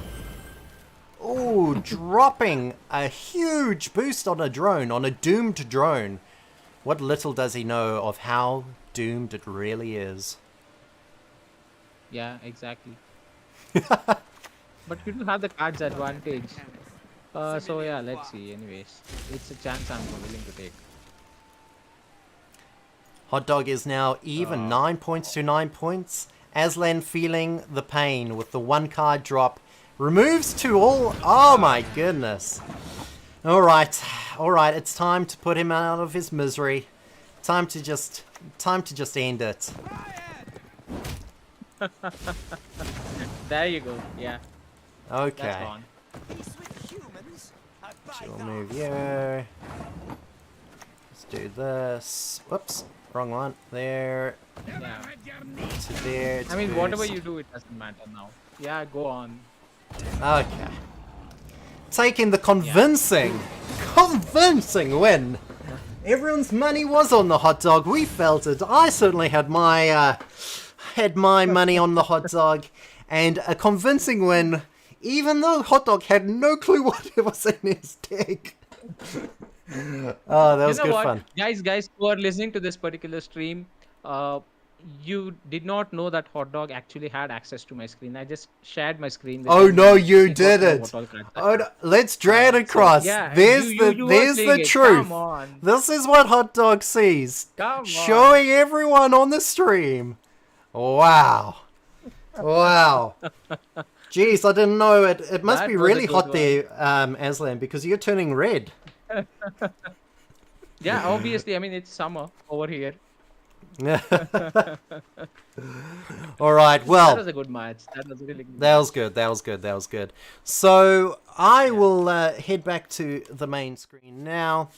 Oh, dropping a huge boost on a drone, on a doomed drone. What little does he know of how doomed it really is. Yeah, exactly. But you do have the cards advantage. So yeah, let's see. Anyways, it's a chance I'm willing to take. Hot Dog is now even, 9 points to 9 points. Aslan feeling the pain with the 1 card drop. Removes 2 all. Oh my goodness. Alright, it's time to put him out of his misery. Time to just end it. There you go. Yeah, that's Okay. gone. We'll move you. Let's do this. Whoops. Wrong one. There. Yeah. To there. I mean, whatever you do, it doesn't matter now. Yeah, go on. Okay. Taking the convincing win. Everyone's money was on the hot dog. We felt it. I certainly had my money on the hot dog, and a convincing win. Even though hot dog had no clue what was in his deck. Oh, that was good fun. Guys who are listening to this particular stream, you did not know that hot dog actually had access to my screen. I just shared my screen with Oh him no, and you he got to know didn't. what all cards I Oh, had. no, let's drag it across. yeah, there's you were there's playing the it. truth. Come on. This is what hot dog sees. Come on. Showing everyone on the stream. Wow. Wow. Jeez, I didn't know it. It must That be was a really good hot one. there, Aslan, because you're turning red. Yeah, obviously. I mean, it's summer over here. All right. That Well, was a good match. That was a really good. that was good. That was good. That was good. So I will head back to the main screen now.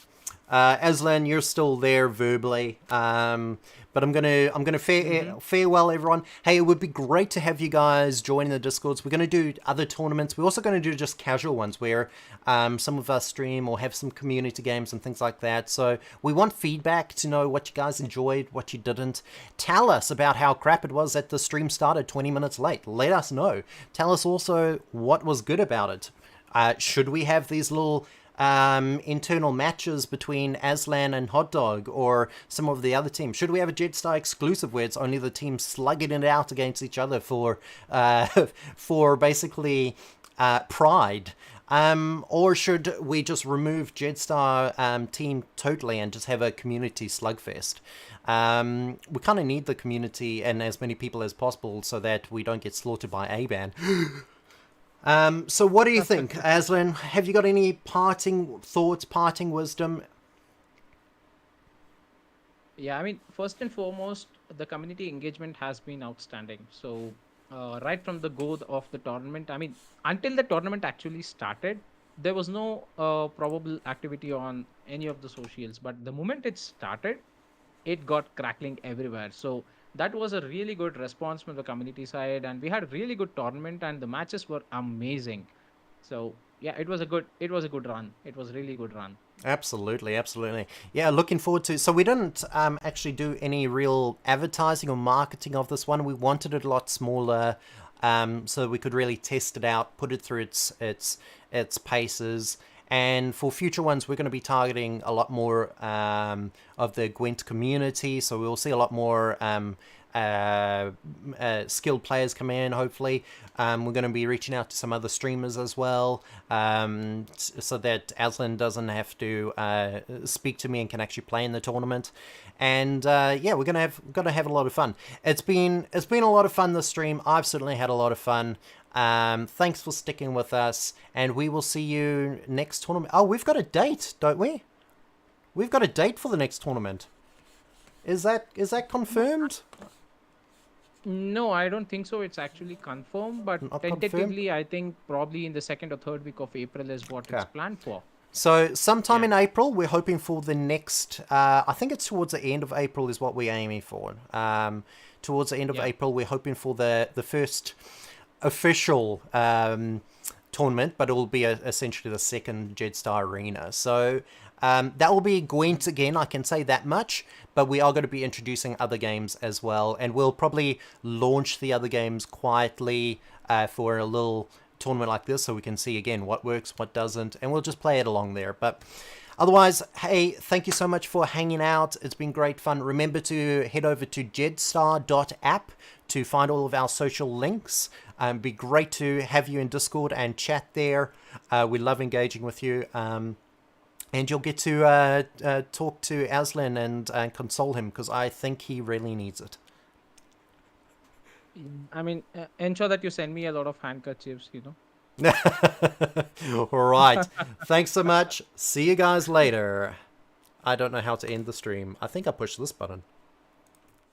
Aslan, you're still there verbally, but I'm gonna farewell everyone. Hey, it would be great to have you guys join the Discords. We're gonna do other tournaments. We're also gonna do just casual ones where some of us stream or have some community games and things like that. So we want feedback to know what you guys enjoyed, what you didn't. Tell us about how crap it was that the stream started 20 minutes late. Let us know. Tell us also what was good about it. Should we have these little internal matches between Aslan and Hot Dog or some of the other teams? Should we have a JEDSTAR exclusive where it's only the teams slugging it out against each other for basically pride? Or should we just remove JEDSTAR team totally and just have a community slugfest? We kind of need the community and as many people as possible so that we don't get slaughtered by A-Ban. So what do you think, Aslan? Have you got any parting thoughts, parting wisdom? Yeah, I mean, first and foremost, the community engagement has been outstanding. So, right from the go of the tournament, I mean, until the tournament actually started, there was no probable activity on any of the socials. But the moment it started, it got crackling everywhere. So that was a really good response from the community side, and we had a really good tournament, and the matches were amazing. So yeah, it was a good run. It was really good run. Absolutely, absolutely. Yeah, looking forward to. So we didn't actually do any real advertising or marketing of this one. We wanted it a lot smaller, so we could really test it out, put it through its paces. And for future ones, we're going to be targeting a lot more of the GWENT community. So we'll see a lot more skilled players come in, hopefully. We're going to be reaching out to some other streamers as well, so that Aslan doesn't have to speak to me and can actually play in the tournament. And yeah, we're gonna have a lot of fun. It's been a lot of fun this stream. I've certainly had a lot of fun. Thanks for sticking with us, and we will see you next tournament. Oh, we've got a date, don't we? We've got a date for the next tournament. Is that confirmed? No, I don't think so. It's actually confirmed, but Not tentatively, I think probably in the second or third week of April is what it's planned for. So sometime in April, we're hoping for the next. I think it's towards the end of April is what we're aiming for. Towards the end of April, we're hoping for the first official tournament, but it will be essentially the second JEDSTAR Arena. So that will be GWENT again, I can say that much, but we are going to be introducing other games as well, and we'll probably launch the other games quietly for a little tournament like this so we can see again what works, what doesn't, and we'll just play it along there. But otherwise, hey, thank you so much for hanging out. It's been great fun. Remember to head over to JEDSTAR.app to find all of our social links. It'd be great to have you in Discord and chat there. We love engaging with you. And you'll get to talk to Aslan and console him, because I think he really needs it. I mean, ensure that you send me a lot of handkerchiefs, you know. All right. Thanks so much. See you guys later. I don't know how to end the stream. I think I pushed this button.